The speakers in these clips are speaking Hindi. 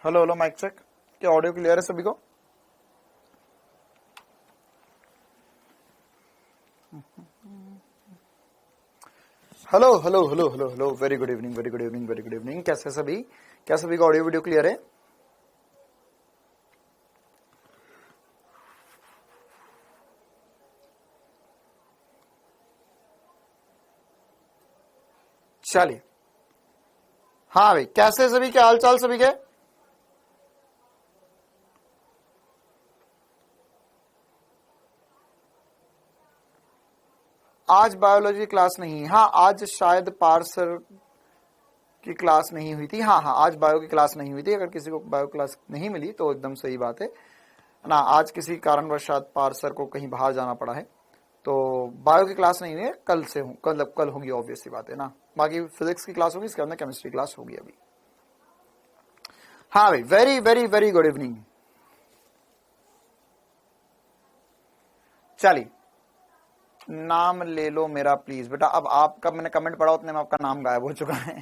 हेलो हेलो माइक चेक, क्या ऑडियो क्लियर है सभी को? Hello hello hello hello hello, very good evening, very good evening, very good evening. कैसे सभी? क्या सभी का ऑडियो वीडियो क्लियर है? चलिए, हाँ भाई, कैसे सभी, क्या हाल चाल सभी के? आज बायोलॉजी क्लास नहीं, हाँ आज शायद पार्सर की क्लास नहीं हुई थी। हाँ हाँ, आज बायो की क्लास नहीं हुई थी। अगर किसी को बायो क्लास नहीं मिली तो एकदम सही बात है ना। आज किसी कारणवश शायद पार्सर को कहीं बाहर जाना पड़ा है, तो बायो की क्लास नहीं हुई है। कल से हूँ, कल होगी, ऑब्वियस सी बात है ना। बाकी फिजिक्स की क्लास होगी, इसके अंदर केमिस्ट्री क्लास होगी अभी। हाँ भाई, very very very good evening. चलिए, नाम ले लो मेरा प्लीज बेटा। अब आपका मैंने कमेंट पढ़ा उतने में आपका नाम गायब हो चुका है।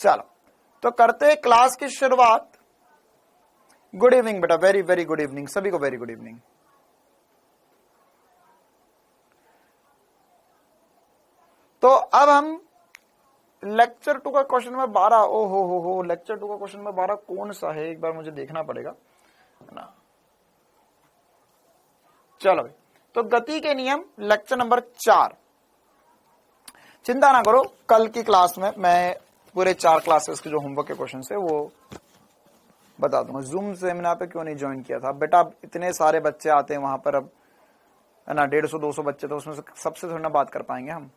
चलो, तो करते हैं क्लास की शुरुआत। गुड इवनिंग बेटा, वेरी वेरी गुड इवनिंग सभी को, वेरी गुड इवनिंग। तो अब हम लेक्चर 2 का क्वेश्चन नंबर 12। ओ हो, लेक्चर 2 का क्वेश्चन नंबर 12 कौन सा है, एक बार मुझे देखना पड़ेगा ना। चलो भाई, तो गति के नियम लेक्चर नंबर 4। चिंता ना करो, कल की क्लास में मैं पूरे 4 क्लासेस के जो होमवर्क के क्वेश्चन है वो बता दूंगा। जूम सेमिनार पे क्यों नहीं ज्वाइन किया था बेटा? अब इतने सारे बच्चे आते हैं वहां पर, अब है ना 150-200 बच्चे, तो उसमें से सबसे थोड़ी ना बात कर पाएंगे हम।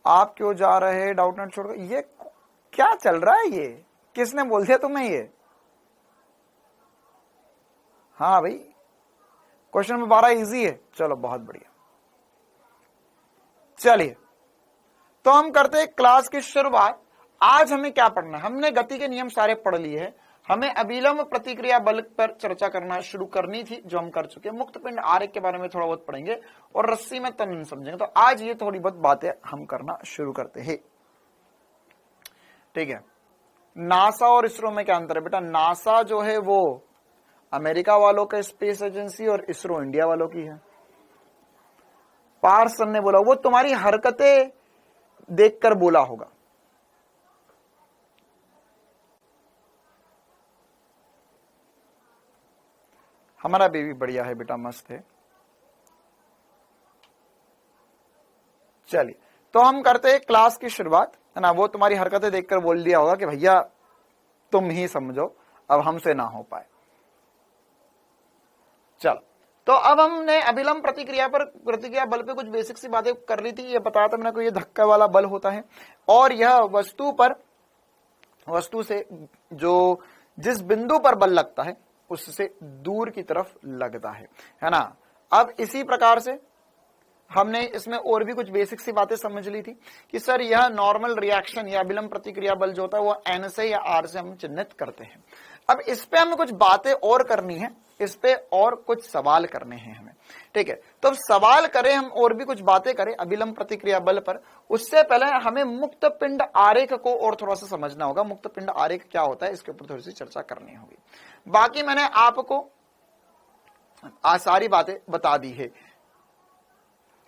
आप क्यों जा रहे हैं डाउट नॉट छोड़कर? ये क्या चल रहा है? ये किसने बोल दिया तुम्हें ये? हाँ भाई, क्वेश्चन नंबर 12 इजी है। चलो, बहुत बढ़िया। चलिए, तो हम करते हैं क्लास की शुरुआत। आज हमें क्या पढ़ना है? हमने गति के नियम सारे पढ़ लिए हैं। हमें अभिलंब प्रतिक्रिया बल पर चर्चा करना शुरू करनी थी, जो हम कर चुके हैं। मुक्त पिंड आरेख के बारे में थोड़ा बहुत पढ़ेंगे और रस्सी में तन्त्र समझेंगे। तो आज ये थोड़ी बहुत बातें हम करना शुरू करते हैं, ठीक है। नासा और इसरो में क्या अंतर है बेटा? नासा जो है वो अमेरिका वालों का स्पेस एजेंसी और इसरो इंडिया वालों की है। पार्सन ने बोला, वो तुम्हारी हरकतें देखकर बोला होगा। हमारा बेबी बढ़िया है बेटा, मस्त है। चलिए, तो हम करते हैं क्लास की शुरुआत, है ना। वो तुम्हारी हरकतें देखकर बोल दिया होगा कि भैया तुम ही समझो, अब हमसे ना हो पाए। चलो, तो अब हमने अभिलंब प्रतिक्रिया बल पे कुछ बेसिक सी बातें कर ली थी। ये बताया था मैंने को, ये धक्का वाला बल होता है और यह वस्तु से जो जिस बिंदु पर बल लगता है उससे दूर की तरफ लगता है ना। अब इसी प्रकार से हमने इसमें और भी कुछ बेसिक सी बातें समझ ली थी कि सर यह नॉर्मल रिएक्शन या अभिलंब प्रतिक्रिया बल जो होता है वो एन से या आर से हम चिन्हित करते हैं। अब इस पे हमें कुछ बातें और करनी है, इस पे और कुछ सवाल करने हैं हमें, ठीक है। तो अब सवाल करें हम और भी कुछ बातें करें अभिलंब प्रतिक्रिया बल पर, उससे पहले हमें मुक्त पिंड आरेख को और थोड़ा सा समझना होगा। मुक्त पिंड आरेख क्या होता है, इसके ऊपर थोड़ी सी चर्चा करनी होगी। बाकी मैंने आपको सारी बातें बता दी है।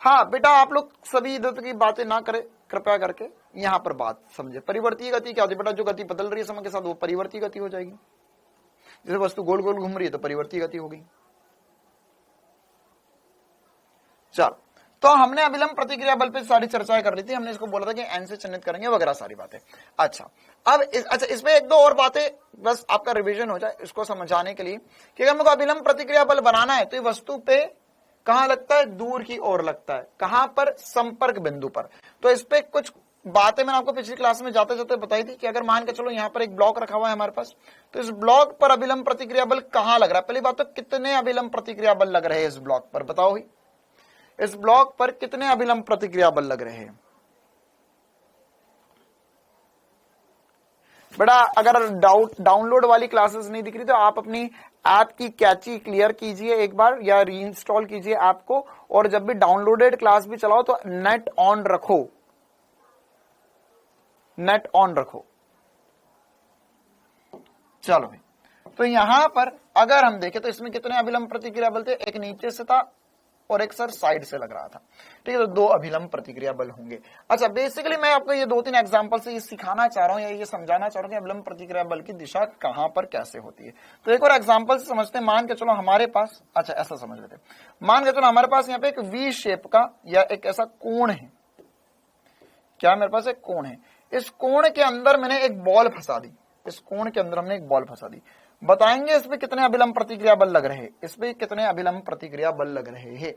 हाँ बेटा, आप लोग सभी इधर की बातें ना करें कृपया करके, यहां पर बात समझे। परिवर्तीय गति क्या होती है बेटा? जो गति बदल रही है समय के साथ वो परिवर्तीय गति हो जाएगी। जैसे वस्तु गोल गोल घूम रही है तो परिवर्तीय गति होगी। चलो, तो हमने अभिलंब प्रतिक्रिया बल पे सारी चर्चाएं कर ली थी। हमने इसको बोला था कि एन से चिन्हित करेंगे वगैरह सारी बातें। अच्छा, अब इसमें एक दो और बातें बस आपका रिवीजन हो जाए इसको समझाने के लिए कि अगर हमको अभिलंब प्रतिक्रिया बल बनाना है तो ये वस्तु पे कहां लगता है? दूर की ओर लगता है। कहां पर? संपर्क बिंदु पर। तो इस पे कुछ बातें मैंने आपको पिछली क्लास में जाते जाते बताई थी कि अगर मान के चलो यहां पर एक ब्लॉक रखा हुआ है हमारे पास, तो इस ब्लॉक पर अभिलंब प्रतिक्रिया बल कहां लग रहा है? पहली बात तो कितने अभिलंब प्रतिक्रिया बल लग रहे हैं इस ब्लॉक पर? बताओ ही, इस ब्लॉक पर कितने अभिलंब प्रतिक्रिया बल लग रहे हैं बेटा? अगर डाउनलोड वाली क्लासेस नहीं दिख रही तो आप अपनी ऐप की कैची क्लियर कीजिए एक बार या रीइंस्टॉल कीजिए ऐप को, और जब भी डाउनलोडेड क्लास भी चलाओ तो नेट ऑन रखो, नेट ऑन रखो। चलो भाई, तो यहां पर अगर हम देखें तो इसमें कितने अभिलंब प्रतिक्रिया बल थे, एक नीचे से था और एक सर साइड से लग रहा था, ठीक है, तो 2 अभिलंब प्रतिक्रिया बल होंगे। अच्छा, बेसिकली मैं आपको ये 2-3 एग्जांपल से ये सिखाना चाह रहा हूं या ये समझाना चाह रहा हूं कि अभिलंब प्रतिक्रिया बल की दिशा कहां पर कैसे होती है। तो एक और एग्जांपल से समझते हैं। मान के चलो हमारे पास, अच्छा ऐसा समझ लेते हैं, मान के चलो हमारे पास यहाँ पे एक वी शेप का या एक ऐसा कोण है, क्या मेरे पास एक कोण है, इस कोण के अंदर मैंने एक बॉल फंसा दी, इस कोण के अंदर हमने एक बॉल फंसा दी। बताएंगे इस पे कितने अभिलंब प्रतिक्रिया बल लग रहे हैं, इस पे कितने अभिलंब प्रतिक्रिया बल लग रहे हैं,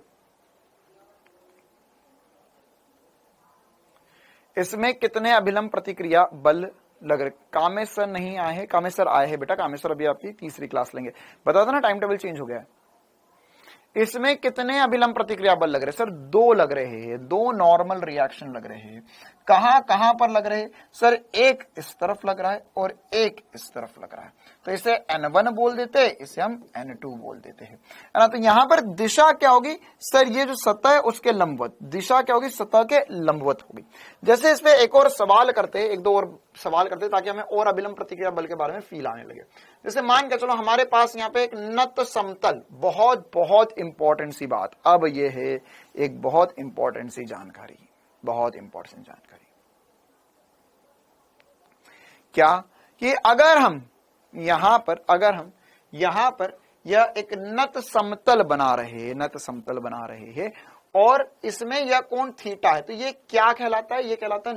इसमें कितने अभिलंब प्रतिक्रिया बल लग रहे। कामेश्वर नहीं आए हैं, कामेश्वर आए हैं बेटा, कामेश्वर अभी आपकी तीसरी क्लास लेंगे। बता दो ना, टाइम टेबल चेंज हो गया है। इसमें कितने अभिलंब प्रतिक्रिया बल लग रहे हैं सर, 2 लग रहे हैं, 2 नॉर्मल रिएक्शन लग रहे हैं। कहां कहां पर लग रहे हैं सर, एक इस तरफ लग रहा है और एक इस तरफ लग रहा है, तो इसे N1 बोल देते हैं, इसे हम N2 बोल देते हैं, है ना। तो यहां पर दिशा क्या होगी सर, ये जो सतह है उसके लंबवत, दिशा क्या होगी, सतह के लंबवत होगी। जैसे इस पे एक और सवाल करते हैं, 1-2 और सवाल करते हैं ताकि हमें और अभिलंब प्रतिक्रिया बल के बारे में फील आने लगे। जैसे मान के चलो हमारे पास यहाँ पे एक नत समतल, बहुत बहुत इंपॉर्टेंट सी बात, अब ये है एक बहुत इंपॉर्टेंट सी जानकारी, बहुत इंपॉर्टेंट जानकारी, क्या कि अगर हम यहां पर यह एक नत समतल बना रहे, नत समतल बना रहे हैं और इसमें यह कोण थीटा है, तो ये क्या कहलाता है, ये कहलाता है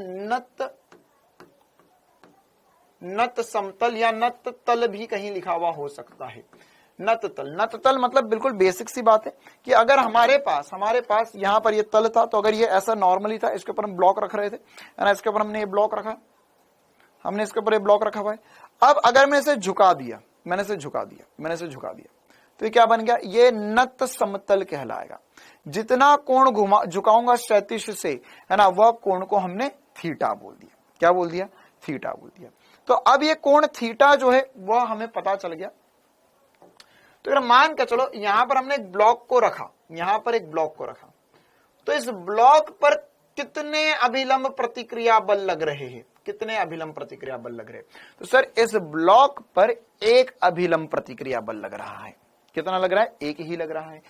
नत समतल या नत तल भी कहीं लिखा हुआ हो सकता है। नत तल मतलब बिल्कुल बेसिक सी बात है कि अगर हमारे पास यहां पर ये तल था, तो अगर ये ऐसा नॉर्मली था, इसके ऊपर हम ब्लॉक रख रहे थे, ना, इसके ऊपर हमने ये ब्लॉक रखा, हमने इसके ऊपर ये ब्लॉक रखा हुआ है। अब अगर मैं इसे झुका दिया, मैंने इसे झुका दिया, तो ये क्या बन गया, ये नत समतल कहलाएगा। जितना कोण झुकाऊंगा क्षैतिज से, है ना, वह कोण को हमने थीटा बोल दिया। क्या बोल दिया, थीटा बोल दिया। तो अब ये कोण थीटा जो है वह हमें पता चल गया। तो अगर मान के चलो यहां पर हमने एक ब्लॉक को रखा, तो इस ब्लॉक पर कितने अभिलंब प्रतिक्रिया बल लग रहे हैं, कितने अभिलंब प्रतिक्रिया बल लग रहे हैं, तो सर इस ब्लॉक पर एक अभिलंब प्रतिक्रिया बल लग रहा है। कितना लग रहा है, एक ही लग रहा है।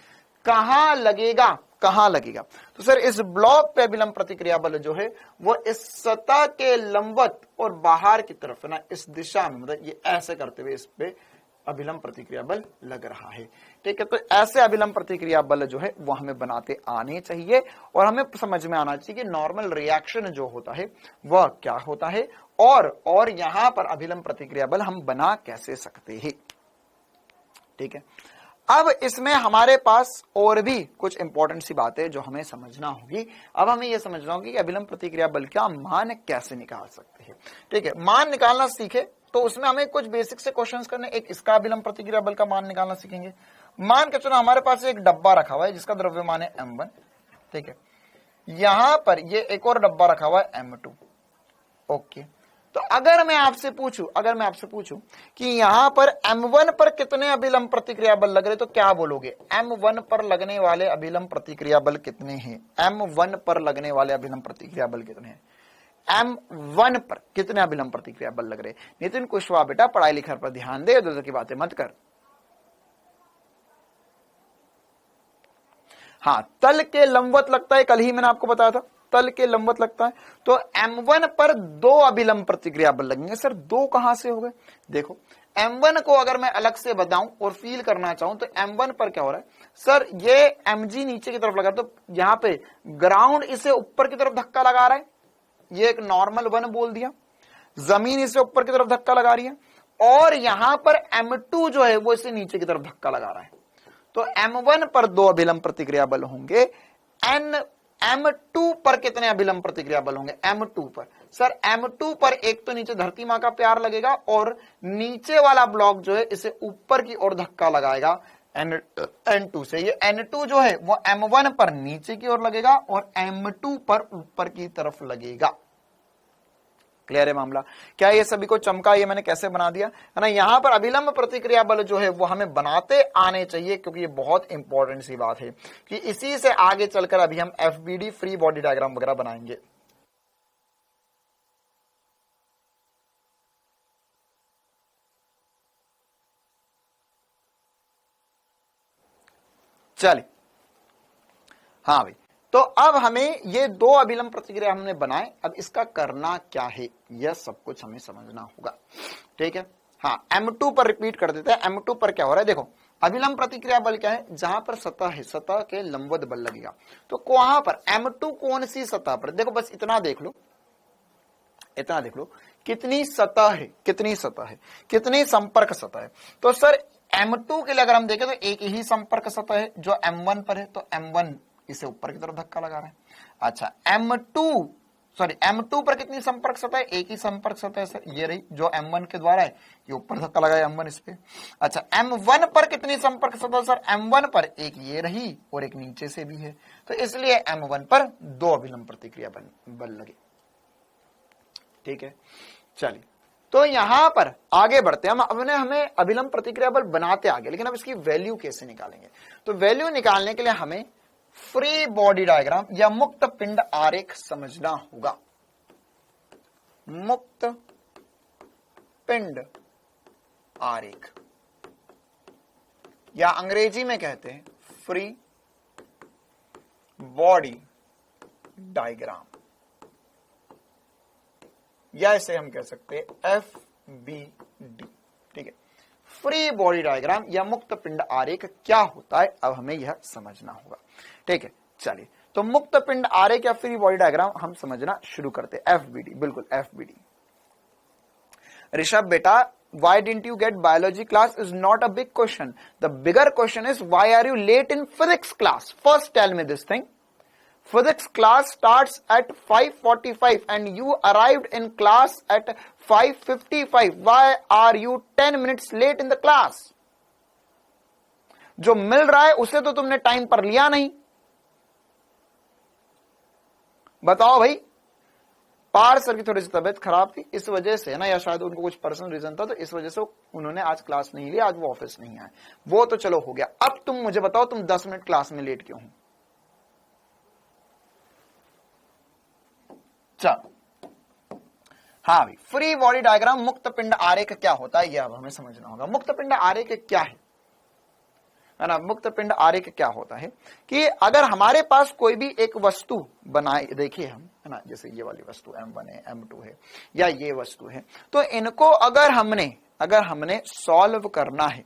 कहां लगेगा, तो सर इस ब्लॉक पे अभिलंब प्रतिक्रिया बल जो है वो इस सतह के लंबवत और बाहर की तरफ, है ना, इस दिशा में, मतलब ये ऐसे करते हुए इस पे अभिलंब प्रतिक्रिया बल लग रहा है, ठीक है। तो ऐसे अभिलंब प्रतिक्रिया बल जो है वो हमें बनाते आने चाहिए और हमें समझ में आना चाहिए कि नॉर्मल रिएक्शन जो होता है वह क्या होता है और यहां पर अभिलंब प्रतिक्रिया बल हम बना कैसे सकते हैं, ठीक है। अब इसमें हमारे पास और भी कुछ इंपॉर्टेंट सी बातें जो हमें समझना होगी। अब हमें यह समझना होगी कि अभिलंब प्रतिक्रिया बल का मान कैसे निकाल सकते हैं, ठीक है। मान निकालना सीखे तो उसमें हमें कुछ बेसिक से क्वेश्चंस करने, एक इसका अभिलंब प्रतिक्रिया बल का मान निकालना सीखेंगे। मान के चलो हमारे पास एक डब्बा रखा हुआ है जिसका द्रव्यमान है m1, ठीक है। यहां पर ये एक और डब्बा रखा हुआ है m2, ओके। तो अगर मैं आपसे पूछूं कि यहां पर m1 पर कितने अभिलंब प्रतिक्रिया बल लग रहे, तो क्या बोलोगे, m1 पर लगने वाले अभिलंब प्रतिक्रिया बल कितने हैं, m1 पर लगने वाले अभिलंब प्रतिक्रिया बल कितने हैं, m1 पर कितने अभिलंब प्रतिक्रिया बल लग रहे। नितिन कुशवाहा बेटा पढ़ाई लिखाई पर ध्यान दे, इधर की बातें मत कर। हाँ, तल के लंबवत लगता है, कल ही मैंने आपको बताया था, तल के लंबवत लगता है। तो m1 पर 2 अभिलंब प्रतिक्रिया बल लगेंगे। सर 2 कहां से हो गए, देखो m1 को अगर मैं अलग से बताऊं और फील करना चाहूं तो m1 पर क्या हो रहा है, सर ये mg नीचे की तरफ लगा, तो यहां पे ग्राउंड इसे ऊपर की तरफ धक्का लगा रहा है, ये एक नॉर्मल 1 बोल दिया, जमीन इसे ऊपर की तरफ धक्का लगा रही है, और यहां पर m2 जो है वो इसे नीचे की तरफ धक्का लगा रहा है। तो m1 पर 2 अभिलंब प्रतिक्रिया बल होंगे, m2 पर कितने अभिलंब प्रतिक्रिया बल होंगे, m2 पर, सर m2 पर एक तो नीचे धरती मां का प्यार लगेगा और नीचे वाला ब्लॉक जो है इसे ऊपर की ओर धक्का लगाएगा n2 से। ये n2 जो है वो m1 पर नीचे की ओर लगेगा और m2 पर ऊपर की तरफ लगेगा। क्लियर है मामला? क्या ये सभी को चमका? ये मैंने कैसे बना दिया है ना। यहां पर अभिलंब प्रतिक्रिया बल जो है वो हमें बनाते आने चाहिए, क्योंकि ये बहुत इंपॉर्टेंट सी बात है कि इसी से आगे चलकर अभी हम एफबीडी फ्री बॉडी डायग्राम वगैरह बनाएंगे। चलिए, हाँ भाई, तो अब हमें ये दो अभिलंब प्रतिक्रिया हमने बनाए, अब इसका करना क्या है यह सब कुछ हमें समझना होगा। ठीक है, हाँ, M2 पर रिपीट कर देते हैं। M2 पर क्या हो रहा है, देखो अभिलंब प्रतिक्रिया बल क्या है, जहां पर सतह है, सतह के लंबवत बल लगेगा। तो वहां पर M2 कौन सी सतह पर, देखो बस इतना देख लो, इतना देख लो, कितनी सतह है, कितनी सतह है, कितनी संपर्क सतह है। तो सर M2 के लिए अगर हम देखें तो एक ही संपर्क सतह है जो M1 पर है, तो M1 इसे ऊपर की तरफ धक्का लगा रहा है। अच्छा, M2 पर कितनी संपर्क सतह है, एक ही संपर्क सतह है सर, ये रही जो M1 के द्वारा है, ये ऊपर धक्का लगाया M1 इस पे। अच्छा, M1 पर कितनी संपर्क सतह सर, M1 पर एक ये रही और एक नीचे से भी है, तो इसलिए M1 पर दो अभिलंब प्रतिक्रिया बल लगे। ठीक है, चलिए, तो यहां पर आगे बढ़ते हैं। हमें अभिलंब प्रतिक्रिया बल बनाते आगे, लेकिन अब इसकी वैल्यू कैसे निकालेंगे। तो वैल्यू निकालने के लिए हमें फ्री बॉडी डायग्राम या मुक्त पिंड आरेख समझना होगा। मुक्त पिंड आरेख या अंग्रेजी में कहते हैं फ्री बॉडी डायग्राम, या इसे हम कह सकते हैं FBD। ठीक है, फ्री बॉडी डायग्राम या मुक्त पिंड आरेख क्या होता है, अब हमें यह समझना होगा। ठीक है, चलिए, तो मुक्त पिंड आरेख या फ्री बॉडी डायग्राम हम समझना शुरू करते हैं। FBD, बिल्कुल FBD। ऋषभ बेटा, why didn't you get biology class is not a big question. The bigger question is why are you late in physics class? First tell me this thing. Physics class starts at 5:45 and you arrived in class at 5:55. Why are you 10 minutes late in the class? जो मिल रहा है उसे तो तुमने टाइम पर लिया नहीं। बताओ भाई, पार सर की थोड़ी सी तबीयत खराब थी, इस वजह से है ना, या शायद उनको कुछ पर्सनल रीजन था, तो इस वजह से उन्होंने आज क्लास नहीं लिया, आज वो ऑफिस नहीं आए। वो तो चलो हो गया, अब तुम मुझे बताओ तुम 10 मिनट क्लास में लेट क्यों हो। चलो, हाँ भाई, फ्री बॉडी डायग्राम मुक्त पिंड आरेख क्या होता है यह अब हमें समझना होगा। मुक्त पिंड आरेख क्या है ना, मुक्त पिंड आरेख क्या होता है कि अगर हमारे पास कोई भी एक वस्तु बनाए, देखिए हम, है ना, जैसे ये वाली वस्तु M1 है, M2 है, या ये वस्तु है, तो इनको अगर हमने सॉल्व करना है,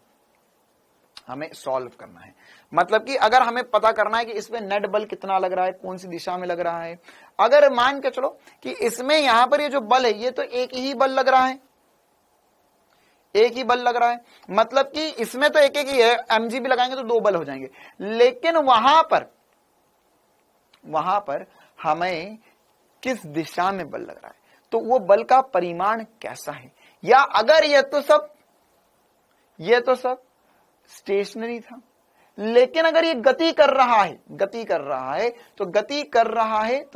हमें सॉल्व करना है, मतलब कि अगर हमें पता करना है कि इसमें नेट बल कितना लग रहा है, कौन सी दिशा में लग रहा है। अगर मान के चलो कि इसमें यहां पर ये जो बल है, ये तो एक ही बल लग रहा है, एक ही बल लग रहा है, मतलब कि इसमें तो एक ही है, mg भी लगाएंगे तो दो बल हो जाएंगे, लेकिन वहां पर हमें किस दिशा में बल लग रहा है, तो वो बल का परिमाण कैसा है, या अगर ये तो सब स्टेशनरी था, लेकिन अगर ये गति कर रहा है तो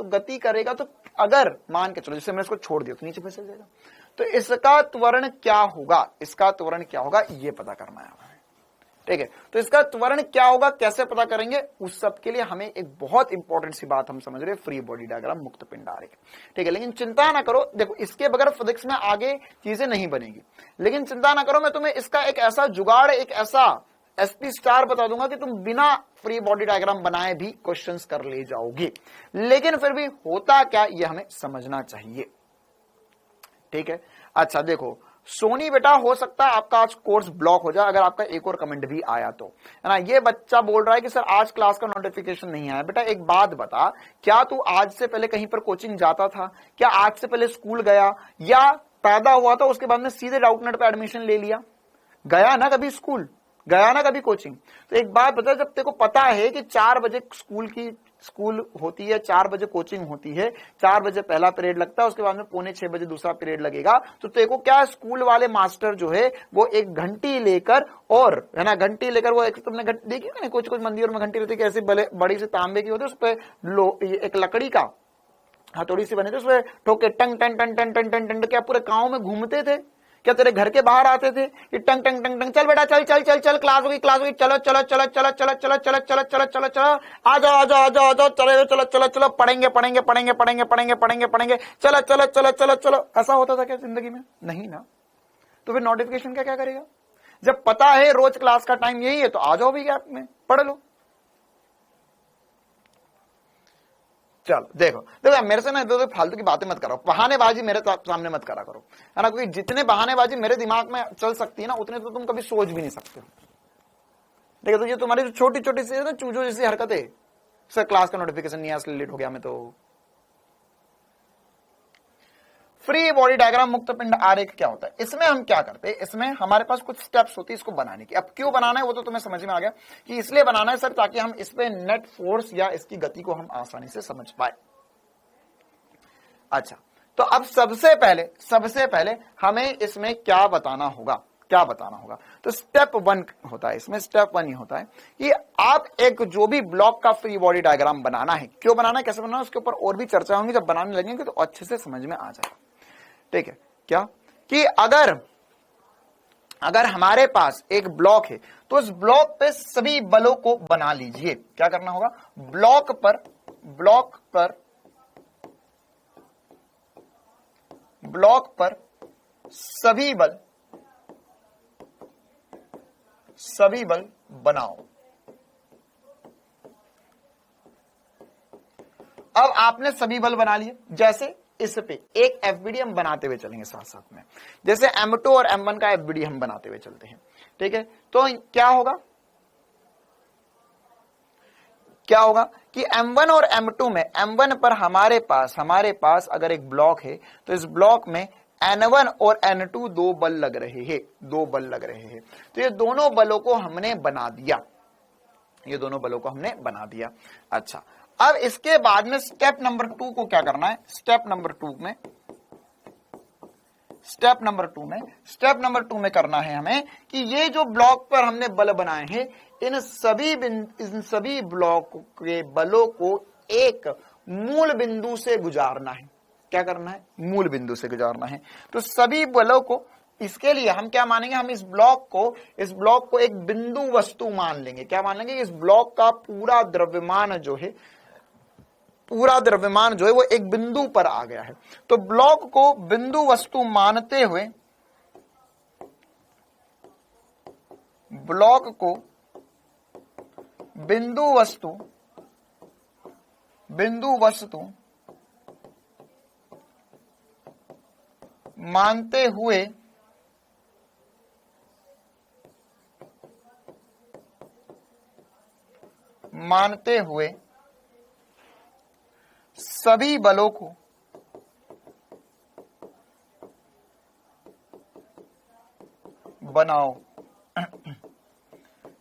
गति करेगा, तो अगर मान के चलो जैसे मैं इसको छोड़ दिया तो नीचे फिसल जाएगा, तो इसका त्वरण क्या होगा, ये पता करना है हमें। ठीक है, तो इसका त्वरण क्या होगा, कैसे पता करेंगे, उस सब के लिए हमें एक बहुत इंपॉर्टेंट सी बात हम समझ रहे हैं, फ्री बॉडी डायग्राम मुक्त पिंड आरेख। ठीक है, लेकिन चिंता ना करो, देखो इसके बगैर फिजिक्स में आगे चीजें नहीं बनेगी, लेकिन चिंता ना करो, मैं तुम्हें इसका एक ऐसा जुगाड़, एक ऐसा SP स्टार बता दूंगा कि तुम बिना फ्री बॉडी डायग्राम बनाए भी क्वेश्चंस कर ले जाओगे, लेकिन फिर भी होता क्या ये हमें समझना चाहिए। ठीक है, अच्छा देखो सोनी बेटा, हो सकता है आपका आज कोर्स ब्लॉक हो जाए अगर आपका एक और कमेंट भी आया तो, है ना। ये बच्चा बोल रहा है कि सर आज क्लास का नोटिफिकेशन नहीं आया। बेटा एक बात बता, क्या तू आज से पहले कहीं पर कोचिंग जाता था, क्या आज से पहले स्कूल गया, या पैदा हुआ था उसके बाद में सीधे डाउटनेट पे एडमिशन ले लिया, गया ना कभी स्कूल, गया ना कभी कोचिंग। तो एक बात बता, जब तेरे को पता है कि 4 बजे स्कूल होती है, 4 बजे कोचिंग होती है, 4 बजे पहला पीरियड लगता है, उसके बाद में 5:45 बजे दूसरा पीरियड लगेगा, तो तेरे को क्या स्कूल वाले मास्टर जो है वो एक घंटी लेकर, और है ना, घंटी लेकर वो एक, तुमने देखी ना कुछ मंदिरों में घंटी रहती है, ऐसी बड़ी से तांबे की होती है, उस पर एक लकड़ी का हथौड़ी से बने थे, उसमें ठोके टंग टंग टंग टंग टंग टंग टंग। क्या पूरे गांव में घूमते थे? क्या तेरे घर के बाहर आते थे कि टंग टंग टंग टंग, चल बेटा चल चल चल चल, क्लास हो गई क्लास हो गई, चलो चलो चलो चलो चलो चलो चलो चलो चलो चलो चलो, आ जाओ आ जाओ आ जाओ आ जाओ, चलो चलो चलो चलो, पढ़ेंगे पढ़ेंगे पढ़ेंगे पढ़ेंगे पढ़ेंगे पढ़ेंगे पढ़ेंगे, चलो चलो चलो चलो चलो। ऐसा होता था क्या जिंदगी में? नहीं ना। तो फिर नोटिफिकेशन का क्या करेगा? जब पता है रोज क्लास का टाइम यही है तो आ जाओ भी गैप में पढ़ लो। चलो देखो देखो, मेरे से ना दो फालतू की बातें मत करो, बहानेबाजी मेरे सामने मत करा करो, है ना, क्योंकि जितने बहानेबाजी मेरे दिमाग में चल सकती है ना, उतने तो तुम कभी सोच भी नहीं सकते हो। देखो तो ये तुम्हारी जो छोटी छोटी सी ना चूजों जैसी हरकतें, सर क्लास का नोटिफिकेशन नहीं आया इसलिए लेट हो गया मैं। तो फ्री बॉडी डायग्राम मुक्त पिंड आरेख क्या होता है? इसमें हम क्या करते हैं, इसमें हमारे पास कुछ स्टेप्स होती है इसको बनाने की। अब क्यों बनाना है वो तो तुम्हें समझ में आ गया कि इसलिए बनाना है सर ताकि हम इस पे नेट फोर्स या इसकी गति को हम आसानी से समझ पाए। अच्छा, तो अब सबसे पहले हमें इसमें क्या बताना होगा, क्या बताना होगा? तो स्टेप 1 होता है, इसमें स्टेप 1 ही होता है कि आप एक जो भी ब्लॉक का फ्री बॉडी डायग्राम बनाना है, क्यों बनाना है, कैसे बनाना है, उसके ऊपर और भी चर्चा होंगी। जब बनाने लगेंगे तो अच्छे से समझ में आ जाएगा। ठीक है, क्या कि अगर हमारे पास एक ब्लॉक है तो उस ब्लॉक पे सभी बलों को बना लीजिए। क्या करना होगा? ब्लॉक पर सभी बल बनाओ। अब आपने सभी बल बना लिए, जैसे इस पे एक एफबीडी हम बनाते हुए चलेंगे साथ साथ में, जैसे M2 और M1 का एफबीडी हम बनाते हुए चलते हैं। ठीक है, तो क्या होगा कि M1 और M2 में, M1 पर हमारे पास अगर एक ब्लॉक है तो इस ब्लॉक में N1 और N2 दो बल लग रहे हैं। तो ये दोनों बलों को हमने बना दिया, अच्छा, अब इसके बाद में स्टेप नंबर 2 को क्या करना है? स्टेप नंबर 2 में करना है हमें कि ये जो ब्लॉक पर हमने बल बनाए हैं, इन सभी ब्लॉक के बलों को एक मूल बिंदु से गुजारना है। क्या करना है? मूल बिंदु से गुजारना है। तो सभी बलों को, इसके लिए हम क्या मानेंगे? हम इस ब्लॉक को एक बिंदु वस्तु मान लेंगे। क्या मान लेंगे? इस ब्लॉक का पूरा द्रव्यमान जो है वो एक बिंदु पर आ गया है। तो ब्लॉक को बिंदु वस्तु मानते हुए मानते हुए सभी बलों को बनाओ।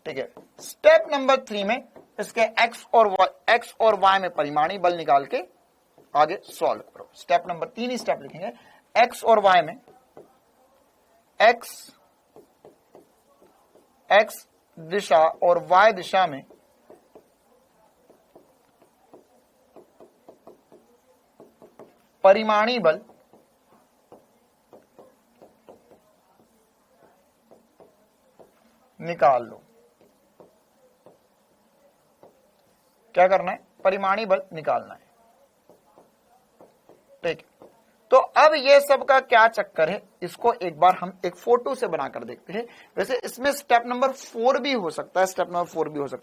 ठीक है, स्टेप नंबर 3 में इसके x और y में परिमाणी बल निकाल के आगे सॉल्व करो। स्टेप नंबर 3 ही स्टेप लिखेंगे, x और y में, x दिशा और y दिशा में परिमाणी बल निकाल लो। क्या करना है? परिमाणी बल निकालना है। ठीक है, तो अब ये सब का क्या चक्कर है, इसको एक बार हम एक फोटो से बनाकर देखते हैं। वैसे इसमें स्टेप नंबर 4 भी हो सकता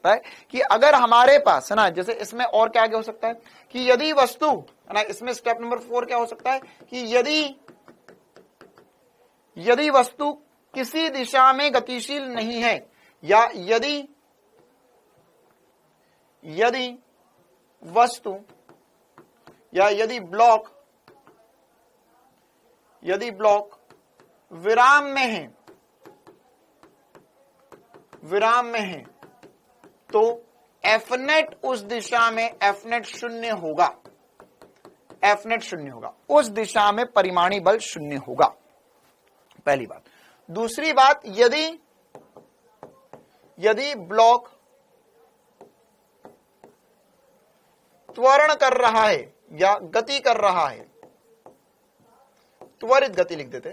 है, कि अगर हमारे पास, है ना, जैसे इसमें और क्या आगे हो सकता है कि यदि वस्तु, है ना, इसमें स्टेप नंबर 4 क्या हो सकता है कि यदि वस्तु किसी दिशा में गतिशील नहीं है, या यदि वस्तु या यदि ब्लॉक विराम में है तो Fnet उस दिशा में Fnet शून्य होगा, उस दिशा में परिमाणी बल शून्य होगा। पहली बात। दूसरी बात, यदि ब्लॉक त्वरण कर रहा है, या गति कर रहा है, त्वरित गति लिख देते,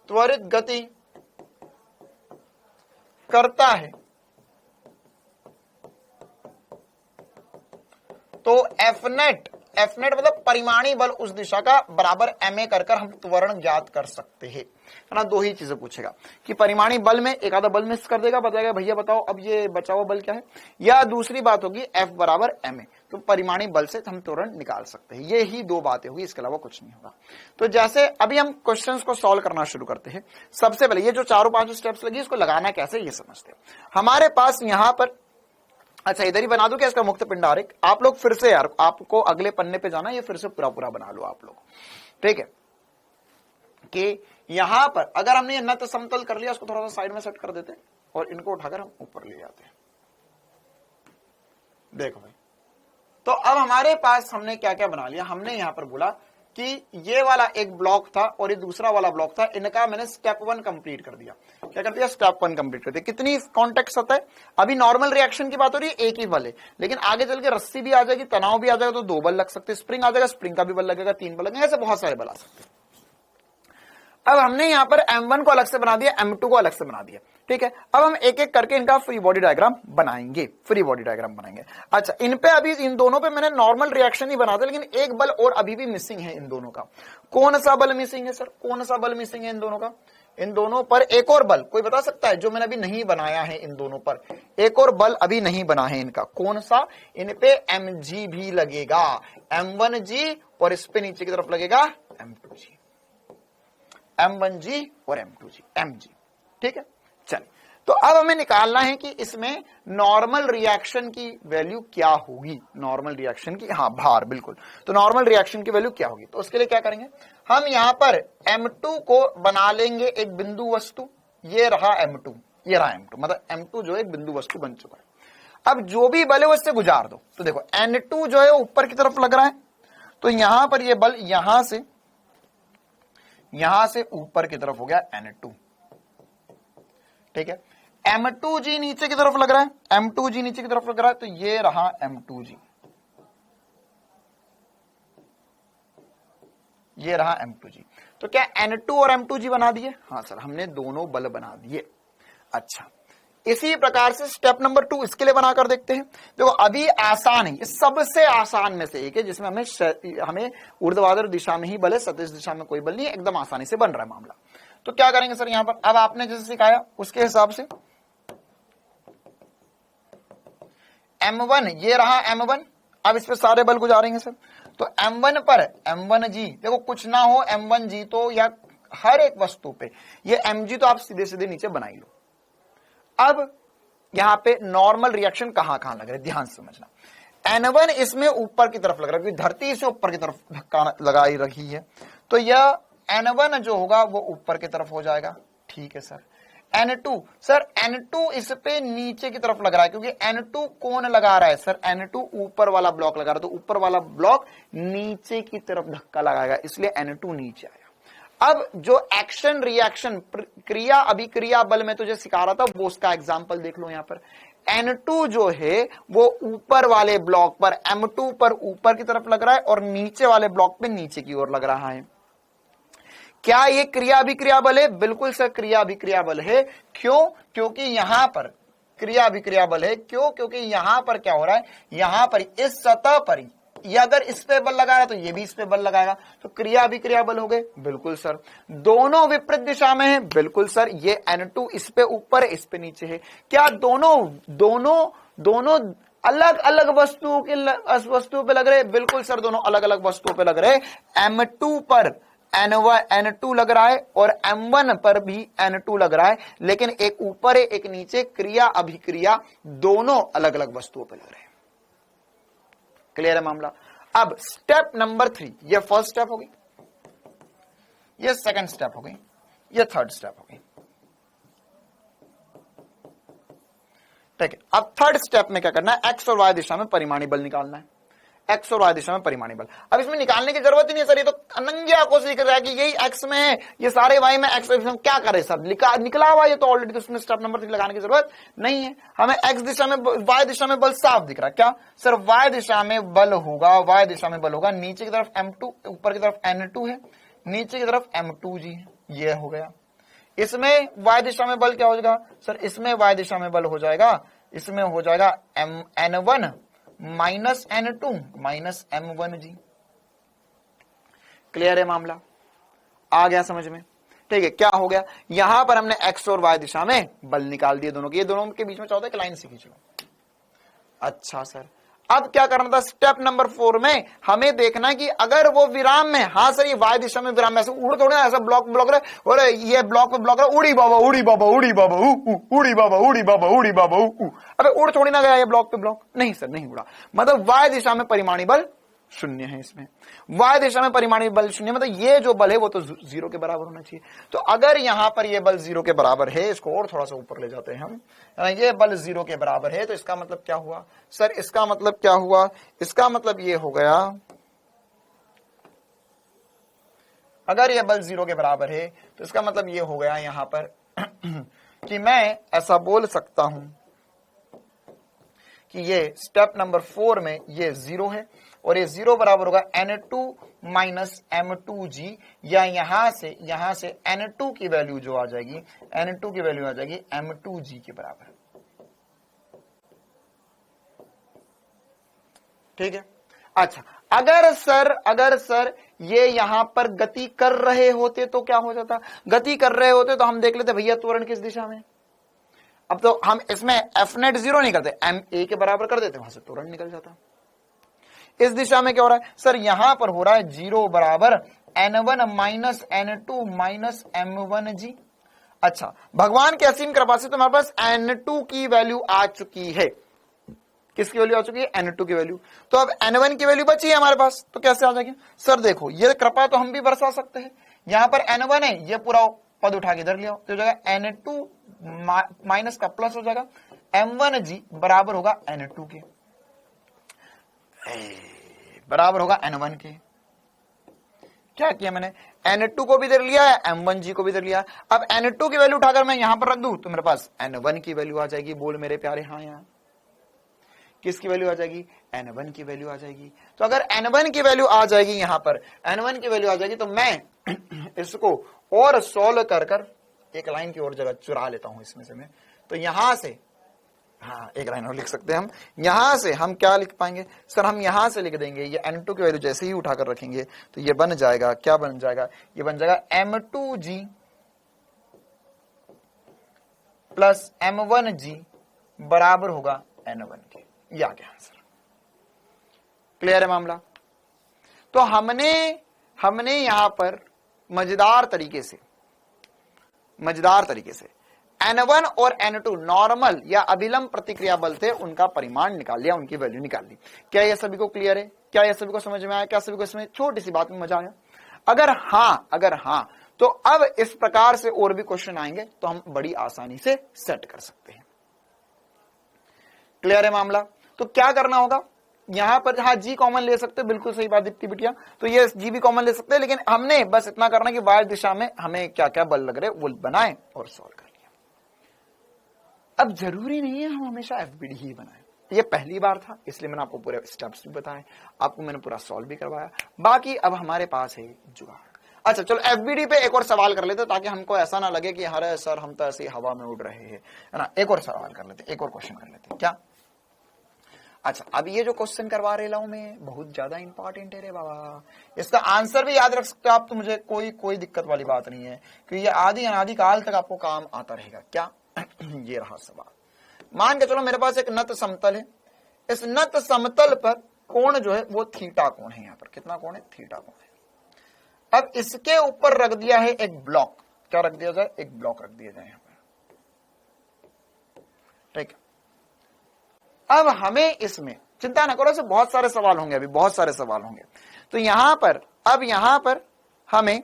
त्वरित गति करता है, तो एफ नेट मतलब परिमाणी बल उस दिशा का बराबर ma कर हम त्वरण ज्ञात कर सकते हैं, है ना। दो ही चीजें पूछेगा कि परिमाणी बल में एक आधा बल मिस कर देगा, बताएगा भैया बताओ अब ये बचा हुआ बल क्या है, या दूसरी बात होगी F बराबर ma, तो परिमाणी बल से हम त्वरण निकाल सकते हैं। ये ही दो बातें होगी, इसके अलावा कुछ नहीं होगा। तो जैसे अभी हम क्वेश्चंस को सॉल्व करना शुरू करते हैं। सबसे पहले ये जो चारों पांचों स्टेप्स लगी इसको लगाना कैसे ये समझते हैं। हमारे पास यहां पर, अच्छा इधर ही बना दो क्या इसका मुक्त पिंड आरेख। आप लोग फिर से यार, आपको अगले पन्ने पे जाना, ये फिर से पूरा पूरा बना लो आप लोग, ठीक है। कि यहां पर अगर हमने नत समतल कर लिया, उसको थोड़ा सा साइड में सेट कर देते और इनको उठाकर हम ऊपर ले जाते हैं। देखो भाई, तो अब हमारे पास हमने क्या क्या बना लिया। हमने यहां पर बोला कि ये वाला एक ब्लॉक था और ये दूसरा वाला ब्लॉक था, इनका मैंने स्टेप 1 कंप्लीट कर दिया। क्या कर दिया? स्टेप 1 कंप्लीट कर दिया। कितनी कॉन्टेक्ट सतह है? अभी नॉर्मल रिएक्शन की बात हो रही है, एक ही बल है, लेकिन आगे चल के रस्सी भी आ जाएगी, तनाव भी आ जाएगा, तो 2 बल लग सकते हैं। स्प्रिंग आ जाएगा, स्प्रिंग का भी बल लगेगा, 3 बल लगेंगे, ऐसे बहुत सारे बल आ सकते हैं। अब हमने यहां पर M1 को अलग से बना दिया, M2 को अलग से बना दिया, ठीक है। अब हम एक एक करके इनका फ्री बॉडी डायग्राम बनाएंगे, फ्री बॉडी डायग्राम बनाएंगे। अच्छा, इन पे अभी इन दोनों पे मैंने नॉर्मल रिएक्शन ही बना दिया, लेकिन एक बल और अभी भी मिसिंग है इन दोनों का। कौन सा बल मिसिंग है सर? कौन सा बल मिसिंग है इन दोनों का? इन दोनों पर एक और बल कोई बता सकता है जो मैंने अभी नहीं बनाया है? इन दोनों पर एक और बल अभी नहीं बना है इनका। कौन सा? इन पे mg भी लगेगा, m1g, और इस पे नीचे की तरफ लगेगा m2g, m1g और m2g, mg, ठीक है। चलिए, तो अब हमें निकालना है कि इसमें नॉर्मल रिएक्शन की वैल्यू क्या होगी। नॉर्मल रिएक्शन की, हाँ भार, बिल्कुल। तो नॉर्मल रिएक्शन की वैल्यू क्या होगी? तो उसके लिए क्या करेंगे, हम यहां पर m2 को बना लेंगे एक बिंदु वस्तु। ये रहा m2, ये रहा m2, मतलब m2 जो है एक बिंदु वस्तु बन चुका है। अब जो भी बल है वो इससे गुजार दो। तो देखो n2 जो है ऊपर की तरफ लग रहा है, तो यहां पर ये बल यहां से ऊपर की तरफ हो गया n2, ठीक है। m2g नीचे की तरफ लग रहा है, m2g नीचे की तरफ लग रहा है, तो ये रहा m2g, ये रहा m2g। तो क्या n2 और m2g बना दिए? हाँ सर, हमने दोनों बल बना दिए। अच्छा, इसी प्रकार से स्टेप नंबर 2 इसके लिए बनाकर देखते हैं। देखो अभी आसान है, ये सबसे आसान में से एक है जिसमें हमें ऊर्ध्वाधर दिशा में ही बल है, सदिश दिशा में कोई बल नहीं है, एकदम आसानी से बन रहा है मामला। तो क्या करेंगे सर यहां पर, अब आपने जैसे सिखाया उसके हिसाब से m1, ये रहा m1, अब इस पे सारे बल गुजारेंगे सर। तो m1 पर m1g, देखो कुछ ना हो m1g तो, या हर एक वस्तु पे ये mg तो आप सीधे सीधे नीचे बना ही लो। अब यहां पे नॉर्मल रिएक्शन कहां कहां लग रहा है, ध्यान से समझना। n1 इसमें ऊपर की तरफ लग रहा है, क्योंकि धरती से ऊपर की तरफ धक्का लगाई रही है, तो यह n1 जो होगा वो ऊपर की तरफ हो जाएगा, ठीक है सर। n2, सर n2 इस पे नीचे की तरफ लग रहा है, क्योंकि n2 कौन लगा रहा है सर? n2 ऊपर वाला ब्लॉक लगा रहा है, तो ऊपर वाला ब्लॉक नीचे की तरफ धक्का लगाएगा, इसलिए n2 नीचे आएगा। अब जो एक्शन रिएक्शन क्रिया अभिक्रिया बल में तुझे सिखा रहा था, वो उसका एग्जांपल देख लो। यहां पर n2 जो है वो ऊपर वाले ब्लॉक पर m2 पर ऊपर की तरफ लग रहा है, और नीचे वाले ब्लॉक पे नीचे की ओर लग रहा है। क्या ये क्रिया अभिक्रिया बल है? बिल्कुल सर, क्रिया अभिक्रिया बल है। क्यों? क्योंकि यहां पर क्रिया अभिक्रिया बल है। क्यों? क्योंकि यहां पर क्या हो रहा है, यहां पर इस सतह पर ये अगर इस पे बल लगाया तो ये भी इस पे बल लगाएगा, तो क्रिया अभिक्रिया बल हो गए। बिल्कुल सर। दोनों विपरीत दिशा में है। बिल्कुल सर। ये n2 इस पे ऊपर है, इस पे नीचे है। क्या दोनों अलग अलग वस्तुओं पे लग रहे? बिल्कुल सर, दोनों अलग अलग वस्तुओं पे लग रहे। m2 पर n2 लग रहा है और m1 पर भी n2 लग रहा है, लेकिन एक ऊपर है एक नीचे। क्रिया अभिक्रिया दोनों अलग अलग वस्तुओं पे लग रहे हैं। क्लियर है मामला? अब स्टेप नंबर 3, ये फर्स्ट स्टेप हो गई, ये सेकंड स्टेप हो गई, ये थर्ड स्टेप हो गई, ठीक है। अब थर्ड स्टेप में क्या करना है, एक्स और वाई दिशा में परिमाणी बल निकालना है। एक्स और वाई दिशा में परिमाणी बल। अब इसमें निकालने की जरूरत ही नहीं सर, ये तो अनंगी आंखों से दिख रहा है कि यही एक्स में है, ये सारे वाई में एक्स में, क्या करे सर, निकला हुआ ये तो ऑलरेडी, तो उसमें स्टेप नंबर 3 लगाने की जरूरत नहीं है। हमें एक्स दिशा में वाई दिशा में बल साफ दिख रहा है। क्या सर, वाई दिशा में बल होगा, वाई दिशा में बल होगा नीचे की तरफ m2, ऊपर की तरफ n2 है, नीचे की तरफ m2g है, ये हो गया। इसमें वाई दिशा में बल क्या हो जाएगा सर, इसमें वाई दिशा में बल हो जाएगा, इसमें हो जाएगा n1 minus n2 minus m1g। Clear है मामला, आ गया समझ में? ठीक है, क्या हो गया, यहां पर हमने x और y दिशा में बल निकाल दिए दोनों के, ये दोनों के बीच में चाहता है कि लाइन से खींच लो। अच्छा सर, अब क्या करना था, स्टेप नंबर 4 में हमें देखना है कि अगर वो विराम में, हाँ सर ये वाई दिशा में विराम में, ऐसे उड़ थोड़े ऐसा ब्लॉक रहे, और ये ब्लॉक पे ब्लॉक रहे, उड़ी बाबा उड़ी बाबा उड़ी बाबा उड़ी बाबा उड़ी बाबा उड़ी बाबा। अबे उड़ थोड़ी ना गया ये ब्लॉक पे ब्लॉक, नहीं सर नहीं उड़ा, मतलब वाई दिशा में परिमाणी बल शून्य है। इसमें वाई दिशा में परिमाणी बल शून्य, मतलब ये जो बल है वो तो 0 के बराबर होना चाहिए। तो अगर यहां पर ये बल 0 के बराबर है, इसको और थोड़ा सा ऊपर ले जाते हैं हम, ये बल 0 के बराबर है, तो इसका मतलब क्या हुआ सर, इसका मतलब क्या हुआ, इसका मतलब ये हो गया, अगर ये बल 0 के बराबर है तो इसका मतलब ये हो गया यहां पर कि मैं ऐसा बोल सकता हूं कि ये स्टेप नंबर 4 में ये 0 है, और ये 0 बराबर होगा n2 माइनस m2g, या यहां से n2 की वैल्यू जो आ जाएगी, n2 की वैल्यू आ जाएगी m2g के बराबर। ठीक है, अच्छा अगर सर ये यहां पर गति कर रहे होते तो क्या हो जाता, गति कर रहे होते तो हम देख लेते भैया त्वरण किस दिशा में। अब तो हम इसमें एफ नेट 0 नहीं करते, एम ए के बराबर कर देते, वहां से तुरंत निकल जाता। इस दिशा में क्या हो रहा है सर, यहां पर हो रहा है 0 बराबर n1 minus n2 minus m1g। अच्छा, भगवान की असीम कृपा से तुम्हारे पास n2 की वैल्यू आ चुकी है, किसकी वैल्यू आ चुकी है, n2 की वैल्यू। तो अब n1 की वैल्यू बची है हमारे पास, तो कैसे आ जाएगी सर, देखो ये कृपा तो हम भी बरसा सकते हैं, यहां पर n1 है, ये पूरा पद उठा के इधर लिया, तो हो जाएगा n2 माइनस का प्लस हो जाएगा m1g बराबर होगा n2 के, बराबर होगा n1 के। क्या किया मैंने, n2 को भी इधर लिया है, m1g को भी इधर लिया। अब n2 की वैल्यू उठाकर मैं यहां पर रख दूं तो मेरे पास n1 की वैल्यू आ जाएगी। बोल मेरे प्यारे, हाँ यहां किसकी वैल्यू आ जाएगी, n1 की वैल्यू आ जाएगी। तो अगर n1 की वैल्यू आ जाएगी, यहां पर n1 की वैल्यू आ जाएगी, तो मैं इसको और सोल्व कर एक लाइन की और जगह चुरा लेता हूं इसमें से मैं, तो यहां से, हाँ एक लाइन और लिख सकते हैं हम, यहां से हम क्या लिख पाएंगे सर, हम यहां से लिख देंगे, ये n2 की वैल्यू जैसे ही उठाकर रखेंगे तो ये बन जाएगा, क्या बन जाएगा, ये बन जाएगा m2g प्लस m1g बराबर होगा n1 के। ये आ गया आंसर। क्लियर है मामला? तो हमने यहां पर मजेदार तरीके से n1 और n2 नॉर्मल या अभिलंब प्रतिक्रिया बल थे, उनका परिमाण निकाल लिया, उनकी वैल्यू निकाल ली। क्या ये सभी को क्लियर है? क्या ये सभी को समझ में आया? क्या सभी को इसमें छोटी सी बात में मजा आया? अगर हाँ तो अब इस प्रकार से और भी क्वेश्चन आएंगे तो हम बड़ी आसानी से सेट कर सकते हैं। क्लियर है मामला? तो क्या करना होगा, यहां पर हाँ जी कॉमन ले सकते हैं, बिल्कुल सही बात दीप्ति बिटिया, तो ये जी भी कॉमन ले सकते हैं, लेकिन हमने बस इतना करना कि वाई दिशा में हमें क्या क्या बल लग रहे वो बनाए और सॉल्व कर लिया। अब जरूरी नहीं है हम हमेशा एफबीडी ही बनाए, ये पहली बार था इसलिए मैंने आपको पूरे स्टेप्स भी बताए, आपको मैंने पूरा सॉल्व भी करवाया। बाकी अब हमारे पास है जुगाड़। अच्छा चलो एफबीडी पे एक और सवाल कर लेते ताकि हमको ऐसा ना लगे कि अरे सर हम तो ऐसे ही हवा में उड़ रहे हैं, है ना। एक और सवाल कर लेते, एक और क्वेश्चन कर लेते, क्या? अच्छा, अब ये जो क्वेश्चन करवा रहे हूं मैं बहुत ज्यादा इंपॉर्टेंट है रे बाबा, इसका आंसर भी याद रख सकते हो आप, तो मुझे कोई दिक्कत वाली बात नहीं है कि ये आदि अनादि काल तक आपको काम आता रहेगा। क्या? ये रहा सवाल। मान के चलो मेरे पास एक नत समतल है, इस नत समतल पर कोण जो है वो थीटा कोण है, यहाँ पर कितना कोण है, थीटा कोण है। अब इसके ऊपर रख दिया है एक ब्लॉक, क्या रख दिया जाए, एक ब्लॉक रख दिया जाए यहाँ पर, ठीक है। अब हमें इसमें चिंता न करो, ऐसे बहुत सारे सवाल होंगे, अभी बहुत सारे सवाल होंगे। तो यहां पर हमें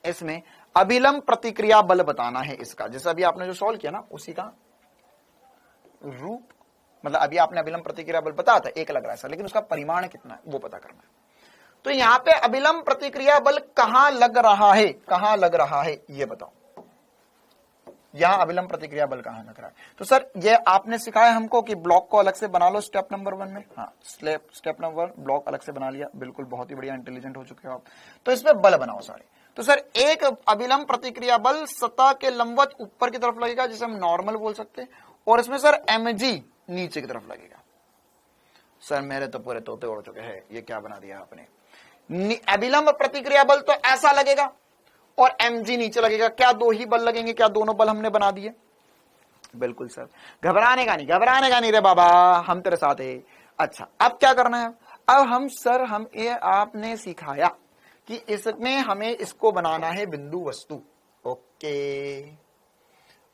इसमें अभिलंब प्रतिक्रिया बल बताना है इसका, जैसे अभी आपने जो सॉल्व किया ना उसी का रूप मतलब अभी आपने अभिलंब प्रतिक्रिया बल बताया था, एक लग रहा है सर, लेकिन उसका परिमाण कितना है वो पता करना है। तो यहां पे अभिलंब प्रतिक्रिया बल कहां लग रहा है, कहां लग रहा है ये बताओ, यहां अभिलंब प्रतिक्रिया बल कहां लग रहा है। तो सर ये आपने सिखाया हमको कि ब्लॉक को अलग से बना लो स्टेप नंबर 1 में। हाँ, स्टेप नंबर 1 ब्लॉक अलग से बना लिया, बिल्कुल बहुत ही बढ़िया, इंटेलिजेंट हो चुके हो आप। तो इसमें बल बनाओ सारे। तो सर एक अभिलंब प्रतिक्रिया बल सतह के लंबवत ऊपर की तरफ लगेगा, जिसे हम नॉर्मल बोल सकते हैं, और इसमें सर mg नीचे की तरफ लगेगा। सर मेरे तो पूरे तोते उड़ चुके हैं, ये क्या बना दिया आपने। अभिलंब प्रतिक्रिया बल तो ऐसा लगेगा और mg नीचे लगेगा। क्या दो ही बल लगेंगे, क्या दोनों बल हमने बना दिए? बिल्कुल सर, घबराने का नहीं रे बाबा, हम तेरे साथ है। अच्छा अब क्या करना है, अब हम ये आपने सिखाया कि इसमें हमें इसको बनाना है बिंदु वस्तु। ओके,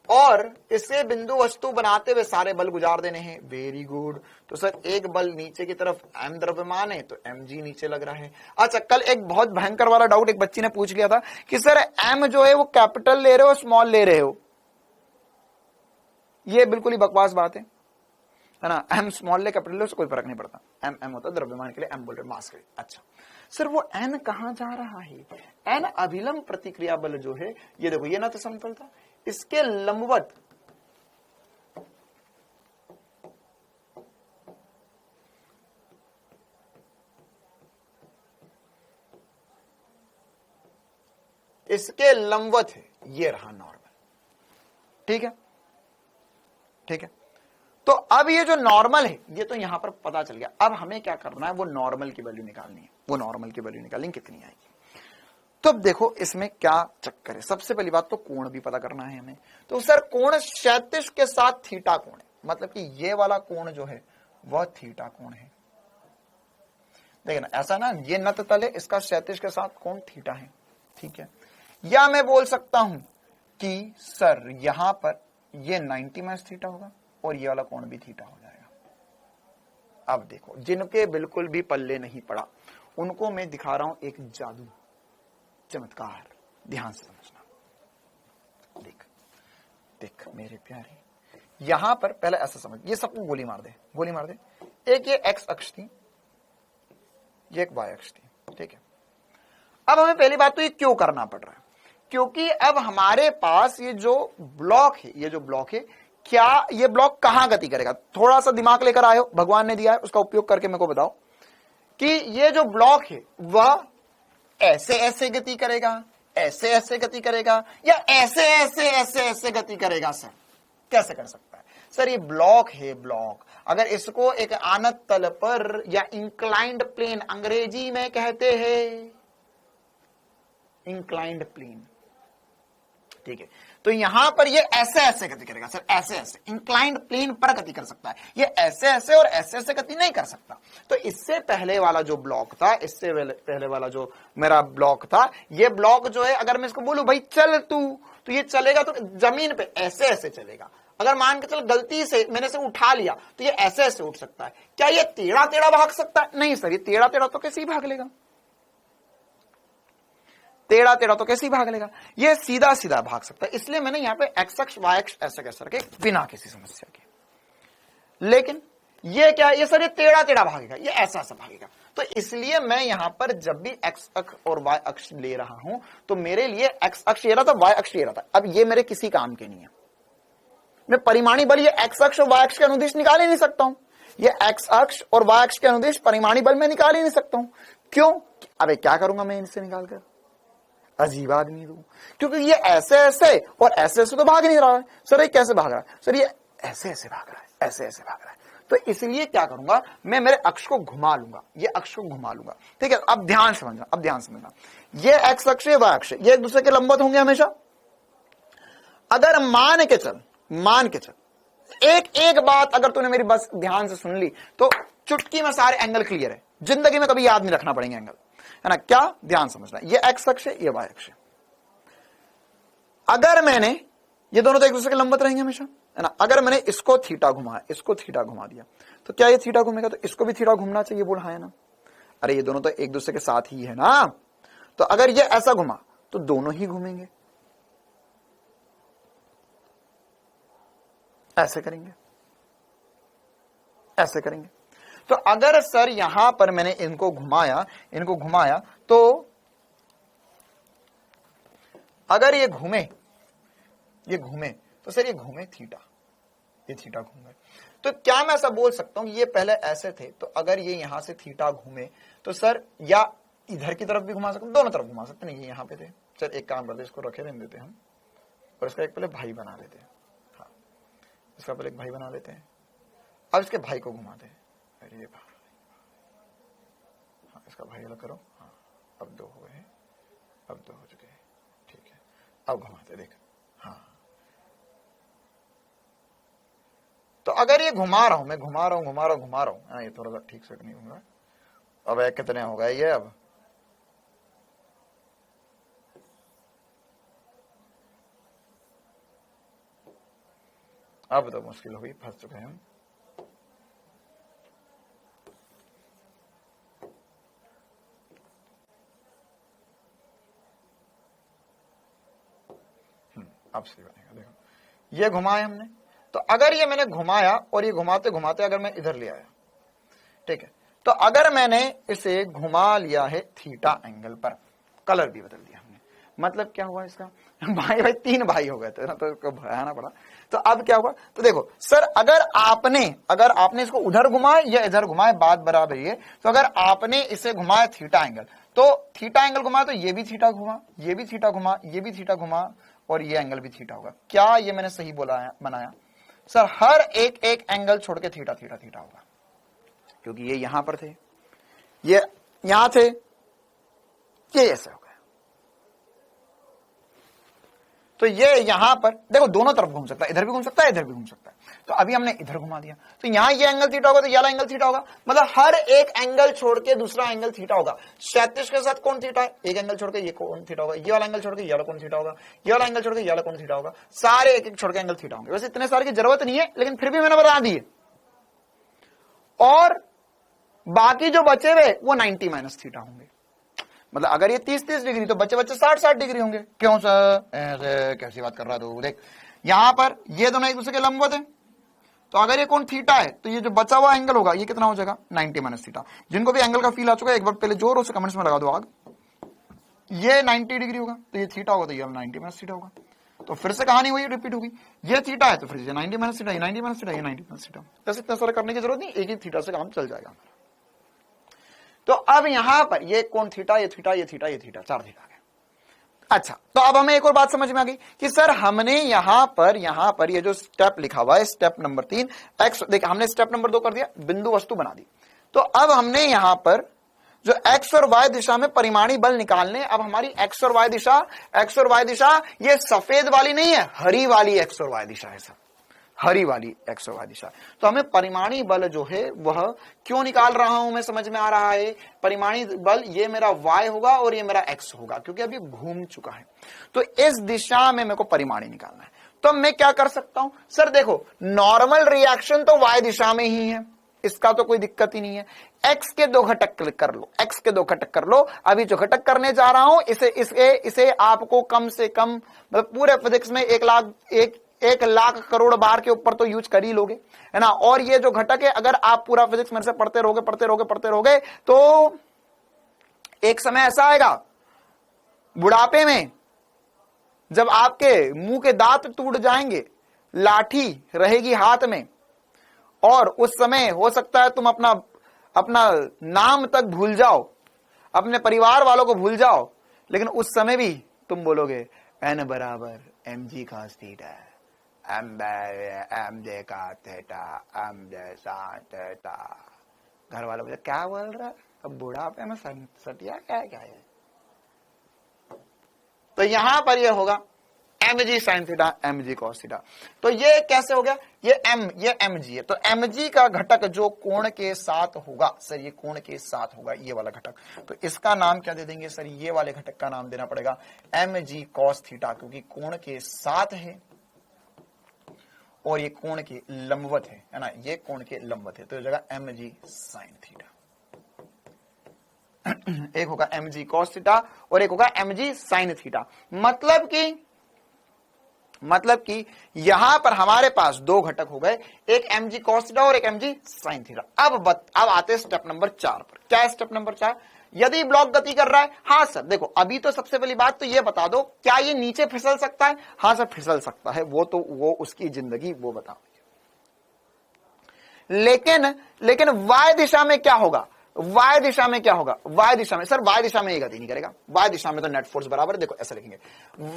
और इससे बिंदु वस्तु बनाते हुए सारे बल गुजार देने हैं। Very good. तो सर एक बल नीचे की तरफ m द्रव्यमान है, तो mg नीचे लग रहा है। अच्छा, कल एक बहुत भयंकर वाला डाउट एक बच्ची ने पूछ लिया था कि सर m जो है वो कैपिटल ले रहे हो स्मॉल ले रहे हो। ये बिल्कुल ही बकवास बात है ना। m स्मॉल ले कैपिटल ले उससे कोई फर्क नहीं पड़ता। m होता है द्रव्यमान के लिए, m बोल रहे मास के लिए। अच्छा सर वो n कहां जा रहा है? n अभिलंब प्रतिक्रिया बल जो है, ये देखो ये ना तो समतल था, इसके लंबवत है, ये रहा नॉर्मल। ठीक है, ठीक है। तो अब ये जो नॉर्मल है ये तो यहां पर पता चल गया। अब हमें क्या करना है, वो नॉर्मल की वैल्यू निकालनी है। वो नॉर्मल की वैल्यू निकालेंगे, कितनी आएगी। तो अब देखो इसमें क्या चक्कर है। सबसे पहली बात तो कोण भी पता करना है हमें। तो सर कोण क्षैतिज के साथ थीटा कोण है, मतलब कि ये वाला कोण जो है वह थीटा कोण है। देखिए ना, ऐसा ना, ये नत तल है, इसका क्षैतिज के साथ कोण थीटा है। ठीक है, या मैं बोल सकता हूं कि सर यहां पर ये 90 माइनस थीटा होगा और ये वाला कोण भी थीटा हो जाएगा। अब देखो, जिनके बिल्कुल भी पल्ले नहीं पड़ा उनको मैं दिखा रहा हूं एक जादू, चमत्कार, ध्यान से समझना। देख देख मेरे प्यारे, यहां पर पहले ऐसा समझ, ये सबको गोली मार दे, गोली मार दे। एक ये एक्स अक्ष थी, ये एक वाई अक्ष थी। ठीक है, अब हमें पहली बात तो ये क्यों करना पड़ रहा है, क्योंकि अब हमारे पास ये जो ब्लॉक है, ये जो ब्लॉक है, क्या ये ब्लॉक कहां गति करेगा। थोड़ा सा दिमाग लेकर आयो, भगवान ने दिया है, उसका उपयोग करके मेरे को बताओ कि ये जो ब्लॉक है वह ऐसे ऐसे गति करेगा, ऐसे ऐसे गति करेगा, या ऐसे ऐसे ऐसे ऐसे गति करेगा। सर कैसे कर सकता है? सर ये ब्लॉक है, ब्लॉक अगर इसको एक आनत तल पर या इंक्लाइंड प्लेन, अंग्रेजी में कहते हैं इंक्लाइंड प्लेन। ठीक है, तो यहां पर ये ऐसे ऐसे गति करेगा। सर ऐसे ऐसे इंक्लाइंड प्लेन पर गति कर सकता है, ये ऐसे ऐसे और ऐसे ऐसे गति नहीं कर सकता। तो इससे पहले वाला जो ब्लॉक था, इससे पहले वाला जो मेरा ब्लॉक था, ये ब्लॉक जो है, अगर मैं इसको बोलूं भाई चल तू, तो ये चलेगा तो जमीन पे ऐसे ऐसे चलेगा। अगर मान के चल गलती से मैंने इसे उठा लिया तो ये ऐसे ऐसे उठ सकता है। क्या ये टेढ़ा टेढ़ा भाग सकता है? नहीं सर, ये टेढ़ा टेढ़ा तो कैसे ही भाग लेगा, टेढ़ा टेढ़ा तो कैसे ही भाग लेगा, ये सीधा सीधा भाग सकता है। इसलिए मैंने यहां पे एक्स अक्ष वाई अक्ष ऐसे कैसे रखे, बिना किसी समस्या के। लेकिन ये क्या, ये सर ये टेढ़ा टेढ़ा भागेगा, ये ऐसा ऐसा भागेगा। तो इसलिए मैं यहां पर जब भी एक्स अक्ष और वाई अक्ष ले रहा हूं तो मेरे लिए एक्स अक्ष ये रहा था, वाई अक्ष ये रहा था। अब ये मेरे किसी काम के नहीं है। मैं परिमाणी बल ये एक्स अक्ष और वाई अक्ष के अनुदिश निकाल ही नहीं सकता हूं। ये एक्स अक्ष और वाई अक्ष के अनुदिश परिमाणी बल में निकाल ही नहीं सकता हूं। क्यों? अबे क्या करूंगा मैं इनसे निकालकर, अजीब आदमी हूं। क्योंकि ये ऐसे ऐसे और ऐसे ऐसे तो भाग नहीं रहा है। सर ये कैसे भाग रहा है? सर ये ऐसे ऐसे भाग रहा है, ऐसे ऐसे भाग रहा है। तो इसलिए क्या करूंगा, मैं मेरे अक्ष को घुमा लूंगा, ये अक्ष को घुमा लूंगा। ठीक है, अब ध्यान समझना, अब ध्यान समझना। ये एक्स अक्ष है, वाई अक्ष, ये एक दूसरे के लंबवत होंगे हमेशा। अगर मान के चल एक एक बात अगर तूने मेरी बस ध्यान से सुन ली तो चुटकी में सारे एंगल क्लियर है। जिंदगी में कभी याद नहीं रखना पड़ेंगे एंगल, है ना। क्या ध्यान समझना, ये एक्स अक्ष है, ये वाई अक्ष है। अगर मैंने, ये दोनों तो एक दूसरे के लंबवत रहेंगे हमेशा, है ना। अगर मैंने इसको थीटा घुमाया, इसको थीटा घुमा दिया, तो क्या ये थीटा घूमेगा? तो इसको भी थीटा घूमना चाहिए, बोल हाँ है ना। अरे ये दोनों तो एक दूसरे के साथ ही है ना। तो अगर ये ऐसा घुमा तो दोनों ही घूमेंगे, ऐसे करेंगे। ऐसे करेंगे। तो अगर सर यहां पर मैंने इनको घुमाया तो अगर ये घूमे तो सर ये घूमे थीटा, ये थीटा घूमे, तो क्या मैं ऐसा बोल सकता हूं ये पहले ऐसे थे, तो अगर ये यहां से थीटा घूमे तो सर या इधर की तरफ भी घुमा सकते, दोनों तरफ घुमा सकते, नहीं ये यहां पे थे। सर एक काम करते, इसको रखे रहने देते हम और इसका एक पहले भाई बना लेते हैं। हाँ, इसका पहले एक भाई बना लेते हैं। अब इसके भाई को घुमाते हैं, अरे ये भाई, हाँ इसका भाई अलग करो। हाँ अब 2 हो गए, अब 2 हो चुके हैं, ठीक है। अब घुमाते देख, हाँ तो अगर ये घुमा रहा हूं मैं, घुमा रहा हूं, ये थोड़ा सा ठीक से नहीं घूम रहा। अब एक कितने हो गए ये, अब तो मुश्किल हो गई, फंस चुके हैं हम। अब सही बनेगा, देखो ये घुमाया हमने, तो अगर ये मैंने घुमाया और ये घुमाते घुमाते अगर मैं इधर ले आया, ठीक है, तो अगर मैंने इसे घुमा लिया है थीटा एंगल पर, कलर भी बदल दिया हमने, मतलब क्या हुआ इसका भाई 3 भाई हो गए थे ना, तो इसको भगाना पड़ा। तो अब क्या हुआ, तो देखो सर अगर आपने इसको उधर घुमाया या इधर घुमाया, बात बराबर ही है। तो अगर आपने इसे घुमाया थीटा एंगल, तो थीटा एंगल घुमाया तो ये भी थीटा घुमा, ये भी थीटा घुमा, ये भी थीटा घुमा और ये एंगल भी थीटा होगा। क्या ये मैंने सही बनाया? सर हर एक एंगल छोड़ के थीटा थीटा थीटा होगा, क्योंकि ये यहां पर थे, ये यहां थे, ये ऐसे हो गया। तो ये यहां पर देखो दोनों तरफ घूम सकता है, इधर भी घूम सकता है, इधर भी घूम सकता है। तो अभी हमने इधर घुमा दिया, तो यहां ये एंगल थीटा होगा, तो ये वाला एंगल थीटा होगा, मतलब हर एक एंगल छोड़ के दूसरा एंगल थीटा होगा। 37 के साथ कौन थीटा है, एक एंगल छोड़ के ये कौन थीटा होगा, ये वाला एंगल छोड़ के ये वाला कौन थीटा होगा, ये वाला एंगल छोड़ के ये वाला कौन थीटा होगा, सारे एक एक छोड़ के एंगल थीटा होंगे। वैसे इतने सारे की जरूरत नहीं है, लेकिन फिर भी मैंने बता दिए। और बाकी जो बचे हुए वो 90 माइनस थीटा होंगे, मतलब अगर ये 30-30 डिग्री तो बच्चे 60-60 डिग्री होंगे। क्यों सर ऐसे कैसी बात कर रहा तू, देख यहां पर ये दोनों एक दूसरे के लंबवत है, तो अगर ये कोण थीटा है तो ये जो बचा हुआ एंगल होगा ये कितना हो जाएगा, 90 माइनस थीटा। जिनको भी एंगल का फील आ चुका है एक बार पहले जोर से कमेंट्स में लगा दो आग। ये 90 डिग्री होगा तो ये थीटा होगा, तो ये 90 माइनस थीटा होगा। तो फिर से कहानी वही रिपीट होगी, ये थीटा है तो फिर ये 90 माइनस थीटा, ये 90 माइनस थीटा, ये 90 माइनस थीटा। बस इतना सारा करने की जरूरत नहीं, एक ही थीटा से काम चल जाएगा। तो अब यहां पर ये कोण थीटा, ये थीटा, ये थीटा, ये थीटा, 4 थीटा आ गया। अच्छा, तो अब हमें एक और बात समझ में आ गई कि सर हमने यहां पर ये जो स्टेप लिखा हुआ है, स्टेप नंबर 3 एक्स, देखिए हमने स्टेप नंबर 2 कर दिया, बिंदु वस्तु बना दी। तो अब हमने यहां पर जो एक्स और वाई दिशा में परिमाणी बल निकालने, अब हमारी एक्स और वाई दिशा ये सफेद वाली नहीं है, हरी वाली एक्स और वाई दिशा है सर, हरी वाली एक्स और वाई दिशा। तो हमें परिमाणी बल जो है वह क्यों निकाल रहा हूं मैं, समझ में आ रहा है। परिमाणी बल ये मेरा y होगा और ये मेरा x होगा, क्योंकि अभी घूम चुका है। तो इस दिशा में मेरे को परिमाणी निकालना है। तो मैं क्या कर सकता हूं सर, देखो नॉर्मल रिएक्शन तो y दिशा में ही है, इसका तो कोई दिक्कत ही नहीं है। x के 2 घटक क्लिक कर लो, x के 2 घटक कर लो। अभी जो घटक करने जा रहा हूं इसे आपको कम से कम, मतलब पूरे फिजिक्स में 1 लाख करोड़ बार के ऊपर तो यूज कर ही लोगे, है ना। और ये जो घटक है, अगर आप पूरा फिजिक्स मेरे से पढ़ते रहोगे तो एक समय ऐसा आएगा बुढ़ापे में जब आपके मुंह के दांत टूट जाएंगे, लाठी रहेगी हाथ में, और उस समय हो सकता है तुम अपना नाम तक भूल जाओ, अपने परिवार वालों को भूल जाओ, लेकिन उस समय भी तुम बोलोगे n बराबर mg cos theta, M G का theta, M G sine theta. घर वालों बोले क्या बोल रहा है, अब बुढ़ापे में सटिया क्या है। तो यहां पर ये होगा mg sine theta, mg cos theta. तो ये कैसे हो गया, ये mg है, तो mg का घटक जो कोण के साथ होगा सर, ये कोण के साथ होगा ये वाला घटक, तो इसका नाम क्या दे देंगे सर, ये वाले घटक का नाम देना पड़ेगा mg cos थीटा, क्योंकि कोण के साथ है और ये कोण के लंबवत है ना, ये कोण के लंबवत है, तो ये जगह mg साइन थीटा। एक होगा mg cos थीटा और एक होगा mg साइन थीटा। मतलब कि मतलब कि यहां पर हमारे पास दो घटक हो गए, एक mg cos थीटा और एक mg sin थीटा। अब आते हैं स्टेप नंबर 4 पर। क्या है स्टेप नंबर 4? यदि ब्लॉक गति कर रहा है, हाँ सर देखो अभी तो सबसे पहली बात तो ये बता दो, क्या ये नीचे फिसल सकता है? हाँ सर फिसल सकता है, वो उसकी जिंदगी वो बताओ। लेकिन y दिशा में क्या होगा? y दिशा में क्या होगा? y दिशा में, सर y दिशा में ये गति नहीं करेगा। y दिशा में तो नेट फोर्स बराबर, देखो ऐसा लिखेंगे,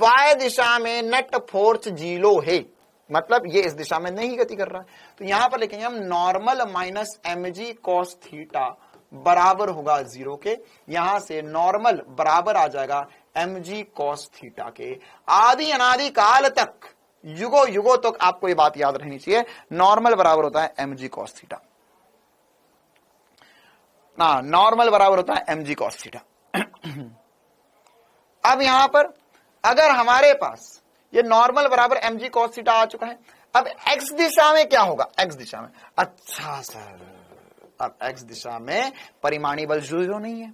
y दिशा में नेट फोर्स 0 है, मतलब ये इस दिशा में नहीं गति कर रहा है। तो यहां पर लिखेंगे हम normal minus mg cos theta बराबर होगा 0 के। यहां से नॉर्मल बराबर आ जाएगा mg cos थीटा के। आदि अनादि काल तक, युगो युगो तक आपको ये बात याद रहनी चाहिए, नॉर्मल बराबर होता है mg cos थीटा ना, नॉर्मल बराबर होता है mg cos थीटा। अब यहां पर अगर हमारे पास ये नॉर्मल बराबर mg cos थीटा आ चुका है, अब x दिशा में क्या होगा? x दिशा में, अच्छा सर अब x दिशा में परिमाणी बल 0 नहीं है।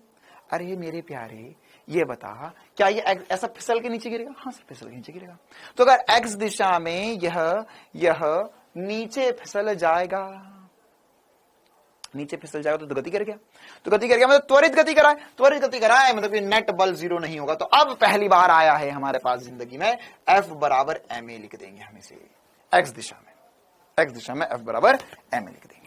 अरे मेरे प्यारे ये बता, क्या ये ऐसा फिसल के नीचे गिरेगा? हाँ सर फिसल के नीचे गिरेगा। तो अगर x दिशा में यह नीचे फिसल जाएगा, नीचे फिसल जाएगा तो गति कर गया, तो गति कर गया मतलब त्वरित गति कराए, त्वरित गति कराए मतलब कि नेट बल 0 नहीं होगा। तो अब पहली बार आया है हमारे पास जिंदगी में F बराबर ma लिख देंगे हम इसे, x दिशा में F बराबर ma लिख देंगे।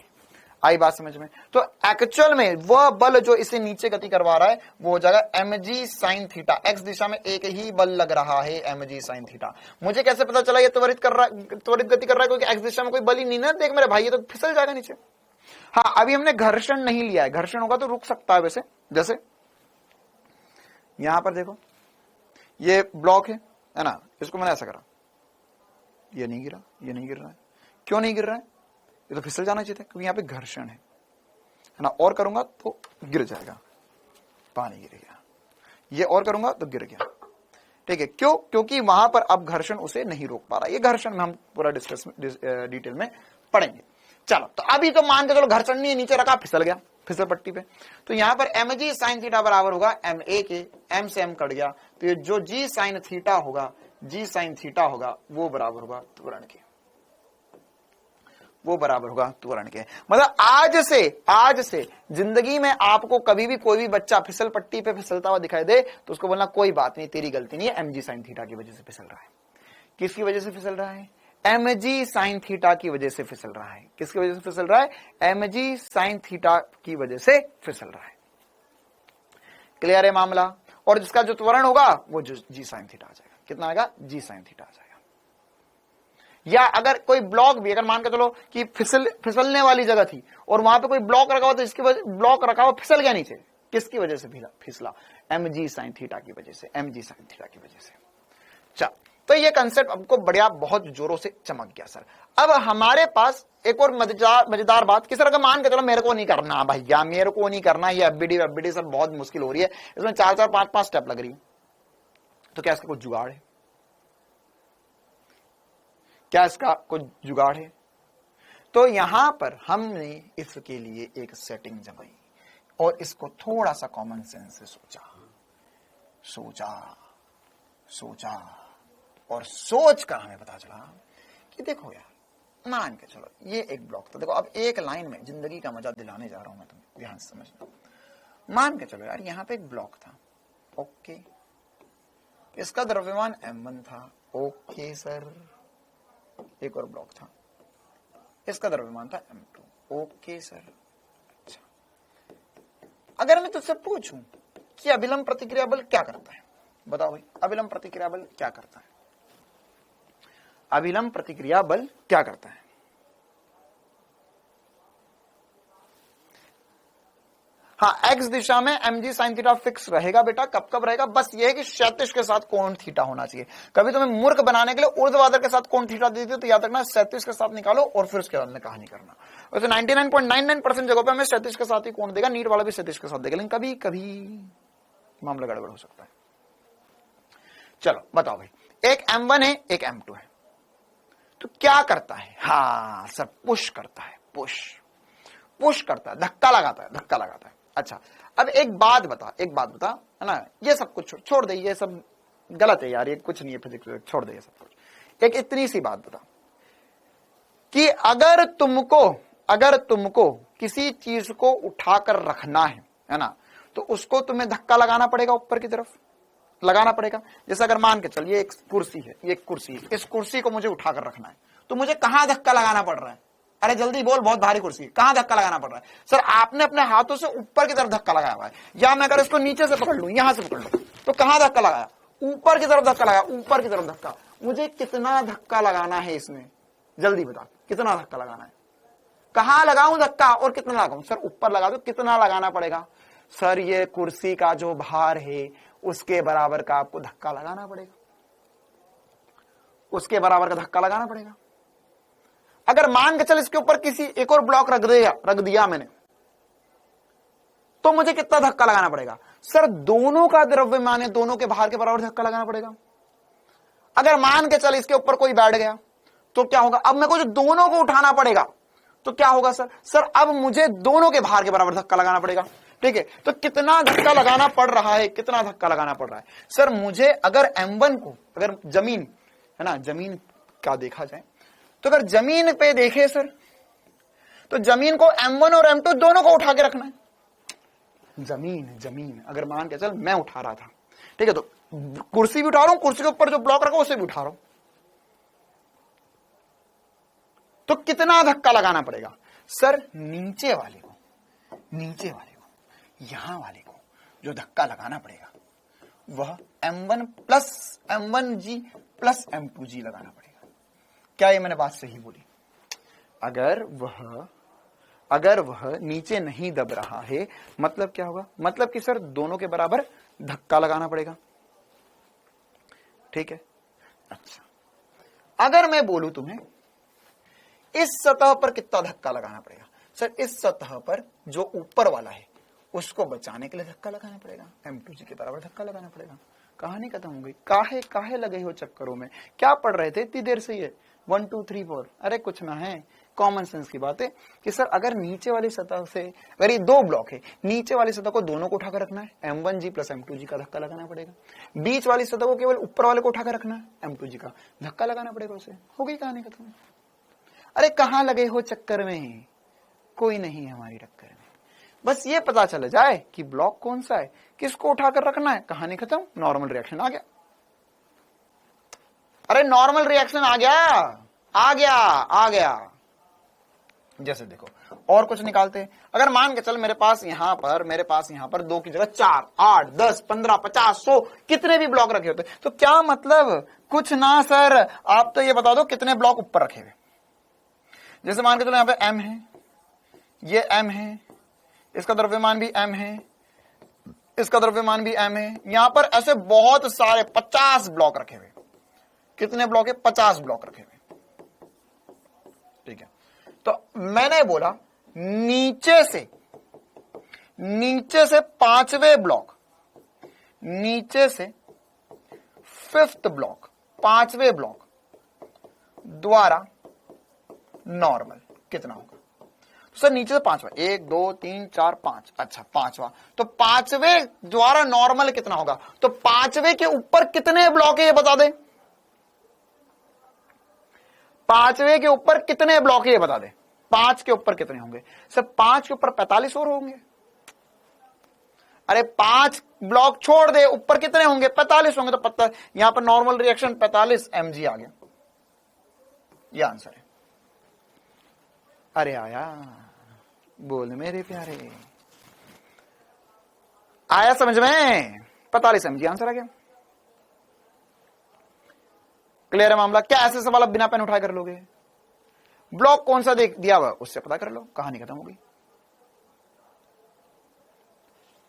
आई बात समझ में? तो एक्चुअल में वह बल जो इसे नीचे गति करवा रहा है वो हो जाएगा mg sin थीटा। x दिशा में एक ही बल लग रहा है mg sin थीटा। मुझे कैसे पता चला ये त्वरित गति कर रहा है? क्योंकि x दिशा में कोई बल ही नहीं ना, देख मेरे भाई ये तो फिसल जाएगा नीचे। हाँ अभी हमने घर्षण नहीं लिया है, घर्षण होगा तो रुक सकता है वैसे। जैसे यहां पर देखो ये ब्लॉक है ना, इसको मैंने ऐसा करा, ये नहीं गिरा, ये नहीं गिर रहा है। क्यों नहीं गिर रहा है? ये तो फिसल जाना चाहिए था, क्योंकि यहां पे घर्षण है ना। और करूंगा तो गिर जाएगा, पानी गिर गया। ये और करूंगा तो गिर गया, ठीक है। क्यों? क्योंकि वहां पर अब घर्षण उसे नहीं रोक पा रहा। ये घर्षण में हम पूरा डिटेल में पढ़ेंगे। चलो तो अभी तो मान के चलो घर्षण नहीं है, नीचे रखा फिसल गया फिसल पट्टी पे। तो यहां पर mg sin थीटा बराबर होगा ma के, m से m कट गया, तो ये जो g sin थीटा होगा वो बराबर होगा त्वरण के, वो बराबर होगा त्वरण के। मतलब आज से जिंदगी में आपको कभी भी कोई भी बच्चा फिसल पट्टी पे फिसलता हुआ दिखाई दे तो उसको बोलना कोई बात नहीं, तेरी गलती नहीं है, mg sin थीटा की वजह से फिसल रहा है। किसकी वजह से फिसल रहा है? mg sin थीटा की वजह से फिसल रहा है। किसकी वजह से फिसल रहा है? mg sin थीटा की वजह से फिसल रहा है। क्लियर है मामला? और जिसका जो त्वरण होगा वो जो g sin थीटा आ जाएगा। कितना आएगा? g sin थीटा आ जाएगा। या अगर कोई ब्लॉक भी, अगर मान के चलो कि फिसलने वाली जगह थी और वहां पे कोई ब्लॉक रखा हुआ, तो इसकी वजह ब्लॉक रखा हुआ फिसल गया नीचे, किसकी वजह से फिसला? mg sin थीटा की वजह से, mg sin थीटा की वजह से। चल तो ये कंसेप्ट आपको बढ़िया बहुत जोरों से चमक गया सर। अब हमारे पास एक और मजेदार बात, किस तरह का, मान के चलो मेरे को नहीं करना भैया, मेरे को नहीं करना, ये एफबीडी सर बहुत मुश्किल हो रही है, इसमें 4-4 5-5 स्टेप लग रही है, तो क्या इसका कुछ जुगाड़ है? क्या इसका कुछ जुगाड़ है? तो यहां पर हमने इसके लिए एक सेटिंग जमाई और इसको थोड़ा सा कॉमन सेंस से सोचा और सोच कर हमें पता चला कि देखो यार, मान के चलो ये एक ब्लॉक था। देखो अब एक लाइन में जिंदगी का मजा दिलाने जा रहा हूं मैं तुम्हें, ध्यान से समझना। मान के चलो यार यहां पे एक ब्लॉक था, ओके, इसका द्रव्यमान m1 था, ओके सर। एक और ब्लॉक था, इसका द्रव्यमान था m2, ओके सर। अच्छा, अगर मैं तुझसे पूछूं कि अभिलंब प्रतिक्रिया बल क्या करता है, बताओ भाई, अभिलंब प्रतिक्रिया बल क्या करता है? अभिलंब प्रतिक्रिया बल क्या करता है? हाँ, एक्स दिशा में mg sin थीटा फिक्स रहेगा बेटा। कब कब रहेगा? बस ये है कि क्षैतिज के साथ कोण थीटा होना चाहिए। कभी तुम्हें मूर्ख बनाने के लिए ऊर्ध्वाधर के साथ कोण थीटा देती है तो याद रखना क्षैतिज के साथ निकालो और फिर उसके बाद में कहानी करना। वैसे 99.99% जगहों पे हमें क्षैतिज के साथ ही कोण देगा, नीट वाला भी क्षैतिज के साथ देगा, लेकिन कभी कभी मामला गड़बड़ हो सकता है। चलो बताओ भाई, एक m1 है एक m2 है, तो क्या करता है? हाँ सर, पुश करता है, पुश करता है, धक्का लगाता है। अच्छा, अब एक बात बता, है ना, ये सब कुछ छोड़ दे, ये सब गलत है यार, ये कुछ नहीं है फिजिक्स, छोड़ दे ये सब कुछ। एक इतनी सी बात बता कि अगर तुमको किसी चीज को उठाकर रखना है ना, तो उसको तुम्हें धक्का लगाना पड़ेगा, ऊपर की तरफ लगाना पड़ेगा। जैसे अगर मान के चल ये एक कुर्सी है, ये एक कुर्सी है, इस कुर्सी को मुझे उठाकर रखना है, तो मुझे कहां धक्का लगाना पड़ रहा है? अरे जल्दी बोल, बहुत भारी कुर्सी है, कहां धक्का लगाना पड़ रहा है? सर आपने अपने हाथों से ऊपर की तरफ धक्का लगाया हुआ है, या मैं अगर इसको नीचे से पकड़ लूं, यहां से पकड़ लूं, तो कहां धक्का लगाया? ऊपर की तरफ धक्का लगाया, ऊपर की तरफ धक्का। मुझे कितना धक्का लगाना है इसमें? जल्दी बता, कितना धक्का लगाना है? कहां लगाऊं धक्का और कितना लगाऊं? सर ऊपर लगा दो, कितना लगाना पड़ेगा? सर ये कुर्सी का जो भार है उसके बराबर का आपको धक्का लगाना पड़ेगा, उसके बराबर का धक्का लगाना पड़ेगा। अगर मान के चल इसके ऊपर किसी एक और ब्लॉक रख दिया मैंने, तो मुझे कितना धक्का लगाना पड़ेगा? सर दोनों का द्रव्यमान है, दोनों के भार के बराबर धक्का लगाना पड़ेगा। अगर मान के चल इसके ऊपर कोई बैठ गया तो क्या होगा? अब मेरे को जो दोनों को उठाना पड़ेगा तो क्या होगा सर अब मुझे दोनों के भार के बराबर धक्का लगाना पड़ेगा। ठीक है, तो कितना धक्का लगाना पड़ रहा है? कितना धक्का लगाना पड़ रहा है? सर मुझे अगर M1 को, अगर जमीन है ना, जमीन का देखा जाए तो अगर जमीन पे देखे सर, तो जमीन को M1 और M2 दोनों को उठा के रखना है। जमीन अगर मान के चल मैं उठा रहा था, ठीक है, तो कुर्सी भी उठा रहा हूं, कुर्सी के ऊपर जो ब्लॉक रखा उसे भी उठा रहा हूं, तो कितना धक्का लगाना पड़ेगा? सर नीचे वाले को यहां वाले को जो धक्का लगाना पड़ेगा वह M1 plus M1G plus M2G लगाना पड़ेगा। क्या ये मैंने बात सही बोली? अगर वह नीचे नहीं दब रहा है, मतलब क्या होगा? मतलब कि सर दोनों के बराबर धक्का लगाना पड़ेगा। ठीक है, अच्छा अगर मैं बोलूं तुम्हें इस सतह पर कितना धक्का लगाना पड़ेगा? सर इस सतह पर जो ऊपर वाला है उसको बचाने के लिए धक्का लगाना पड़ेगा, M2G के बराबर धक्का लगाना पड़ेगा। कहानी खत्म हो गई। काहे लगे हो चक्करों में? क्या पढ़ रहे थे इतनी देर से? ये 1 2 3 4, अरे कुछ ना है, कॉमन सेंस की बात है कि सर अगर नीचे वाली सतह से, अगर ये दो ब्लॉक है, नीचे वाली सतह को दोनों को उठाकर रखना है, M1G प्लस M2G का धक्का लगाना पड़ेगा। बीच वाली सतह को केवल ऊपर वाले को उठाकर रखना है, M2G का धक्का लगाना पड़ेगा। उसे हो गई कहानी खत्म। अरे कहां लगे हो चक्कर में? कोई नहीं है हमारी टक्कर में। बस ये पता चल जाए कि ब्लॉक कौन सा है, किसको उठाकर रखना है, कहानी खत्म। नॉर्मल रिएक्शन आ गया। अरे नॉर्मल रिएक्शन आ गया। जैसे देखो और कुछ निकालते हैं। अगर मान के चल मेरे पास यहां पर 2 की जगह 4 8 10 15 50 100 कितने भी ब्लॉक रखे होते, तो क्या मतलब? कुछ ना सर, आप तो ये बता दो कितने ब्लॉक ऊपर रखे हुए। जैसे मान के चलो यहां पे M है, ये M है, इसका द्रव्यमान भी M है, इसका द्रव्यमान भी M है। यहां पर ऐसे बहुत सारे 50 ब्लॉक रखे हुए। कितने ब्लॉक है? 50 ब्लॉक रखे हुए। ठीक है, तो मैंने बोला नीचे से 5वें ब्लॉक, नीचे से 5th ब्लॉक, 5वें ब्लॉक द्वारा नॉर्मल कितना होगा? तो सर नीचे से 5वां, 1 2 3 4 5, अच्छा 5वां, तो 5वें द्वारा नॉर्मल कितना होगा? तो 5वें के ऊपर कितने ब्लॉक है ये बता दे। 5वें के ऊपर कितने ब्लॉक है ये बता दे। 5 के ऊपर कितने होंगे? सर 5 के ऊपर 45 और होंगे। अरे 5 ब्लॉक छोड़ दे, ऊपर कितने होंगे? 45 होंगे। तो पता यहां पर नॉर्मल रिएक्शन 45 mg आ गया, ये आंसर है। अरे आया, बोल मेरे प्यारे, आया समझ में? 45 mg आंसर आ गया। क्लियर है मामला? क्या ऐसे सवाल अब बिना पेन उठाए कर लोगे? ब्लॉक कौन सा दिया हुआ उससे पता कर लो, कहानी खत्म हो गई।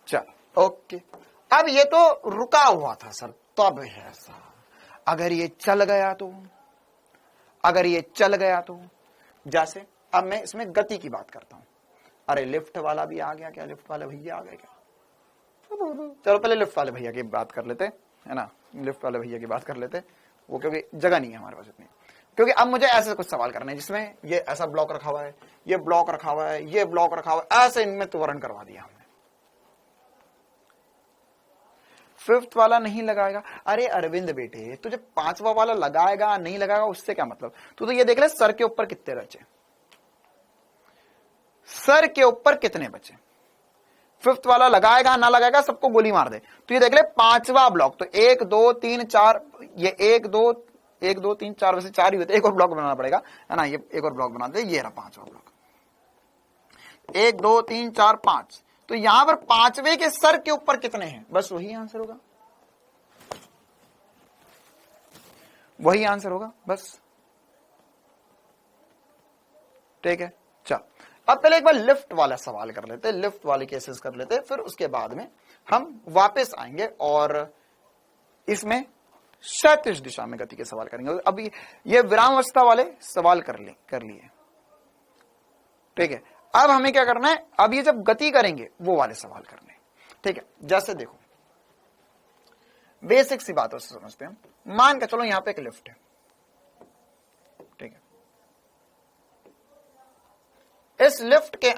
चलो ओके, अब ये तो रुका हुआ था सर, तब है ऐसा। अगर ये चल गया तो जैसे अब मैं इसमें गति की बात करता हूं। अरे लिफ्ट वाला भी आ गया क्या? लिफ्ट वाले भैया आ गए क्या? चलो पहले लिफ्ट वाले भैया की बात कर लेते है ना, लिफ्ट वाले भैया की बात कर लेते, वो क्योंकि जगह नहीं है हमारे पास इतनी। क्योंकि अब मुझे ऐसे कुछ सवाल करने हैं जिसमें ये ऐसा ब्लॉक रखा हुआ है, ये ब्लॉक रखा हुआ है, ये ब्लॉक रखा हुआ है, ऐसे इनमें त्वरण करवा दिया हमने। फिफ्थ वाला नहीं लगाएगा। अरे अरविंद बेटे, तुझे पांचवा वाला लगाएगा नहीं लगाएगा उससे क्या मतलब, तू तो ये देख ले सर के ऊपर कितने बचे, सर के ऊपर कितने बचे। फिफ्थ वाला लगाएगा ना लगाएगा सबको गोली मार दे। तो ये देख ले पांचवा ब्लॉक, तो 1 2 3 4, ये 1 2 3 4 वैसे 4 ही होते, एक और ब्लॉक बनाना पड़ेगा, है ना। ये एक और ब्लॉक बना दे, ये रहा पांचवा ब्लॉक, 1 2 3 4 5। तो यहां पर पांचवे के सर के ऊपर कितने हैं, बस वही आंसर होगा, वही आंसर होगा बस। ठीक है, चल अब पहले एक बार लिफ्ट वाला सवाल कर लेते, लिफ्ट वाले केसेस कर लेते, फिर उसके बाद में हम वापस आएंगे और इसमें क्षैतिज दिशा में गति के सवाल करेंगे। अभी ये विरामावस्था वाले सवाल कर लिए। ठीक है, अब हमें क्या करना है, अब ये जब गति करेंगे वो वाले सवाल करने। ठीक है, जैसे देखो बेसिक सी बातों से समझते हैं। मान के चलो यहां पे एक लिफ्ट है, ठीक है, इस लिफ्ट के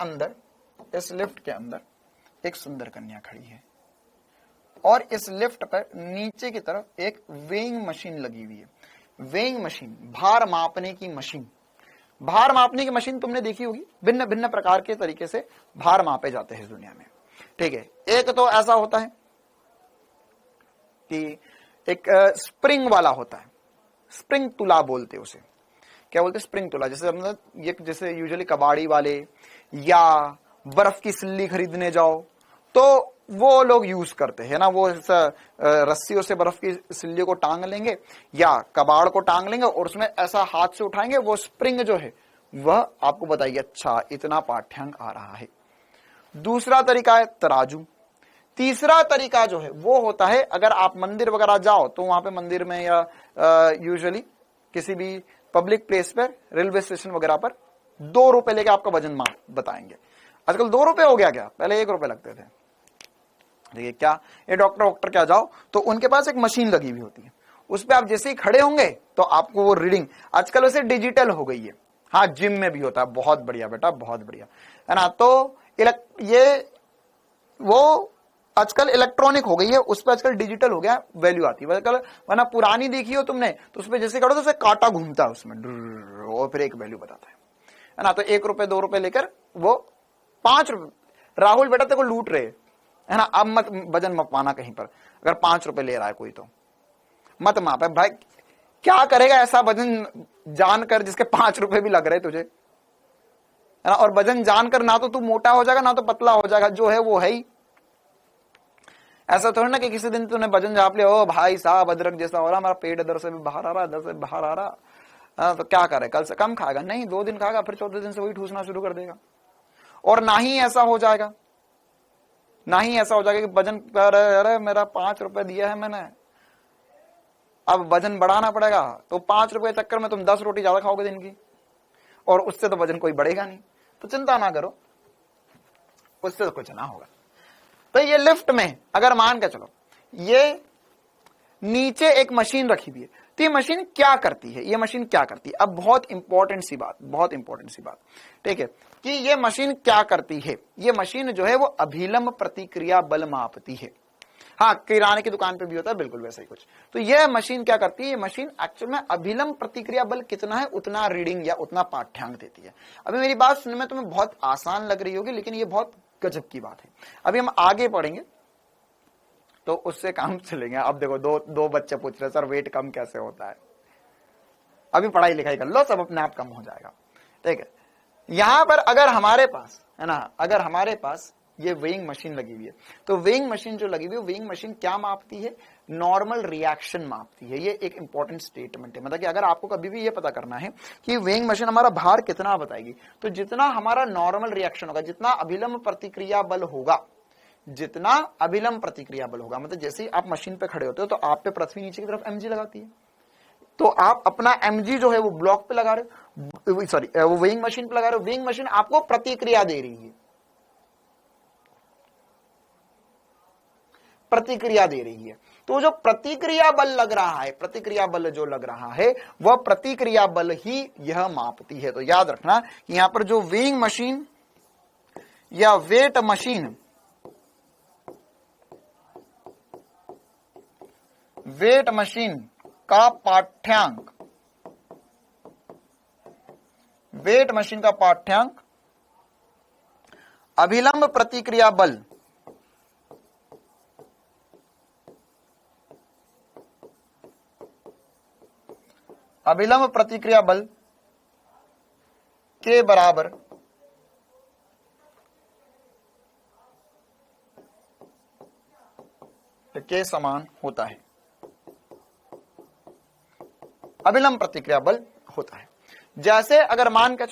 अंदर एक सुंदर कन्या खड़ी है और इस लिफ्ट पर नीचे की तरफ एक वेइंग मशीन लगी हुई है। वेइंग मशीन, भार मापने की मशीन। भार मापने की मशीन तुमने देखी होगी, भिन्न भिन्न प्रकार के तरीके से भार मापे जाते हैं इस दुनिया में। ठीक है, एक तो ऐसा होता है कि एक स्प्रिंग वाला होता है, स्प्रिंग तुला बोलते हैं उसे। क्या बोलते हैं, स्प्रिंग तुला। जैसे यूजुअली कबाड़ी वाले या बर्फ की सिल्ली खरीदने जाओ तो वो लोग यूज करते हैं ना, वो रस्सियों से बर्फ की सिल्ली को टांग लेंगे या कबाड़ को टांग लेंगे और उसमें ऐसा हाथ से उठाएंगे, वो स्प्रिंग जो है वह आपको बताइए अच्छा इतना पाठ्यांक आ रहा है। दूसरा तरीका है तराजू। तीसरा तरीका जो है वो होता है, अगर आप मंदिर वगैरह जाओ तो वहां पे मंदिर में या यूजुअली किसी भी पब्लिक प्लेस पर, रेलवे स्टेशन वगैरह पर 2 रुपए लेके आपका वजन माप बताएंगे। आजकल 2 रुपए हो गया क्या, पहले 1 रुपए लगते थे। देखिए क्या, ये डॉक्टर क्या जाओ तो उनके पास एक मशीन लगी हुई होती है, उस पर आप जैसे ही खड़े होंगे तो आपको वो रीडिंग, आजकल वैसे डिजिटल हो गई है, हाँ जिम में भी होता है। बहुत बढ़िया बेटा, बहुत बढ़िया, है ना। तो ये वो आजकल इलेक्ट्रॉनिक हो गई है, उस पर आजकल डिजिटल हो गया, वैल्यू आती है। आजकल वरना पुरानी देखी हो तुमने तो उस पर जैसे करो तो उसे कांटा घूमता है उसमें और फिर एक वैल्यू बताता है ना। तो 1 रुपए 2 रुपए लेकर वो 5 रुपए, राहुल बेटा तेरे को लूट रहे है ना, अब मत वजन मपवाना कहीं पर, अगर 5 रुपए ले रहा है कोई तो मत माप है भाई। क्या करेगा ऐसा वजन जानकर जिसके 5 रुपए भी लग रहे तुझे, है ना। और वजन जानकर ना तो तू मोटा हो जाएगा ना तो पतला हो जाएगा, जो है वो है ही। ऐसा थोड़ा ना कि किसी दिन तूने वजन झाप लिया, ओ भाई साहब अदरक जैसा हो रहा, हमारा पेट इधर से भी बाहर आ रहा, इधर से बाहर आ रहा, तो क्या करे, कल से कम खाएगा नहीं, 2 दिन खाएगा, फिर 4थे दिन से वही ठूसना शुरू कर देगा। और ना ही ऐसा हो जाएगा कि वजन, अरे मेरा 5 रुपए दिया है मैंने, अब वजन बढ़ाना पड़ेगा, तो 5 रुपए चक्कर में तुम 10 रोटी ज्यादा खाओगे दिन की, और उससे तो वजन कोई बढ़ेगा नहीं। तो चिंता ना करो, उससे तो कुछ ना होगा। तो ये लिफ्ट में अगर मान के चलो ये नीचे एक मशीन रखी हुई है, तो ये मशीन क्या करती है, ये मशीन क्या करती है। अब बहुत इंपॉर्टेंट सी बात, ठीक है, कि ये मशीन क्या करती है। ये मशीन जो है वो अभिलंब प्रतिक्रिया बल मापती है। हाँ, किराने की दुकान पे भी होता है बिल्कुल वैसा ही कुछ। तो यह मशीन क्या करती है, ये मशीन एक्चुअल में अभिलंब प्रतिक्रिया बल कितना है उतना रीडिंग या उतना पाठ्यांक देती है। अभी मेरी बात सुनने में तुम्हें बहुत आसान लग रही होगी, लेकिन ये बहुत गजब की बात है। अभी हम आगे पढ़ेंगे तो उससे काम चलेंगे। अब देखो दो बच्चे पूछ रहे सर वेट कम कैसे होता है। अभी पढ़ाई लिखाई कर लो, सब अपने आप कम हो जाएगा। ठीक है, यहां पर अगर हमारे पास है ना, अगर हमारे पास ये वेइंग मशीन लगी हुई है, तो वेइंग मशीन जो लगी हुई है, वेइंग मशीन क्या मापती है, नॉर्मल रिएक्शन मापती है। ये एक इंपॉर्टेंट स्टेटमेंट है, मतलब कि अगर आपको कभी भी ये पता करना है कि वेइंग मशीन हमारा भार कितना बताएगी, तो जितना हमारा नॉर्मल रिएक्शन होगा, जितना अभिलंब प्रतिक्रिया बल होगा, जितना अभिलंब प्रतिक्रिया बल होगा, मतलब जैसे ही आप मशीन पे खड़े होते हो तो आप पे पृथ्वी नीचे की तरफ mg लगाती है, तो आप अपना mg जो है वो ब्लॉक पे लगा रहे हो, सॉरी वो वेइंग मशीन पे लगा रहे हो। वेइंग मशीन आपको प्रतिक्रिया दे रही है, प्रतिक्रिया दे रही है। तो जो प्रतिक्रिया बल लग रहा है, प्रतिक्रिया बल जो लग रहा है वह प्रतिक्रिया बल ही यह मापती है। तो याद रखना कि यहां पर जो वेइंग मशीन या वेट मशीन वेट मशीन का पाठ्यांक, वेट मशीन का पाठ्यांक अभिलंब प्रतिक्रिया बल, अभिलंब प्रतिक्रिया बल के बराबर के समान होता है, अभिलंब प्रतिक्रिया बल होता है। जैसे अगर मान के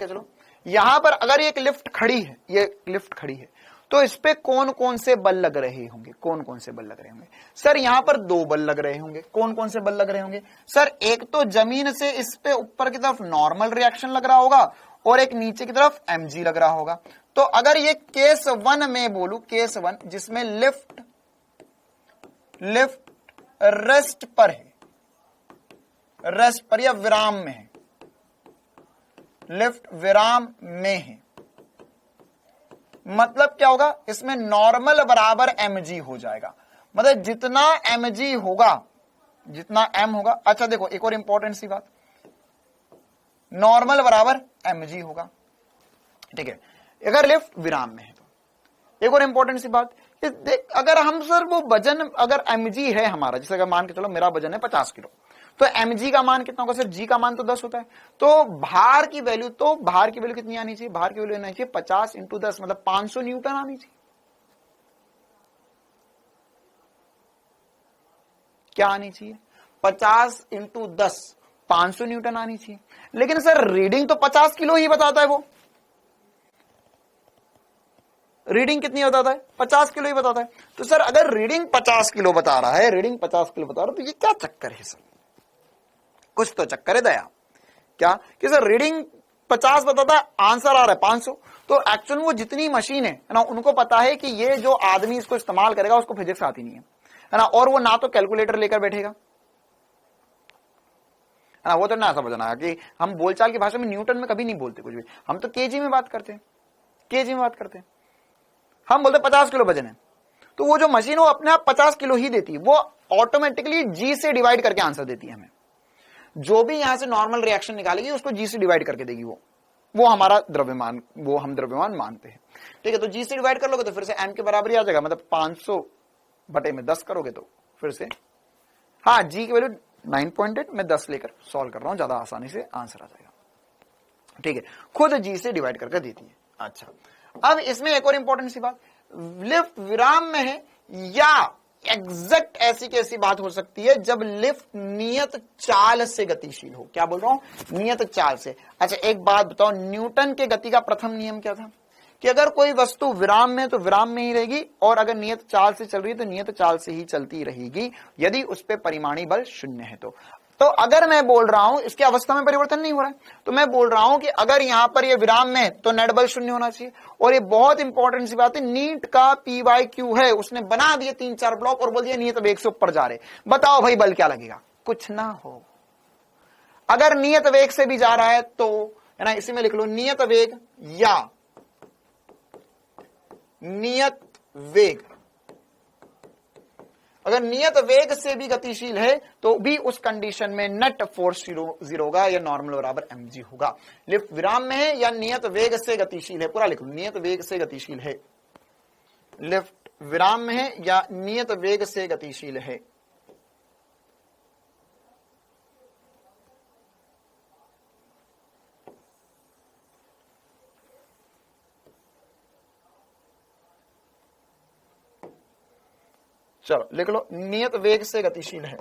चलो यहां पर अगर एक लिफ्ट खड़ी है, ये लिफ्ट खड़ी है, तो इस पे कौन कौन से बल लग रहे होंगे, कौन कौन से बल लग रहे होंगे? सर यहां पर 2 बल लग रहे होंगे। कौन कौन से बल लग रहे होंगे? सर एक तो जमीन से इस पे ऊपर की तरफ नॉर्मल रिएक्शन लग रहा होगा और एक नीचे की तरफ mg लग रहा होगा। तो अगर ये केस 1 में बोलूं, केस 1 जिसमें लिफ्ट रेस्ट पर है, रेस्ट पर या विराम में है, लिफ्ट विराम में है, मतलब क्या होगा? इसमें नॉर्मल बराबर mg हो जाएगा। मतलब जितना mg होगा, जितना m होगा। अच्छा देखो एक और इंपॉर्टेंट सी बात, नॉर्मल बराबर mg होगा, ठीक है, अगर लिफ्ट विराम में है तो। एक और इंपॉर्टेंट सी बात, अगर हम सर वो वजन अगर mg है हमारा, जैसे अगर मान के चलो मेरा वजन है 50 किलो, तो mg का मान कितना होगा? सर g का मान तो 10 होता है, तो भार की वैल्यू कितनी आनी चाहिए? भार की वैल्यू आनी चाहिए 50 × 10, मतलब 500 न्यूटन आनी चाहिए। क्या आनी चाहिए? 50 × 10 500 न्यूटन आनी चाहिए। लेकिन सर रीडिंग तो 50 किलो ही बताता है, वो रीडिंग कितनी बताता है? 50 किलो ही बताता है। तो सर अगर रीडिंग 50 किलो बता रहा है, रीडिंग 50 किलो बता रहा है, तो ये क्या चक्कर है सर? कुछ तो चक्कर है दया। क्या कि सर रीडिंग 50 बताता है, आंसर आ रहा है 500। तो एक्चुअल वो जितनी मशीन है ना, उनको पता है कि ये जो आदमी इसको इस्तेमाल करेगा उसको फिजिक्स आती नहीं है ना, और वो ना तो कैलकुलेटर लेकर बैठेगा है ना, वो तो ना समझना कि हम बोलचाल की भाषा में न्यूटन में कभी नहीं बोलते कुछ भी, हम तो केजी में बात करते हैं, केजी में बात करते हैं। हम बोलते 50 किलो वजन है, तो वो जो मशीन वो अपने आप 50 किलो ही देती है, वो ऑटोमेटिकली जी से डिवाइड करके आंसर देती है हमें। जो भी यहां से नॉर्मल रिएक्शन निकालेगी उसको जी से डिवाइड करके देगी, वो हमारा द्रव्यमान, वो हम द्रव्यमान मानते हैं, ठीक है। तो जी से डिवाइड कर लोगे तो फिर से m के बराबर ही आ जाएगा, मतलब 500/10 करोगे तो फिर से, हाँ जी की वैल्यू 9.8, मैं 10 लेकर सॉल्व कर रहा हूं, ज्यादा आसानी से आंसर आ जाएगा, ठीक है। खुद जी से डिवाइड करके देती है। अच्छा, अब इसमें एक और इंपॉर्टेंट सी बात, लिफ्ट विराम में है या एग्जैक्ट ऐसी कैसी बात हो सकती है जब लिफ्ट नियत चाल से गतिशील हो। क्या बोल रहा हूं? नियत चाल से। अच्छा एक बात बताओ, न्यूटन के गति का प्रथम नियम क्या था? कि अगर कोई वस्तु विराम में तो विराम में ही रहेगी, और अगर नियत चाल से चल रही है तो नियत चाल से ही चलती रहेगी, यदि उस पर परिमाणी बल 0 है तो अगर मैं बोल रहा हूं इसकी अवस्था में परिवर्तन नहीं हो रहा है, तो मैं बोल रहा हूं कि अगर यहां पर ये विराम में है तो नेट बल 0 होना चाहिए। और ये बहुत इंपॉर्टेंट सी बात है, नीट का P/Q है, उसने बना दिए 3-4 ब्लॉक और बोल दिया नियत वेग से ऊपर जा रहे, बताओ भाई बल क्या लगेगा? कुछ ना हो। अगर नियत वेग से भी जा रहा है तो है ना, इसी में लिख लो नियत वेग या नियत वेग, अगर नियत वेग से भी गतिशील है तो भी उस कंडीशन में नेट फोर्स 0 होगा या नॉर्मल बराबर mg होगा। लिफ्ट विराम में है या नियत वेग से गतिशील है, पूरा लिख लो, नियत वेग से गतिशील है, लिफ्ट विराम में है या नियत वेग से गतिशील है। चलो लिख लो, नियत वेग से गतिशील है।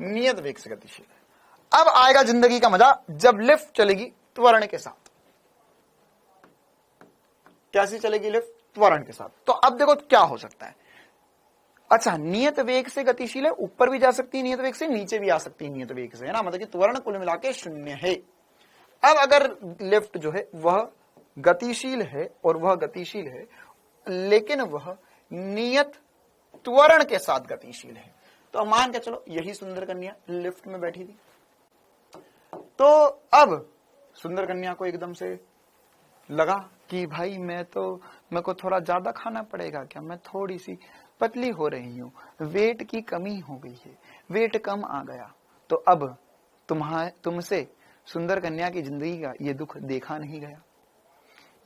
नियत वेग से गतिशील है। अब आएगा जिंदगी का मजा जब लिफ्ट चलेगी त्वरण के साथ। कैसी चलेगी लिफ्ट? त्वरण के साथ। तो अब देखो क्या हो सकता है, अच्छा, नियत वेग से गतिशील है, ऊपर भी जा सकती है नियत वेग से, नीचे भी आ सकती है नियत वेग से, है ना, मतलब कि त्वरण कुल मिला के 0 है। अब अगर लिफ्ट जो है वह गतिशील है और वह गतिशील है लेकिन वह नियत त्वरण के साथ गतिशील है, तो मान के चलो यही सुंदर कन्या लिफ्ट में बैठी थी, तो अब सुंदर कन्या को एकदम से लगा कि भाई मेरे को थोड़ा ज्यादा खाना पड़ेगा क्या, मैं थोड़ी सी पतली हो रही हूं, वेट की कमी हो गई है, वेट कम आ गया। तो अब तुमसे सुंदर कन्या की जिंदगी का ये दुख देखा नहीं गया,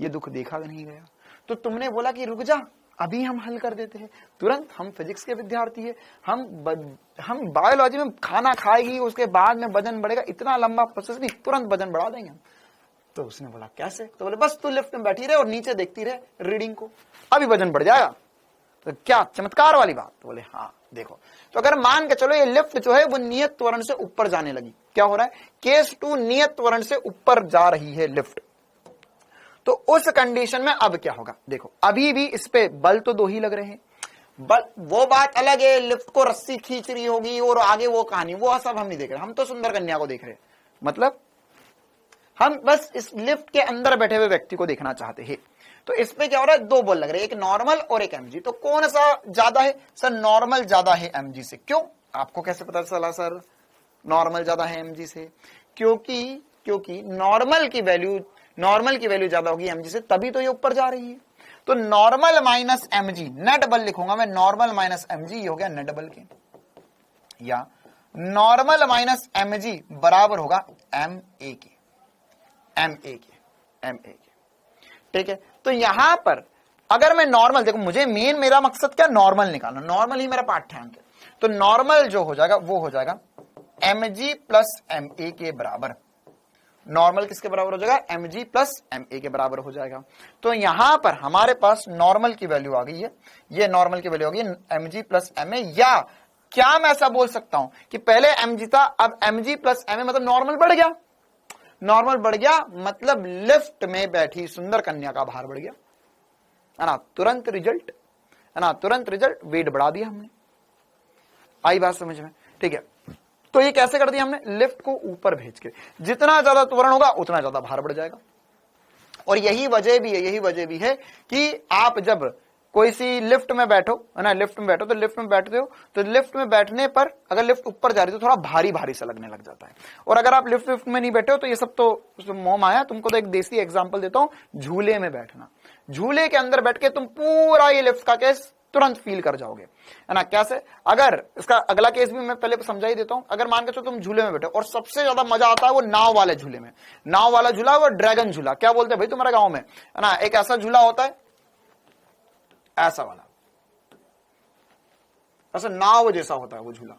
ये दुख देखा नहीं गया, तो तुमने बोला कि रुक जा, अभी हम हल कर देते हैं तुरंत, हम फिजिक्स के विद्यार्थी है, हम बायोलॉजी में खाना खाएगी उसके बाद में वजन बढ़ेगा, इतना लंबा प्रोसेस नहीं, तुरंत वजन बढ़ा देंगे हम। तो उसने बोला कैसे, तो बोले बस तू लिफ्ट में बैठी रहे और नीचे देखती रहे रीडिंग को, अभी वजन बढ़ जाएगा। तो क्या चमत्कार वाली बात, तो बोले हाँ देखो, तो अगर मान के चलो ये लिफ्ट जो है वो नियत त्वरण से ऊपर जाने लगी, क्या हो रहा है, केस 2 नियत त्वरण से ऊपर जा रही है लिफ्ट, तो उस कंडीशन में अब क्या होगा, देखो अभी भी इस पे बल तो 2 ही लग रहे हैं, बल वो बात अलग है, लिफ्ट को रस्सी खींच रही होगी और आगे वो कहानी, वो सब हम नहीं देख रहे, हम तो सुंदर कन्या को देख रहे हैं, मतलब हम बस इस लिफ्ट के अंदर बैठे हुए व्यक्ति को देखना चाहते हैं। तो इसमें क्या हो रहा है, 2 बल लग रहे हैं, एक नॉर्मल और एक एमजी, तो कौन सा ज्यादा है, सर नॉर्मल ज्यादा है एमजी से। क्यों, आपको कैसे पता चला सर नॉर्मल ज्यादा है एमजी से, क्योंकि नॉर्मल की वैल्यू ज्यादा होगी एमजी से, तभी तो ये ऊपर जा रही है। तो नॉर्मल माइनस एमजी, नेट बल लिखूंगा मैं, नॉर्मल माइनस एमजी, ये हो गया नेट बल के, या नॉर्मल माइनस एमजी बराबर होगा एम ए के, ठीक है। तो यहां पर अगर मैं नॉर्मल, देखो मुझे मेरा मकसद क्या, नॉर्मल निकालना, नॉर्मल ही मेरा पाठ्यांक है, तो नॉर्मल जो हो जाएगा वो हो जाएगा mg प्लस ma के बराबर, नॉर्मल किसके बराबर हो जाएगा, mg प्लस ma के बराबर हो जाएगा। तो यहां पर हमारे पास नॉर्मल की वैल्यू आ गई है, ये नॉर्मल की वैल्यू आ गई mg प्लस ma, या क्या मैं ऐसा बोल सकता हूं कि पहले mg था, अब mg प्लस ma, मतलब नॉर्मल बढ़ गया, नॉर्मल बढ़ गया मतलब लिफ्ट में बैठी सुंदर कन्या का भार बढ़ गया, है ना, तुरंत रिजल्ट, है ना, तुरंत रिजल्ट, वेट बढ़ा दिया हमने। आई बात समझ में, ठीक है। तो ये कैसे कर दिया हमने, लिफ्ट को ऊपर भेज के, जितना ज्यादा त्वरण होगा उतना ज्यादा भार बढ़ जाएगा। और यही वजह भी है कि आप जब कोई सी लिफ्ट में बैठो, है ना, लिफ्ट में बैठो, तो लिफ्ट में बैठते हो, तो लिफ्ट में बैठने पर अगर लिफ्ट ऊपर जा रही है तो थोड़ा भारी भारी सा लगने लग जाता है। और अगर आप लिफ्ट में नहीं बैठे हो तो ये सब तो मोह माया। तुमको तो एक देसी एग्जांपल देता हूं, झूले में बैठना, झूले के अंदर बैठ के तुम पूरा ये लिफ्ट का केस तुरंत फील कर जाओगे, है ना। कैसे, अगर इसका अगला केस भी मैं पहले समझा ही देता हूं, अगर मान के चलो तुम झूले में बैठे और सबसे ज्यादा मजा आता है वो नाव वाले झूले में, नाव वाला झूला, वो ड्रैगन झूला, क्या बोलते हैं भाई तुम्हारे गांव में, है ना, एक ऐसा झूला होता है, ऐसा वाला, ऐसा नाव जैसा होता है वो झूला,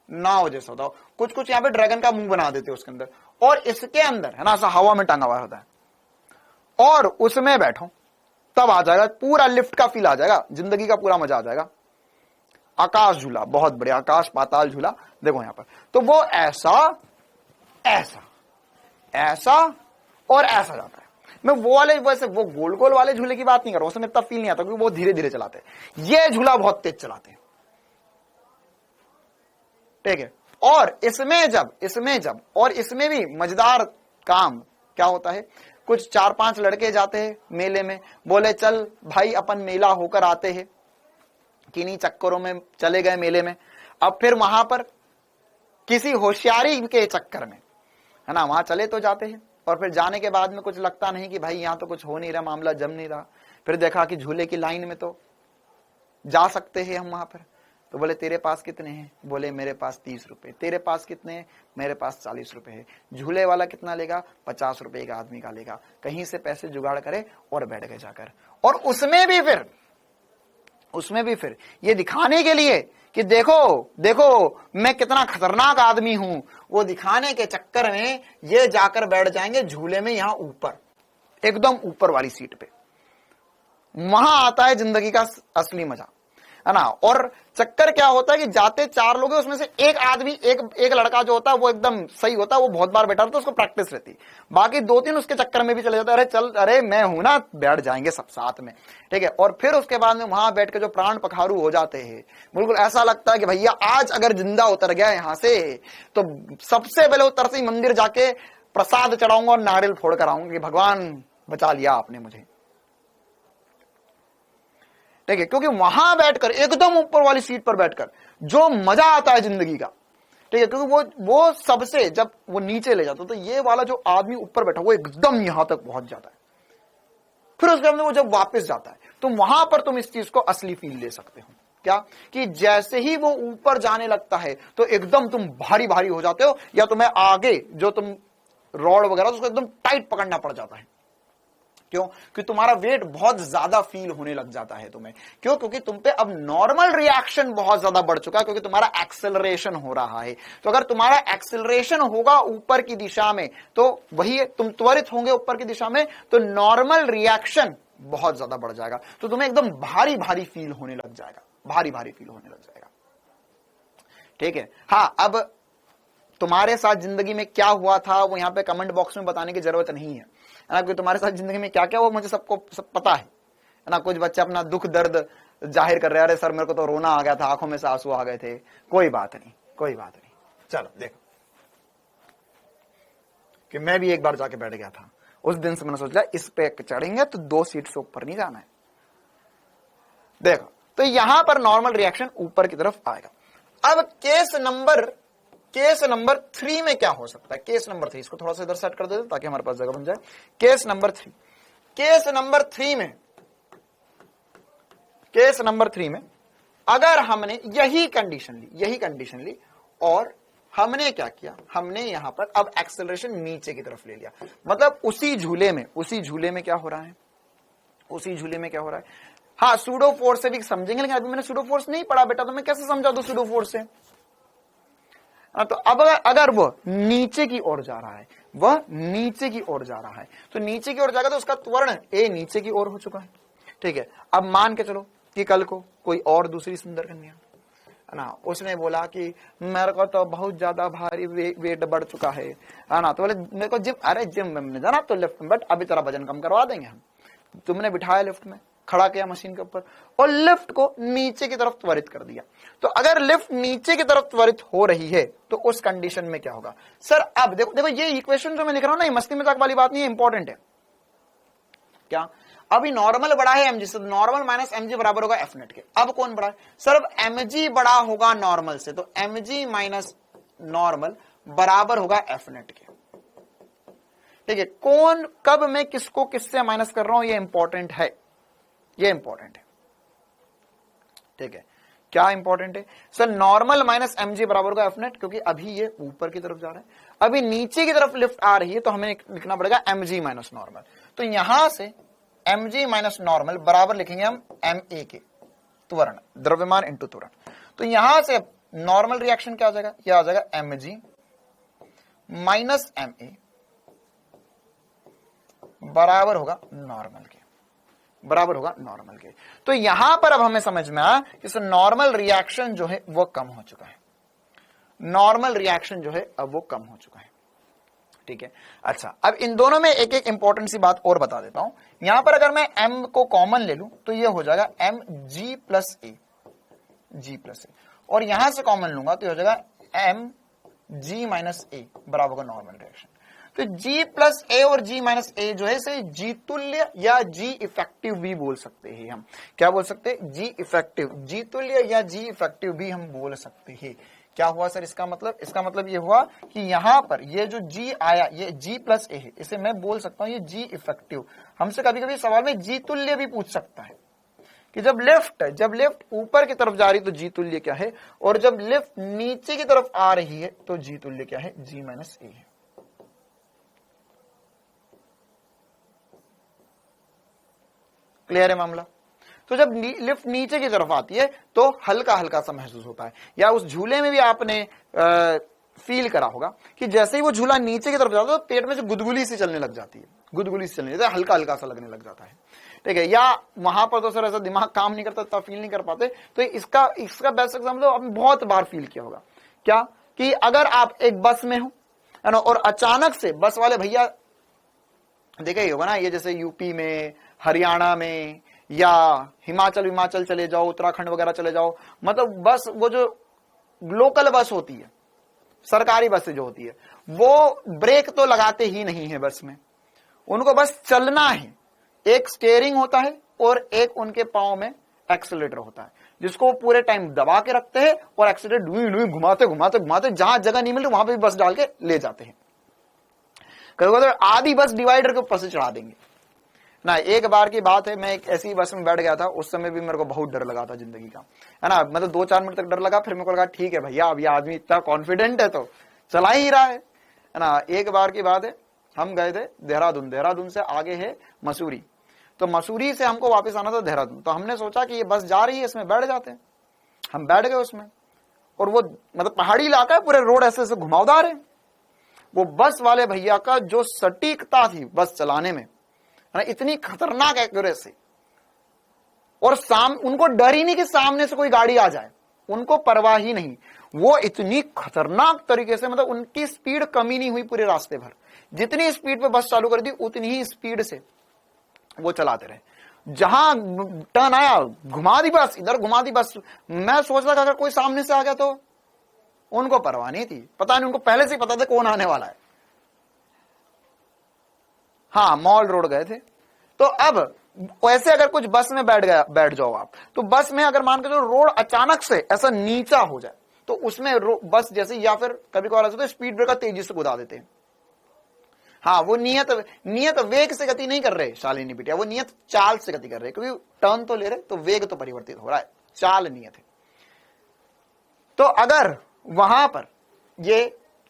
नाव जैसा होता है, कुछ यहां पे ड्रैगन का मुंह बना देते हैं उसके अंदर, और इसके अंदर, है ना, ऐसा हवा में टांगा हुआ होता है, और उसमें बैठो तब आ जाएगा पूरा लिफ्ट का फील आ जाएगा, जिंदगी का पूरा मजा आ जाएगा। आकाश झूला, बहुत बढ़िया, आकाश पाताल झूला, देखो यहां पर, तो वो ऐसा ऐसा ऐसा और ऐसा जाता है। मैं वो वाले, वैसे वो गोल गोल वाले झूले की बात नहीं कर रहा हूं, उसमें इतना फील नहीं आता क्योंकि वो धीरे धीरे चलाते हैं, ये झूला बहुत तेज चलाते हैं, ठीक है। और इसमें भी मजेदार काम क्या होता है, कुछ 4-5 लड़के जाते हैं मेले में, बोले चल भाई अपन मेला होकर आते हैं, किन्हीं चक्करों में चले गए मेले में। अब फिर वहां पर किसी होशियारी के चक्कर में, है ना, वहां चले तो जाते हैं, और फिर जाने के बाद में कुछ लगता नहीं कि भाई यहां तो कुछ हो नहीं रहा, मामला जम नहीं रहा। फिर देखा कि झूले की लाइन में तो जा सकते हैं हम वहां पर, तो बोले तेरे पास कितने हैं, बोले मेरे पास 30 रुपए, तेरे पास कितने हैं, मेरे पास 40 रुपए है। झूले वाला कितना लेगा, 50 रुपए एक आदमी का लेगा, कहीं से पैसे जुगाड़ करे और बैठ गए जाकर। और उसमें भी फिर ये दिखाने के लिए कि देखो मैं कितना खतरनाक आदमी हूं, वो दिखाने के चक्कर में ये जाकर बैठ जाएंगे झूले में, यहां ऊपर, एकदम ऊपर वाली सीट पे। वहां आता है जिंदगी का असली मजा। है ना। और चक्कर क्या होता है कि जाते 4 लोग हैं, उसमें से एक आदमी एक लड़का जो होता है वो एकदम सही होता है, वो बहुत बार बैठा रहता है, उसको प्रैक्टिस रहती, बाकी 2-3 उसके चक्कर में भी चले जाते हैं, अरे चल, अरे मैं हूं ना, बैठ जाएंगे सब साथ में, ठीक है। और फिर उसके बाद में वहां बैठ के जो प्राण पखारू हो जाते हैं, बिल्कुल ऐसा लगता है कि भैया आज अगर जिंदा उतर गया यहां से तो सबसे पहले उतर से मंदिर जाके प्रसाद चढ़ाऊंगा और नारियल फोड़ कर आऊंगा कि भगवान बचा लिया आपने मुझे, ठीक है। क्योंकि वहां बैठकर एकदम ऊपर वाली सीट पर बैठकर जो मजा आता है जिंदगी का, ठीक है, क्योंकि वो सबसे जब वो नीचे ले जाता तो ये वाला जो आदमी ऊपर बैठा वो एकदम यहां तक पहुंच जाता है, फिर उसके बाद वो जब वापस जाता है तो वहां पर तुम इस चीज को असली फील ले सकते हो, क्या कि जैसे ही वो ऊपर जाने लगता है तो एकदम तुम भारी भारी हो जाते हो, या तुम्हें आगे जो तुम रॉड वगैरह उसको एकदम टाइट पकड़ना पड़ जाता है। क्यों? कि तुम्हारा वेट बहुत ज्यादा फील होने लग जाता है तुम्हें। क्यों? क्योंकि तुम पे अब नॉर्मल रिएक्शन बहुत ज्यादा बढ़ चुका है, क्योंकि तुम्हारा एक्सेलरेशन हो रहा है। तो अगर तुम्हारा एक्सेलरेशन होगा ऊपर की दिशा में तो वही तुम त्वरित होंगे ऊपर की दिशा में, तो नॉर्मल रिएक्शन बहुत ज्यादा बढ़ जाएगा, तो तुम्हें एकदम भारी भारी फील होने लग जाएगा, भारी भारी फील होने लग जाएगा, ठीक है। हाँ, अब तुम्हारे साथ जिंदगी में क्या हुआ था वो यहां पे कमेंट बॉक्स में बताने की जरूरत नहीं है ना, कि तुम्हारे साथ जिंदगी में क्या क्या वो मुझे सब पता है ना। कुछ बच्चे अपना दुख दर्द जाहिर कर रहे हैं, अरे सर मेरे को तो रोना आ गया था, आंखों में से आंसू आ गए थे। कोई बात नहीं, कोई बात नहीं। चलो देखो कि मैं भी एक बार जाके बैठ गया था, उस दिन से मैंने सोचा इस पे चढ़ेंगे तो 2 सीट से ऊपर नहीं जाना है। देखो तो यहां पर नॉर्मल रिएक्शन ऊपर की तरफ आएगा। अब केस नंबर 3 में क्या हो सकता है? केस नंबर 3, इसको थोड़ा सा इधर सेट कर देते ताकि हमारे पास जगह बन जाए। केस नंबर 3 में अगर हमने यही कंडीशन ली और हमने क्या किया, हमने यहां पर अब एक्सेलरेशन नीचे की तरफ ले लिया, मतलब उसी झूले में क्या हो रहा है, हाँ सूडो फोर्स से भी समझेंगे, लेकिन अभी मैंने सूडो फोर्स नहीं पढ़ा बेटा, तो मैं कैसे समझा दूं सूडो फोर्स से। तो अब अगर वह नीचे की ओर जा रहा है, तो नीचे की ओर जाएगा तो उसका त्वरण ए नीचे की ओर हो चुका है, ठीक है। अब मान के चलो कि कल को कोई और दूसरी सुंदर कन्या है ना, उसने बोला कि मेरे को तो बहुत ज्यादा भारी वेट बढ़ चुका है ना, तो बोले मेरे को जिम में जाना, तो लिफ्ट में बट अभी तेरा वजन कम करवा देंगे हम। तुमने बिठाया लिफ्ट में, खड़ा किया मशीन के ऊपर और लिफ्ट को नीचे की तरफ त्वरित कर दिया। तो अगर लिफ्ट नीचे की तरफ त्वरित हो रही है तो उस कंडीशन में क्या होगा? सर अब देखो ये इक्वेशन जो मैं लिख रहा हूं ना, ये मस्ती मजाक वाली बात नहीं है, इंपॉर्टेंट है। क्या अभी नॉर्मल बड़ा है mg से, नॉर्मल माइनस mg बराबर होगा एफ नेट के। अब कौन बड़ा है? सर अब mg बड़ा होगा नॉर्मल से, तो mg माइनस नॉर्मल बराबर होगा एफ नेट के, ठीक है। कौन कब मैं किसको किससे माइनस कर रहा हूं, ये इंपॉर्टेंट है, ठीक है। क्या इंपॉर्टेंट है? सर नॉर्मल माइनस mg बराबर होगा एफ नेट, क्योंकि अभी ये ऊपर की तरफ जा रहा है, अभी नीचे की तरफ लिफ्ट आ रही है, तो हमें लिखना पड़ेगा mg माइनस नॉर्मल। तो यहां से mg माइनस नॉर्मल बराबर लिखेंगे हम ma के, त्वरण द्रव्यमान इंटू त्वरण। तो यहां से नॉर्मल रिएक्शन क्या आ जाएगा? यह आ जाएगा mg माइनस ma बराबर होगा नॉर्मल के, तो यहां पर अब हमें समझ में आया कि नॉर्मल रिएक्शन जो है वो कम हो चुका है, ठीक है। अच्छा, अब इन दोनों में एक एक इंपॉर्टेंट सी बात और बता देता हूं। यहां पर अगर मैं m को कॉमन ले लूं तो ये हो जाएगा mg प्लस a, और यहां से कॉमन लूंगा तो ये हो जाएगा mg माइनस a बराबर होगा नॉर्मल रिएक्शन। तो G प्लस ए और G माइनस ए जो है इसे G तुल्य या G इफेक्टिव भी बोल सकते हैं हम। क्या बोल सकते हैं? G इफेक्टिव, G तुल्य या G इफेक्टिव भी हम बोल सकते हैं। क्या हुआ सर इसका मतलब ये हुआ कि यहां पर ये जो G आया ये G प्लस ए है, इसे मैं बोल सकता हूं ये G इफेक्टिव। हमसे कभी कभी सवाल में G तुल्य भी पूछ सकता है कि जब लिफ्ट ऊपर की तरफ जा रही तो G तुल्य क्या है, और जब लिफ्ट नीचे की तरफ आ रही है तो G तुल्य क्या है? G माइनस ए है। क्लियर है मामला? तो जब लिफ्ट नीचे की तरफ आती है तो हल्का हल्का सा महसूस होता है, या उस झूले में भी आपने फील करा होगा कि जैसे ही वो झूला नीचे की तरफ जाता है तो पेट में से गुदगुली सी चलने लग जाती है, हल्का हल्का सा लगने लग जाता है, ठीक है, या वहां पर तो सर ऐसा दिमाग काम नहीं करता, तब फील नहीं कर पाते। तो इसका बेस्ट एग्जाम्पल तो आपने बहुत बार फील किया होगा, क्या कि अगर आप एक बस में हो, है ना, और अचानक से बस वाले भैया, देखा ही होगा ना, ये जैसे यूपी में, हरियाणा में, या हिमाचल चले जाओ, उत्तराखंड वगैरह चले जाओ, मतलब बस वो जो लोकल बस होती है, सरकारी बसें जो होती है, वो ब्रेक तो लगाते ही नहीं है बस में, उनको बस चलना है। एक स्टीयरिंग होता है और एक उनके पांव में एक्सीलरेटर होता है, जिसको वो पूरे टाइम दबा के रखते हैं और एक्सीलरेटर डुई घुमाते घुमाते घुमाते जहां जगह नहीं मिल रही वहां पे भी बस डाल के ले जाते हैं। कभी तो आधी बस डिवाइडर के ऊपर से चढ़ा देंगे ना। एक बार की बात है, मैं एक ऐसी बस में बैठ गया था, उस समय भी मेरे को बहुत डर लगा था जिंदगी का, है ना, मतलब 2-4 मिनट तक डर लगा, फिर मेरे को लगा ठीक है भैया, अब ये आदमी इतना कॉन्फिडेंट है तो चला ही रहा है ना। एक बार की बात है, हम गए थे देहरादून से आगे है मसूरी, तो मसूरी से हमको वापस आना था देहरादून, तो हमने सोचा कि ये बस जा रही है, इसमें बैठ जाते हैं। हम बैठ गए उसमें, और वो मतलब पहाड़ी इलाका है, पूरे रोड ऐसे ऐसे घुमावदार है। वो बस वाले भैया का जो सटीकता थी बस चलाने में, इतनी खतरनाक एक्यूरेसी, और उनको डर ही नहीं कि सामने से कोई गाड़ी आ जाए, उनको परवाह ही नहीं। वो इतनी खतरनाक तरीके से, मतलब उनकी स्पीड कमी नहीं हुई पूरे रास्ते भर, जितनी स्पीड पे बस चालू कर दी उतनी ही स्पीड से वो चलाते रहे। जहां टर्न आया घुमा दी बस, इधर घुमा दी बस। मैं सोच रहा था अगर कोई सामने से आ गया तो, उनको परवाह नहीं थी, पता नहीं, उनको पहले से ही पता था कौन आने वाला है। हाँ, मॉल रोड गए थे। तो अब वैसे अगर कुछ बस में बैठ जाओ आप, तो बस में अगर मान के जो रोड अचानक से ऐसा नीचा हो जाए, तो उसमें बस जैसे, या फिर कभी कभार ऐसा स्पीड ब्रेकर तेजी से कुदा देते हैं। हाँ, वो नियत वेग से गति नहीं कर रहे शालिनी बिटिया, वो नियत चाल से गति कर रहे, क्योंकि टर्न तो ले रहे, तो वेग तो परिवर्तित हो रहा है, चाल नियत है। तो अगर वहां पर ये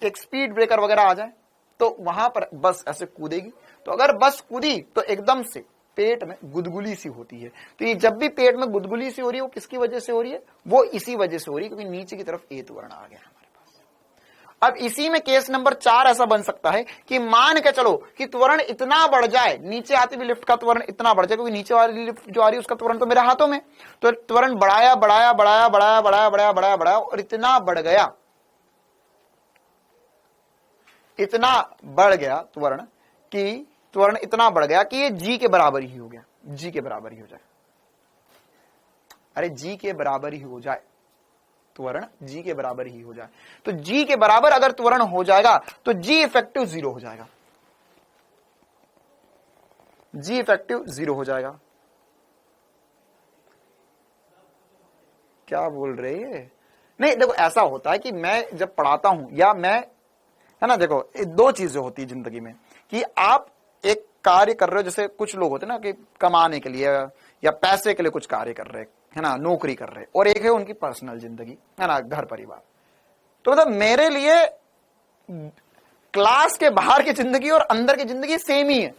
एक स्पीड ब्रेकर वगैरह आ जाए, तो वहां पर बस ऐसे कूदेगी। तो अगर बस कूदी तो एकदम से पेट में गुदगुली सी होती है। तो ये जब भी पेट में गुदगुली सी हो रही है, वो किसकी वजह से हो रही है? वो इसी वजह से हो रही है क्योंकि नीचे की तरफ एत वर्ण आ गया हमारे पास। अब इसी में केस नंबर 4 ऐसा बन सकता है कि मान के चलो कि त्वरण इतना बढ़ जाए, नीचे आती हुई लिफ्ट का त्वरण इतना बढ़ जाए, क्योंकि नीचे वाली लिफ्ट जो आ रही है उसका त्वरण तो मेरे हाथों में, तो त्वरण बढ़ाया बढ़ाया बढ़ाया बढ़ाया बढ़ाया बढ़ाया बढ़ाया बढ़ाया और इतना बढ़ गया त्वरण इतना बढ़ गया कि ये जी के बराबर ही हो गया, जी के बराबर ही हो जाए। अरे जी के बराबर ही हो जाए, त्वरण जी के बराबर ही हो जाए। तो जी के बराबर अगर त्वरण हो जाएगा तो जी इफेक्टिव 0 हो जाएगा, जी इफेक्टिव 0 हो जाएगा। क्या बोल रहे हैं? नहीं देखो, ऐसा होता है कि मैं जब पढ़ाता हूं, या मैं, है ना, देखो 2 चीजें होती है जिंदगी में, कि आप एक कार्य कर रहे हो, जैसे कुछ लोग होते हैं ना कि कमाने के लिए या पैसे के लिए कुछ कार्य कर रहे हैं, है ना, नौकरी कर रहे हैं, और एक है उनकी पर्सनल जिंदगी, है ना, घर परिवार। तो मतलब मेरे लिए क्लास के बाहर की जिंदगी और अंदर की जिंदगी सेम ही है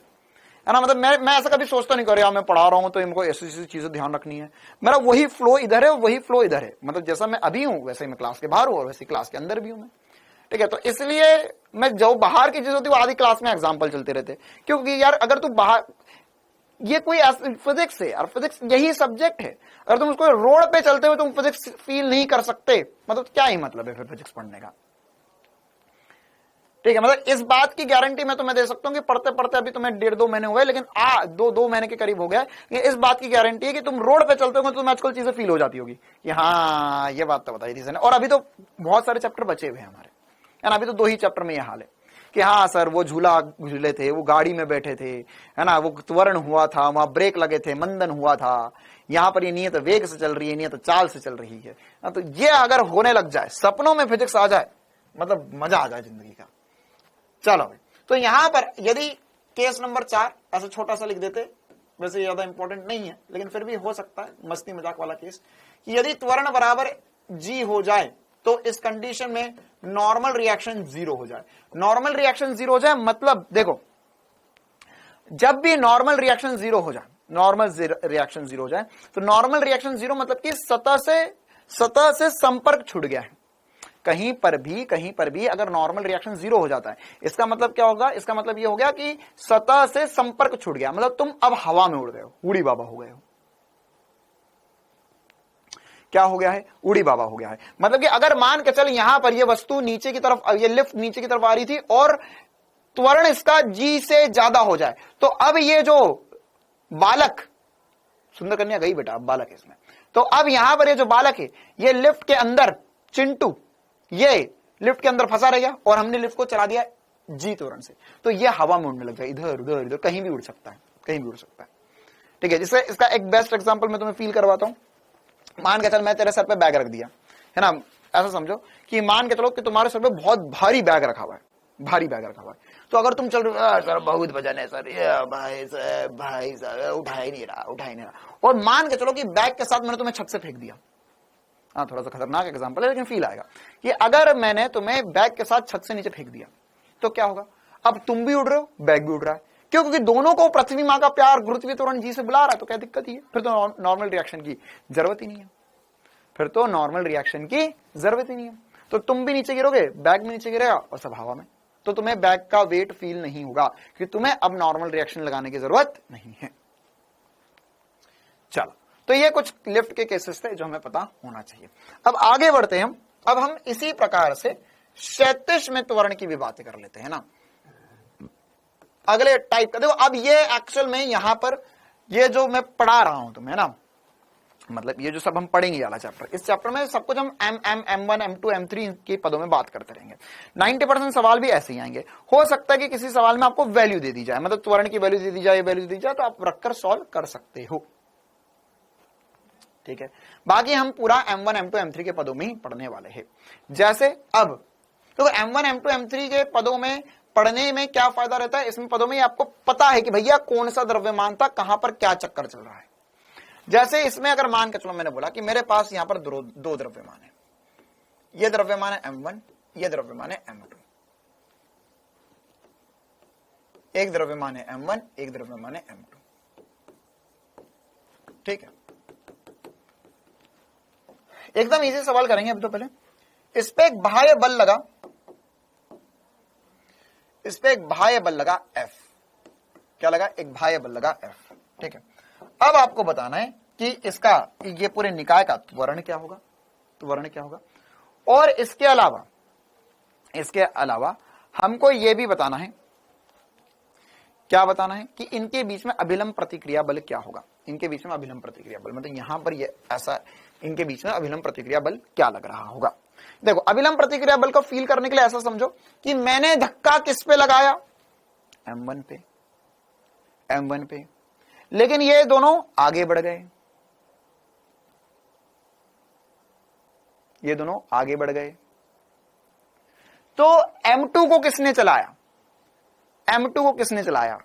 ना। मतलब मैं ऐसा कभी सोचता नहीं, कर मैं पढ़ा रहा हूं तो इनको ऐसी ऐसी चीजें ध्यान रखनी है। मेरा वही फ्लो इधर है, वही फ्लो इधर है, मतलब जैसा मैं अभी हूं वैसे ही मैं क्लास के बाहर हूं और वैसे क्लास के अंदर भी हूं मैं, ठीक है। तो इसलिए मैं जो बाहर की चीज होती है वो आधी क्लास में एग्जाम्पल चलते रहते, क्योंकि यार अगर तू बाहर, ये कोई फिजिक्स है यार, फिजिक्स यही सब्जेक्ट है, अगर तुम उसको रोड पे चलते हुए तुम फिजिक्स फील नहीं कर सकते, मतलब क्या ही मतलब है फिर फिजिक्स पढ़ने का, ठीक है। मतलब इस बात की गारंटी मैं तुम्हें दे सकता हूं कि पढ़ते पढ़ते अभी तुम्हें 1.5-2 महीने हुए, लेकिन दो महीने के करीब हो गया, इस बात की गारंटी है कि तुम रोड पे चलते हो तो तुम्हें आजकल चीजें फील हो जाती होगी कि हाँ ये बात तो बताई थी सर ने। और अभी तो बहुत सारे चैप्टर बचे हुए हैं हमारे, है ना, अभी तो 2 ही चैप्टर में यह हाल है कि हाँ सर वो झूला झूले थे, वो गाड़ी में बैठे थे, है ना, वो त्वरण हुआ था, वहां ब्रेक लगे थे, मंदन हुआ था, यहां पर ये नियत वेग से चल रही है, नियत चाल से चल रही है। तो ये अगर होने लग जाए, सपनों में फिजिक्स आ जाए, मतलब मजा आ जाए जिंदगी का। चलो तो यहां पर यदि केस नंबर 4 ऐसा छोटा सा लिख देते, वैसे ज्यादा इंपॉर्टेंट नहीं है लेकिन फिर भी हो सकता है, मस्ती मजाक वाला केस, कि यदि त्वरण बराबर जी हो जाए तो इस कंडीशन में नॉर्मल रिएक्शन 0 हो जाए। नॉर्मल रिएक्शन 0 हो जाए मतलब देखो, जब भी नॉर्मल रिएक्शन 0 हो जाए, नॉर्मल रिएक्शन 0 हो जाए, तो नॉर्मल रिएक्शन 0 मतलब कि सतह से संपर्क छूट गया है, कहीं पर भी अगर नॉर्मल रिएक्शन 0 हो जाता है, इसका मतलब क्या होगा? इसका मतलब ये हो गया कि सतह से संपर्क छूट गया, मतलब तुम अब हवा में उड़ गए हो, उड़ी बाबा हो गए हो। क्या हो गया है? उड़ी बाबा हो गया है। मतलब कि अगर मान के चल यहां पर ये वस्तु नीचे की तरफ, ये लिफ्ट नीचे की तरफ आ रही थी और त्वरण इसका जी से ज्यादा हो जाए, तो अब ये जो बालक, सुंदर कन्या गई बेटा, अब बालक है इसमें, तो अब यहां पर ये जो बालक है ये लिफ्ट के अंदर, चिंटू ये लिफ्ट के अंदर फंसा रह गया और हमने लिफ्ट को चला दिया जी त्वरण से, तो ये हवा में उड़ने लग जाए, इधर उधर इधर, कहीं भी उड़ सकता है, कहीं भी उड़ सकता है। ठीक है, जिससे इसका एक बेस्ट एग्जांपल मैं तुम्हें फील करवाता हूं। मान के चल मैं तेरे सर पे बैग रख दिया है ना, ऐसा समझो कि मान के चलो कि तुम्हारे सर पे बहुत भारी बैग रखा हुआ है, भारी बैग रखा हुआ है, तो अगर तुम चल रहे सर बहुत वजन है सर, ये भाई साहब उठा ही नहीं रहा, और मान के चलो कि बैग के साथ मैंने तुम्हें छत से फेंक दिया। हाँ, थोड़ा सा खतरनाक एग्जांपल है लेकिन फील आएगा कि अगर मैंने तुम्हें बैग के साथ छत से नीचे फेंक दिया तो क्या होगा? अब तुम भी उड़ रहे हो, बैग भी उड़ रहा है, क्यों? क्योंकि दोनों को पृथ्वी मां का प्यार गुरुत्वीय त्वरण जी से बुला रहा है, तो क्या दिक्कत ही है? फिर तो नॉर्मल रिएक्शन की जरूरत ही नहीं है, फिर तो नॉर्मल रिएक्शन की जरूरत ही नहीं है। तो तुम भी नीचे गिरोगे, बैग भी नीचे गिरेगा और सब हवा में, तो तुम्हें बैग का वेट फील नहीं होगा कि तुम्हें अब नॉर्मल रिएक्शन लगाने की जरूरत नहीं है। चलो, तो ये कुछ लिफ्ट के केसेस थे जो हमें पता होना चाहिए। अब आगे बढ़ते हैं अब हम इसी प्रकार से क्षैतिज में त्वरण की भी बातें कर लेते हैं ना, अगले टाइप का। देखो अब ये एक्चुअल में यहां पर ये जो मैं पढ़ा रहा हूं तुम्हें ना, मतलब ये जो सब हम पढ़ेंगे वाला चैप्टर, इस चैप्टर में सब कुछ हम M1 M2 M3 के पदों में बात करते रहेंगे। 90% सवाल भी ऐसे ही आएंगे। हो सकता है कि किसी सवाल में आपको वैल्यू दे दी जाए, मतलब त्वरण की वैल्यू दे दी जाए, वैल्यू दे दी जाए, तो आप रखकर सॉल्व कर सकते हो। ठीक है, बाकी हम पूरा M1 M2 M3 के पदों में ही पढ़ने वाले हैं। जैसे अब तो M1 M2 M3 के पदों में पढ़ने में क्या फायदा रहता है? इसमें पदों में आपको पता है कि भैया कौन सा द्रव्यमान था, कहां पर क्या चक्कर चल रहा है। जैसे इसमें अगर मान के चलो मैंने बोला कि मेरे पास यहां पर दो द्रव्यमान है, ये द्रव्यमान है M1, ये द्रव्यमान है M2, एक द्रव्यमान है M1, एक द्रव्यमान है M2। ठीक है, एकदम इजी सवाल करेंगे अब। तो पहले इस पे एक बाह्य बल लगा, इस पे एक बाह्य बल लगा F। क्या लगा? एक बाह्य बल लगा F। ठीक है, अब आपको बताना है कि इसका ये पूरे निकाय का त्वरण क्या होगा, त्वरण क्या होगा, और इसके अलावा हमको ये भी बताना है, क्या बताना है कि इनके बीच में अभिलंब प्रतिक्रिया बल क्या होगा। इनके बीच में अभिलंब प्रतिक्रिया बल मतलब यहां पर ये ऐसा, इनके बीच में अभिलंब प्रतिक्रिया बल क्या लग रहा होगा। देखो अभिलंब प्रतिक्रिया बल को फील करने के लिए ऐसा समझो कि मैंने धक्का किस पे लगाया? M1 पे, M1 पे, लेकिन ये दोनों आगे बढ़ गए, ये दोनों आगे बढ़ गए, तो M2 को किसने चलाया? M2 को किसने चलाया?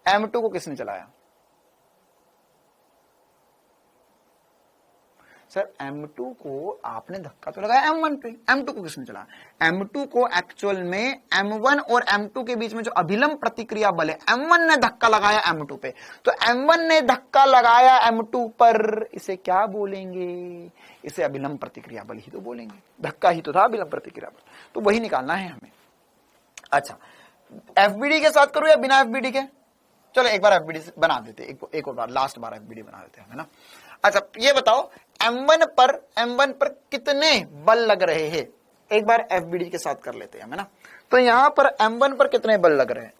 M2 को किसने चलाया? सर M2 को आपने धक्का तो लगाया M1 पे, M2 को किसने चलाया? M2 को एक्चुअल में M1 और M2 के बीच में जो अभिलंब प्रतिक्रिया बल है, M1 ने धक्का लगाया M2 पे, तो M1 ने धक्का लगाया M2 पर, इसे क्या बोलेंगे? इसे अभिलंब प्रतिक्रिया बल ही तो बोलेंगे, धक्का ही तो था अभिलंब प्रतिक्रिया बल, तो वही निकालना है हमें। अच्छा, FBD के साथ करूं या बिना FBD के? चलो एक बार FBD बना देते, एक और बार, लास्ट बार FBD बना देते हैं, है ना। अच्छा ये बताओ M1 पर कितने बल लग रहे हैं? एक बार FBD के साथ कर लेते हैं, है ना। तो यहां पर M1 पर कितने बल लग रहे हैं?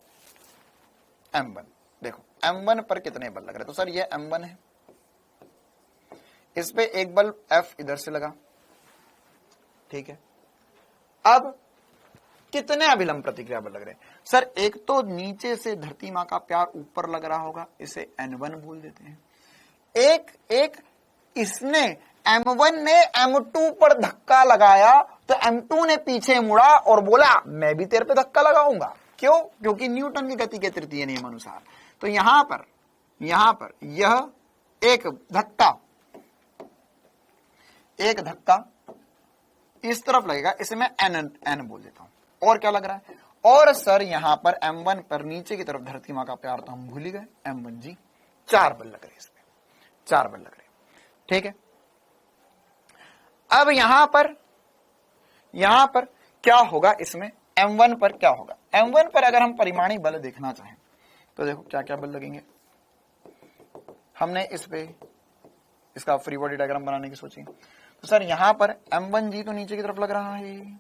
M1 देखो, M1 पर कितने बल लग रहे हैं? तो सर ये M1 है, इस पे एक बल F इधर से लगा, ठीक है। अब कितने अभिलंब प्रतिक्रिया बल लग रहे हैं? सर एक तो नीचे से धरती मां का प्यार ऊपर लग रहा होगा, इसे N1 बोल देते हैं। एक इसने M1 ने M2 पर धक्का लगाया, तो M2 ने पीछे मुड़ा और बोला मैं भी तेरे पे धक्का लगाऊंगा। क्यों? क्योंकि न्यूटन की गति के तृतीय नियम अनुसार। तो यहां पर यह एक धक्का इस तरफ लगेगा, इसे मैं N बोल देता हूं। और क्या लग रहा है? और सर यहां पर M1 पर नीचे की तरफ धरती मां का प्यार तो हम भूल ही गए, M1 जी 4 बल लग रहे, इसमें 4 बल लग रहे, ठीक है। अब यहां पर यहां पर क्या होगा, इसमें M1 पर क्या होगा, M1 पर अगर हम परिमाणी बल देखना चाहें तो देखो क्या क्या बल लगेंगे। हमने इस पे इसका फ्री बॉडी डायग्राम बनाने की सोची, तो सर यहां पर M1G तो नीचे की तरफ लग रहा है,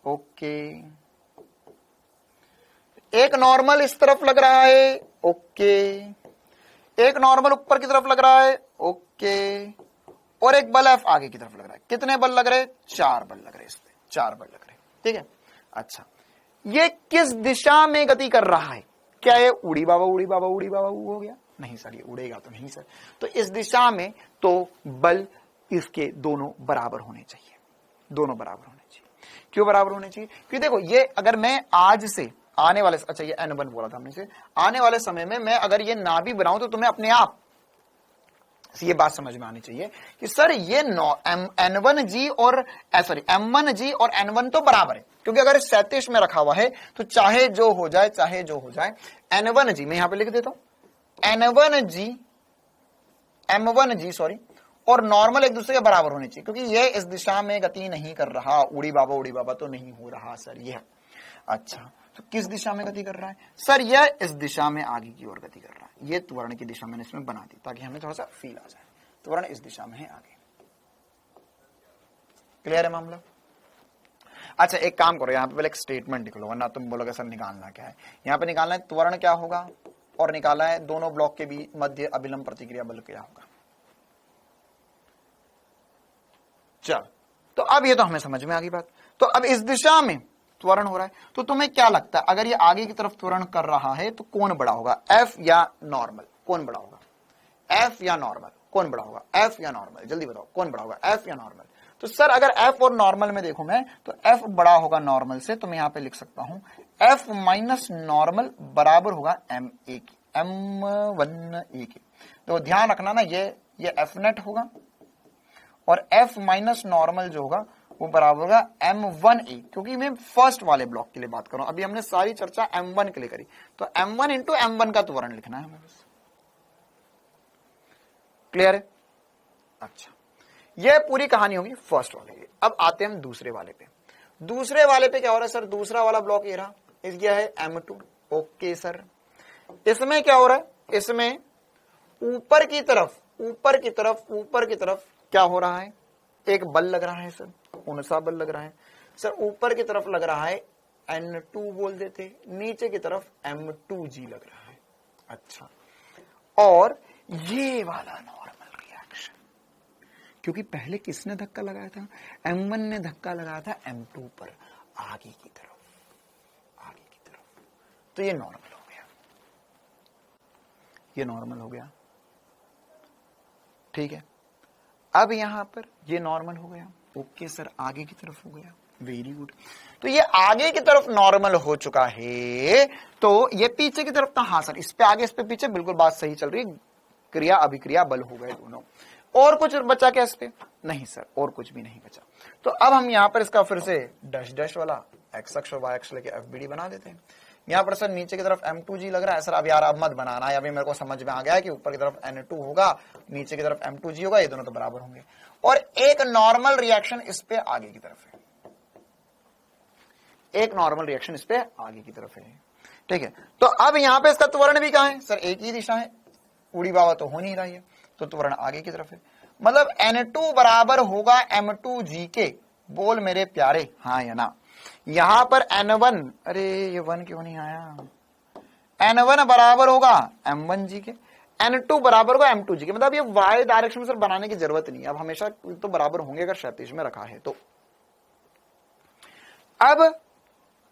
ओके। एक नॉर्मल इस तरफ लग रहा है, ओके। एक नॉर्मल ऊपर की तरफ लग रहा है, ओके। और एक बल F आगे की तरफ लग रहा है। कितने बल लग रहे? 4 बल लग रहे, इस पे 4 बल लग रहे, ठीक है। अच्छा, ये किस दिशा में गति कर रहा है? क्या ये उड़ी बाबा उड़ी बाबा उड़ी बाबा हो गया? नहीं सर, ये उड़ेगा तो नहीं सर। तो इस दिशा में तो बल इसके दोनों बराबर होने चाहिए, दोनों बराबर होने चाहिए। क्यों बराबर होने चाहिए? क्योंकि देखो ये अगर मैं आज से आने वाले, अच्छा ये N1 बोला था हमने से, आने वाले समय में मैं अगर ये ना भी बनाऊं तो तुम्हें अपने आप ये बात समझ में आनी चाहिए कि सर ये N1G और सॉरी M1G और N1 तो बराबर है, क्योंकि अगर 37 में रखा हुआ है तो चाहे जो हो जाए, चाहे जो हो जाए, N1G मैं यहां पे लिख देता हूं, N1G M1G सॉरी और नॉर्मल एक दूसरे के बराबर होने चाहिए, क्योंकि ये इस दिशा में गति नहीं कर रहा, उड़ी बाबा तो नहीं हो रहा सर ये। अच्छा, तो किस दिशा में गति कर रहा है? सर यह इस दिशा में आगे की ओर गति कर रहा है। ये त्वरण की दिशा मैंने इसमें बना दी ताकि हमें थोड़ा सा फील आ जाए, त्वरण इस दिशा में है आगे। क्लियर है मामला? अच्छा एक काम करो, यहाँ पे पहले एक स्टेटमेंट लिख लो, वरना तुम बोलोगे सर निकालना क्या है। यहाँ पे निकालना है त्वरण क्या होगा और निकालना है दोनों ब्लॉक के बीच मध्य अभिलंब प्रतिक्रिया बल क्या होगा। चल, तो अब ये तो हमें समझ में आ गई बात। तो अब इस दिशा में त्वरण हो रहा है, तो तुम्हें क्या लगता है अगर ये आगे की तरफ त्वरण कर रहा है तो कौन बड़ा होगा, F या नॉर्मल? कौन बड़ा होगा, F या नॉर्मल? कौन बड़ा होगा, F या नॉर्मल? जल्दी बताओ कौन बड़ा होगा, F या नॉर्मल? तो सर अगर F और नॉर्मल में देखूं मैं तो F बड़ा होगा नॉर्मल से, तो मैं यहां पे लिख सकता हूं F माइनस नॉर्मल बराबर होगा M1 की। तो ध्यान रखना ना, ये F नेट होगा और F माइनस नॉर्मल जो होगा वो बराबर होगा M1A, क्योंकि मैं फर्स्ट वाले ब्लॉक के लिए बात कर रहा हूं। अभी हमने सारी चर्चा M1 के लिए करी, तो M1 इंटू M1 का त्वरण लिखना है हमें बस। क्लियर है? अच्छा, यह पूरी कहानी होगी फर्स्ट वाले की। अब आते हैं हम दूसरे वाले पे। दूसरे वाले पे क्या हो रहा है सर? दूसरा वाला ब्लॉक ये रहा, इस गया है M2। ओके सर, इसमें क्या हो रहा है? इसमें ऊपर की तरफ क्या हो रहा है? एक बल लग रहा है सर, कौन सा बल लग रहा है सर? ऊपर की तरफ लग रहा है N2 बोल देते, नीचे की तरफ M2G लग रहा है। अच्छा, और ये वाला नॉर्मल रिएक्शन, क्योंकि पहले किसने धक्का लगाया था? M1 ने धक्का लगाया था M2 पर, आगे की तरफ। तो ये नॉर्मल हो गया, ठीक है। अब यहां पर ये नॉर्मल हो गया, ओके सर, आगे की तरफ हो गया, वेरी गुड। तो ये आगे की तरफ नॉर्मल हो चुका है, तो ये पीछे की तरफ था। हाँ सर, इस पे आगे इस पे पीछे, बिल्कुल बात सही चल रही, क्रिया अभिक्रिया बल हो गए दोनों। और कुछ बचा क्या इस पे? नहीं सर, और कुछ भी नहीं बचा। तो अब हम यहां पर इसका फिर से डैश डैश वाला एक्स अक्ष और वाई अक्ष लेके FBD बना देते हैं। यहां पर सर नीचे की तरफ M2G लग रहा है सर। अब यार अब मत बनाना है, अभी मेरे को समझ में आ गया कि ऊपर की तरफ N2 होगा, नीचे की तरफ M2G होगा, ये दोनों तो बराबर होंगे। और एक नॉर्मल रिएक्शन इस पे आगे की तरफ है, एक नॉर्मल रिएक्शन इस पे आगे की तरफ है, ठीक है। तो अब यहां पे इसका त्वरण भी कहां है सर? एक ही दिशा है, उड़ी बाबा तो हो नहीं रही है, तो त्वरण आगे की तरफ है। मतलब N2 बराबर होगा M2G के। बोल मेरे प्यारे, हाँ या ना? यहां पर N1, अरे ये 1 क्यों नहीं आया? N1 बराबर होगा M1G के, N2 बराबर होगा M2G के। मतलब ये y डायरेक्शन में सर बनाने की जरूरत नहीं है, अब हमेशा तो बराबर होंगे अगर क्षैतिज में रखा है तो। अब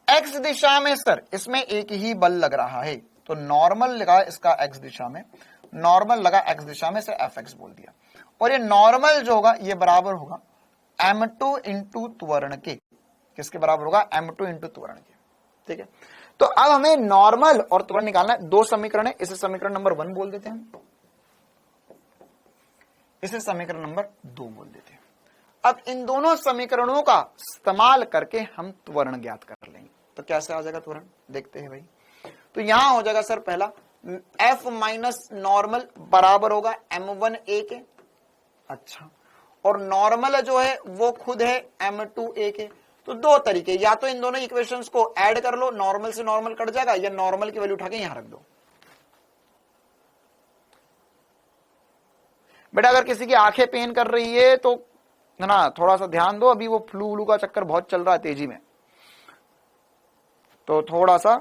x दिशा में सर इसमें एक ही बल लग रहा है, तो नॉर्मल लगा इसका x दिशा में, नॉर्मल लगा x दिशा में, से fx बोल दिया। और ये नॉर्मल जो होगा ये बराबर होगा M2 इंटू त्वरण के। किसके बराबर होगा? M2 इंटू त्वरण के, ठीक है। तो अब हमें नॉर्मल और त्वरण निकालना है। दो समीकरण है, इसे समीकरण नंबर 1 बोल देते हैं, इसे समीकरण नंबर 2 बोल देते हैं। अब इन दोनों समीकरणों का इस्तेमाल करके हम त्वरण ज्ञात कर लेंगे। तो कैसे आ जाएगा त्वरण, देखते हैं भाई। तो यहां हो जाएगा सर पहला F माइनस नॉर्मल बराबर होगा M1A के। अच्छा, और नॉर्मल जो है वो खुद है m2a के। तो दो तरीके, या तो इन दोनों इक्वेशंस को ऐड कर लो, नॉर्मल से नॉर्मल कट जाएगा, या नॉर्मल की वैल्यू उठा के यहां रख दो। बेटा अगर किसी की आंखें पेन कर रही है तो है ना, थोड़ा सा ध्यान दो, अभी वो फ्लू का चक्कर बहुत चल रहा है तेजी में, तो थोड़ा सा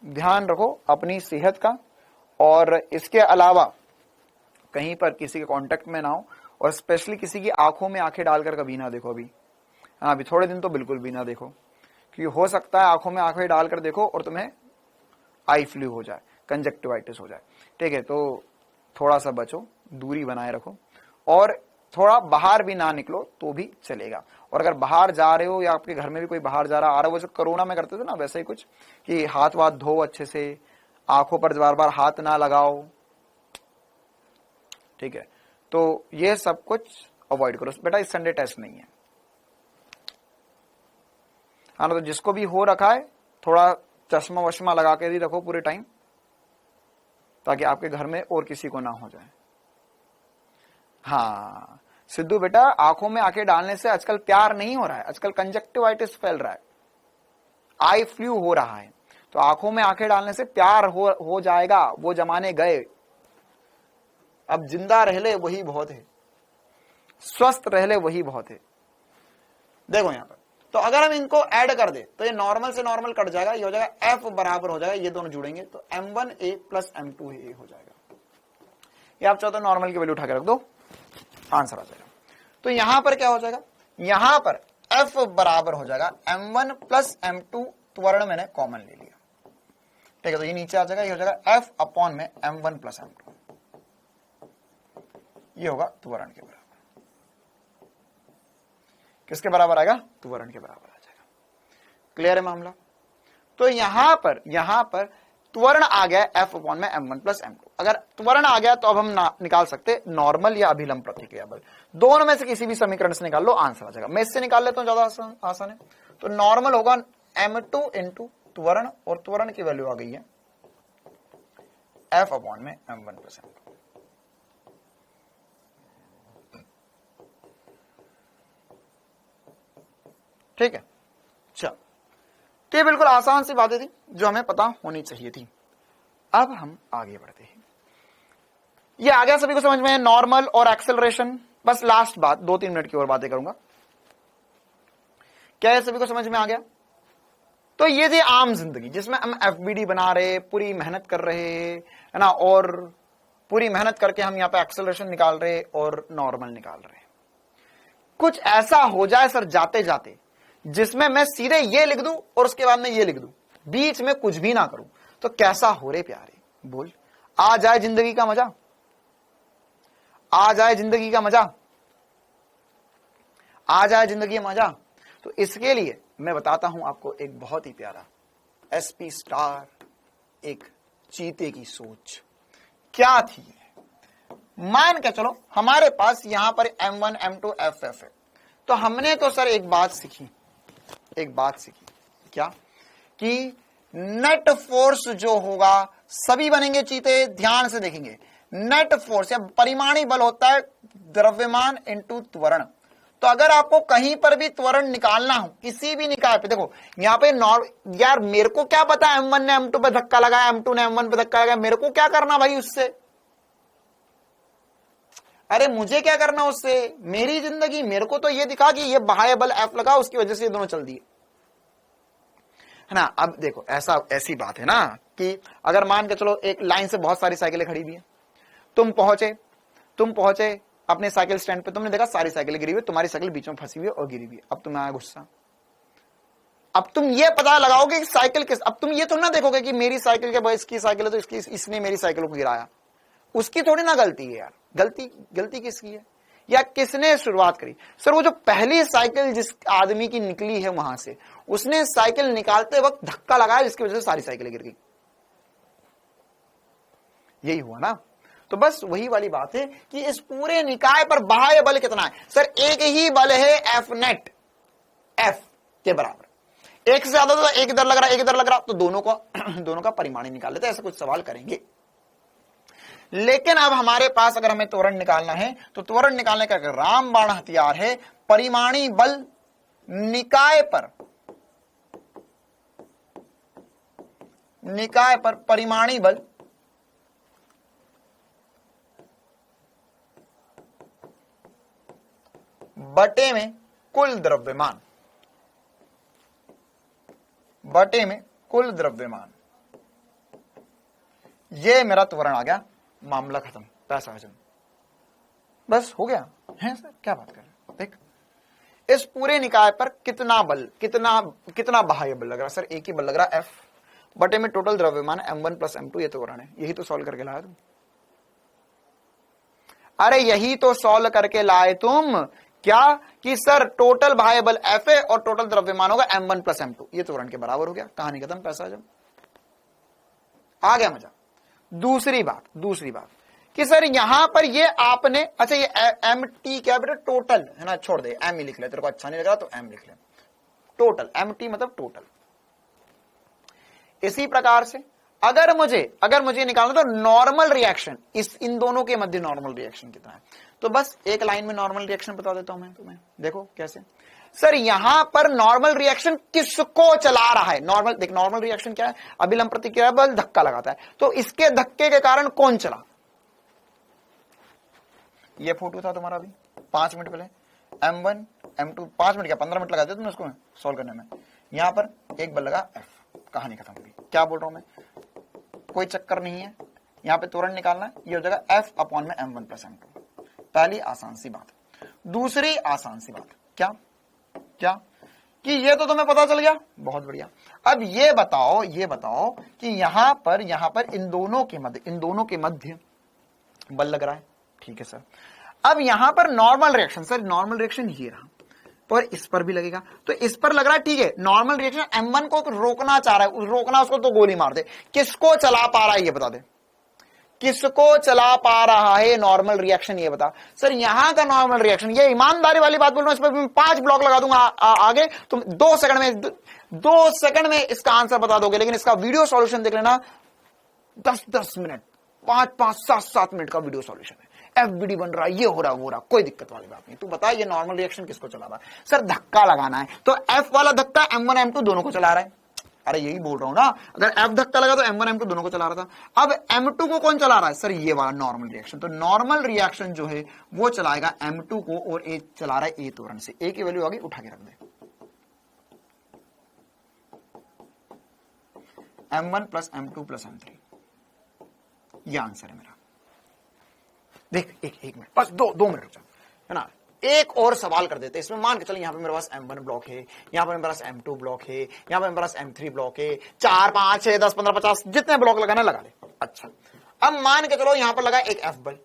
ध्यान रखो अपनी सेहत का, और इसके अलावा कहीं पर किसी के कांटेक्ट में ना हो, और स्पेशली किसी की आंखों में आंखें डालकर कभी ना देखो अभी। हाँ, अभी थोड़े दिन तो बिल्कुल भी ना देखो, क्योंकि हो सकता है आंखों में आंखें डालकर देखो और तुम्हें आई फ्लू हो जाए, कंजक्टिवाइटिस हो जाए। ठीक है, तो थोड़ा सा बचो, दूरी बनाए रखो, और थोड़ा बाहर भी ना निकलो तो भी चलेगा। और अगर बाहर जा रहे हो या आपके घर में भी कोई बाहर जा रहा आ रहा है, वो जो कोरोना में करते थे ना वैसे ही कुछ, कि हाथ वाथ धो अच्छे से, आंखों पर बार बार हाथ ना लगाओ। ठीक है, तो ये सब कुछ अवॉइड करो। बेटा इस संडे टेस्ट नहीं है, हाँ, तो जिसको भी हो रखा है थोड़ा चश्मा वश्मा लगा के ही रखो पूरे टाइम, ताकि आपके घर में और किसी को ना हो जाए। हाँ सिद्धू बेटा, आंखों में आंखें डालने से आजकल प्यार नहीं हो रहा है, आजकल कंजक्टिवाइटिस फैल रहा है, आई फ्लू हो रहा है। तो आंखों में आंखें डालने से प्यार हो जाएगा, वो जमाने गए। अब जिंदा रह ले वही बहुत है, स्वस्थ रह ले वही बहुत है। देखो यहां पर, तो अगर हम इनको ऐड कर दे तो ये नॉर्मल से नॉर्मल कट जाएगा, ये हो जाएगा f बराबर हो जाएगा, ये दोनों जुड़ेंगे तो m1a प्लस m2a हो जाएगा। ये आप चाहो तो नॉर्मल की वैल्यू उठा के रख दो, आंसर आ जाएगा। तो यहां पर क्या हो जाएगा, यहां पर f बराबर हो जाएगा m1 प्लस m2, त्वरण मैंने कॉमन ले लिया। ठीक है, तो ये नीचे आ जाएगा, ये हो जाएगा f अपॉन में m1 प्लस m2, ये होगा त्वरण के बराबर। किसके बराबर आएगा, त्वरण के बराबर आ जाएगा। क्लियर है मामला। तो यहां पर त्वरण आ गया f अपॉन में m1 प्लस m2। अगर त्वरण आ गया तो अब हम निकाल सकते नॉर्मल या अभिलंब प्रतिक्रिया बल, दोनों में से किसी भी समीकरण से निकाल लो, आंसर आ जाएगा। मैं इससे निकाल लेता हूं, ज्यादा आसान है। तो नॉर्मल होगा m2 इंटू त्वरण, और त्वरण की वैल्यू आ गई है f अपॉन में m1 प्लस m2। ठीक है, चल, तो ये बिल्कुल आसान सी बातें थी जो हमें पता होनी चाहिए थी। अब हम आगे बढ़ते हैं। ये आ गया सभी को समझ में, नॉर्मल और एक्सेलरेशन। बस लास्ट बात, 2-3 मिनट की और बातें करूंगा। क्या है, सभी को समझ में आ गया। तो ये थी आम जिंदगी जिसमें हम एफबीडी बना रहे, पूरी मेहनत कर रहे है ना, और पूरी मेहनत करके हम यहां पे एक्सेलरेशन निकाल रहे और नॉर्मल निकाल रहे। कुछ ऐसा हो जाए सर जाते जाते जिसमें मैं सीधे ये लिख दूं और उसके बाद में ये लिख दूं, बीच में कुछ भी ना करूं, तो कैसा हो रे प्यारे, बोल। आ जाए जिंदगी का मजा, आ जाए जिंदगी का मजा, आ जाए जिंदगी का मजा। तो इसके लिए मैं बताता हूं आपको एक बहुत ही प्यारा एसपी स्टार, एक चीते की सोच क्या थी। मान के चलो हमारे पास यहां पर m1 m2 f है, तो हमने तो सर एक बात सीखी, क्या, कि नेट फोर्स जो होगा, सभी बनेंगे चीते, ध्यान से देखेंगे। नेट फोर्स या परिमाणी बल होता है द्रव्यमान इंटू त्वरण। तो अगर आपको कहीं पर भी त्वरण निकालना हो किसी भी निकाय पे, देखो यहां पे यार मेरे को क्या पता m1 ने m2 पे धक्का लगाया, m2 ने m1 पे धक्का लगाया, मेरे को क्या करना भाई उससे, अरे मुझे क्या करना उससे, मेरी जिंदगी। मेरे को तो ये दिखा कि ये बाह्य बल F लगा, उसकी वजह से ये दोनों चल दिए, है ना। अब देखो ऐसी बात है ना कि अगर मान के चलो एक लाइन से बहुत सारी साइकिलें खड़ी हुई है, तुम पहुंचे अपने साइकिल स्टैंड पे, तुमने देखा सारी साइकिलें गिरी हुई, तुम्हारी साइकिल बीच में फंसी हुई है और गिरी हुई है। अब तुम्हें आया गुस्सा, अब तुम ये पता लगाओगे कि साइकिल किस, अब तुम ये तो ना देखोगे कि मेरी साइकिल के इसकी साइकिल है तो इसने मेरी साइकिल को गिराया, उसकी थोड़ी ना गलती है यार। गलती किसकी है, या किसने शुरुआत करी। सर वो जो पहली साइकिल जिस आदमी की निकली है वहां से, उसने साइकिल निकालते वक्त धक्का लगाया जिसकी वजह से सारी साइकिलें गिर गई। यही हुआ ना। तो बस वही वाली बात है कि इस पूरे निकाय पर बाह्य बल कितना है। सर एक ही बल है एफ नेट, एफ के बराबर। एक से ज्यादा तो एक इधर लग रहा, एक इधर लग रहा, तो दोनों का परिमाणी निकाल लेते, ऐसा कुछ सवाल करेंगे। लेकिन अब हमारे पास अगर हमें त्वरण निकालना है तो त्वरण निकालने का रामबाण हथियार है परिमाणी बल निकाय पर परिमाणी बल बटे में कुल द्रव्यमान, बटे में कुल द्रव्यमान। ये मेरा त्वरण आ गया, मामला खत्म, पैसा हजम, बस हो गया है सर। क्या बात कर रहे हैं, देख इस पूरे निकाय पर कितना बल, कितना बाह्य बल लग रहा है सर? एक ही बल लग रहा है, F बटे में टोटल द्रव्यमान m1 प्लस m2, ये त्वरण है। यही तो सॉल्व करके लाया तुम। अरे यही तो सॉल्व करके लाए तुम, क्या कि सर टोटल बाह्य बल F है और टोटल द्रव्यमान होगा m1 प्लस m2, ये त्वरण के बराबर हो गया। कहानी खत्म, पैसा हजम, आ गया मजा। दूसरी बात कि सर यहां पर ये आपने, अच्छा ये mt क्या बेटा, टोटल है ना, छोड़ दे, m ही लिख ले, तेरे को अच्छा नहीं लग रहा तो m लिख ले। टोटल, mt मतलब टोटल। इसी प्रकार से अगर मुझे निकालना तो नॉर्मल रिएक्शन, इन दोनों के मध्य नॉर्मल रिएक्शन कितना है, तो बस एक लाइन में नॉर्मल रिएक्शन बता देता हूं मैं तुम्हें। देखो कैसे सर, यहां पर नॉर्मल रिएक्शन किसको चला रहा है? नॉर्मल, देख नॉर्मल रिएक्शन क्या है, अभिलंब प्रतिक्रिया बल धक्का लगाता है, तो इसके धक्के के कारण कौन चला? ये फोटो था तुम्हारा अभी 5 मिनट पहले, m1 m2, 5 मिनट क्या 15 मिनट लगा दिया तुमने उसको सॉल्व करने में। यहां पर एक बल लगा F, कहानी खत्म होगी। क्या बोल रहा हूं मैं, कोई चक्कर नहीं है, यहां पे त्वरण निकालना है, ये हो जाएगा F अपॉन में m1 प्लस m2। पहली आसान सी बात। दूसरी आसान सी बात क्या कि ये तो तुम्हें पता चल गया, बहुत बढ़िया। अब ये बताओ कि यहां पर इन दोनों के मध्य बल लग रहा है, ठीक है सर। अब यहां पर normal reaction, sir normal reaction ये रहा, पर इस पर भी लगेगा, तो इस पर लग रहा है, ठीक है। नॉर्मल रिएक्शन m1 को रोकना चाह रहा है, रोकना उसको तो गोली मार दे। किसको चला पा रहा है ये बता दे, किसको चला पा रहा है नॉर्मल रिएक्शन, ये बता। सर यहां का नॉर्मल रिएक्शन, ये ईमानदारी वाली बात बोल रहा हूं, इस पर मैं 5 ब्लॉक लगा दूंगा आगे, तुम 2 सेकंड में इसका आंसर बता दोगे। लेकिन इसका वीडियो सॉल्यूशन देख लेना, 10 मिनट, 5 7 मिनट का वीडियो सॉल्यूशन है। FBD बन रहा है, ये हो रहा वो रहा, कोई दिक्कत वाली बात नहीं। तू बता ये नॉर्मल रिएक्शन किसको चला रहा है? सर धक्का लगाना है, तो F वाला धक्का m1 m2 दोनों को चला रहा है। अरे यही बोल रहा हूं ना, अगर F धक्का लगा तो m1 m2 दोनों को चला रहा था। अब m2 को कौन चला रहा है? सर ये वाला नॉर्मल रिएक्शन। तो नॉर्मल रिएक्शन जो है वो चलाएगा m2 को, और A चला रहा है A त्वरण से। A की वैल्यू आगे उठा के रख दे, m1 plus m2 plus m3, ये आंसर है मेरा। देख एक मिनट, बस 2 मिनट रुक जा, है ना। एक और सवाल कर देते हैं इसमें। मान के चलो यहां पे मेरे पास m1 ब्लॉक है, यहां पे मेरे पास m2 ब्लॉक है, यहां पे मेरे पास m3 ब्लॉक है, 4 5 6 10 15 50 जितने ब्लॉक लगाना लगा ले। अच्छा, अब मान के चलो यहां पर लगा एक F बल,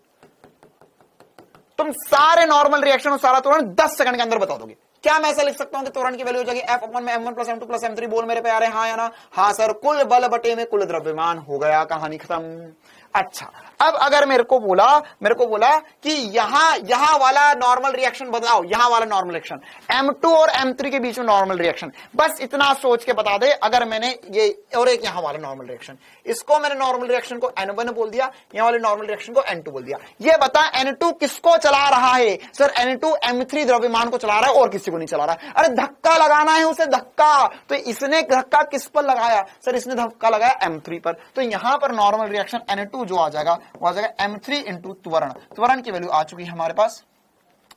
तुम सारे नॉर्मल रिएक्शन और सारा त्वरण 10 सेकंड के अंदर बता दोगे। क्या मैं ऐसा लिख सकता हूं कि त्वरण की वैल्यू हो जाएगी F अपॉन में m1 plus m2 plus m3? बोल मेरे प्यारे, हाँ या ना? हाँ सर, कुल बल बटे में कुल द्रव्यमान हो गया, कहानी खत्म। अच्छा, अब अगर मेरे को बोला कि यहां वाला नॉर्मल रिएक्शन बताओ, यहां वाला नॉर्मल रिएक्शन m2 और m3 के बीच में नॉर्मल रिएक्शन, बस इतना सोच के बता दे। अगर मैंने ये और एक यहां वाला नॉर्मल रिएक्शन, इसको मैंने नॉर्मल रिएक्शन को n1 बोल दिया, यहां वाले नॉर्मल रिएक्शन को n2 बोल दिया, ये बता n2 किसको चला रहा है? सर n2 m3 द्रव्यमान को चला रहा है और किसी को नहीं चला रहा है। अरे धक्का लगाना है उसे, धक्का, तो इसने धक्का किस पर लगाया? सर इसने धक्का लगाया m3 पर, तो यहां पर नॉर्मल रिएक्शन n2 जो आ जाएगा वो आ जाएगा m3 इंटू त्वरण की वैल्यू आ चुकी है हमारे पास,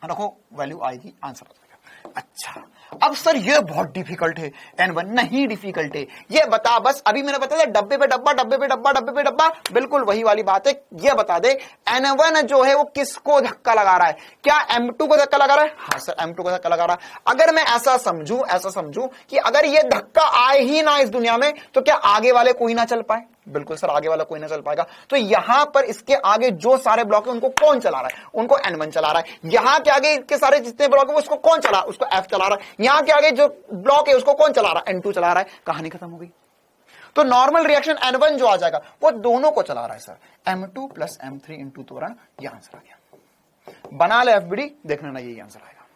रखो वैल्यू आएगी, आंसर आ जाएगा। अच्छा, अब सर ये बहुत डिफिकल्ट है, n1 नहीं डिफिकल्ट है, ये बता। बस अभी मैंने बताया डब्बे पे डब्बा, डब्बे पे डब्बा, डब्बे पे डब्बा, बिल्कुल वही वाली बात है। ये बता दे n1 जो है वो किसको धक्का लगा रहा है? क्या m2 को धक्का लगा रहा है? हाँ सर m2 को धक्का लगा रहा है। अगर मैं ऐसा समझूं कि अगर ये धक्का आए ही ना इस दुनिया में, तो क्या आगे वाले कोई ना चल पाए? बिल्कुल सर, आगे वाला कोई ना चल पाएगा। तो यहां पर इसके आगे जो सारे ब्लॉक है उनको कौन चला रहा है? उनको n1 चला रहा है। यहां के आगे के सारे जितने ब्लॉक है उसको कौन चला रहा है? उसको F चला रहा है। यहां के आगे जो ब्लॉक है उसको कौन चला रहा है? n2 चला रहा है। कहानी खत्म हो गई। तो नॉर्मल रिएक्शन n1 जो आ जाएगा वो दोनों को चला रहा है sir, m2 plus m3 into त्वरण, यह आंसर आ गया। बना ले FBD, देखना ना यही आंसर आएगा।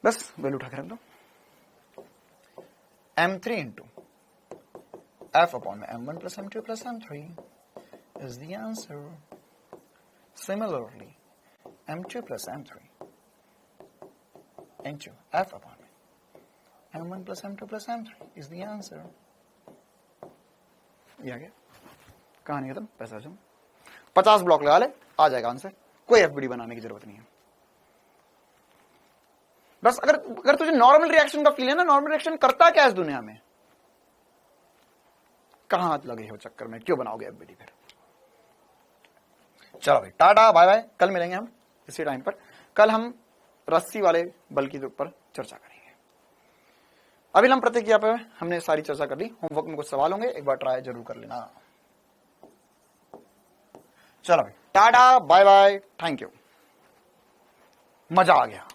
बस वैल्यू उठा के रख दो, m3 इंटू F अपॉन में m1 plus m2 plus m3, is the answer. Similarly, m2 plus m3 into f upon m1 plus m2 plus m3 is the answer. ये आ गया, कहानी खत्म, पैसा जम। 50 ब्लॉक लगा ले, आ जाएगा आंसर, कोई एफबीडी बनाने की जरूरत नहीं है। बस अगर तुझे नॉर्मल रिएक्शन का फील है ना, नॉर्मल रिएक्शन करता क्या है इस दुनिया में, कहां हाथ लगे हो चक्कर में, क्यों बनाओगे एफबीडी फिर। चलो भाई, टाटा बाय बाय, कल मिलेंगे हम इसी टाइम पर। कल हम रस्सी वाले बल के ऊपर चर्चा करेंगे। अभी हम प्रतिक्रिया पे हमने सारी चर्चा कर ली। होमवर्क में कुछ सवाल होंगे, एक बार ट्राई जरूर कर लेना। चलो भाई, tata bye bye, thank you, मजा आ गया।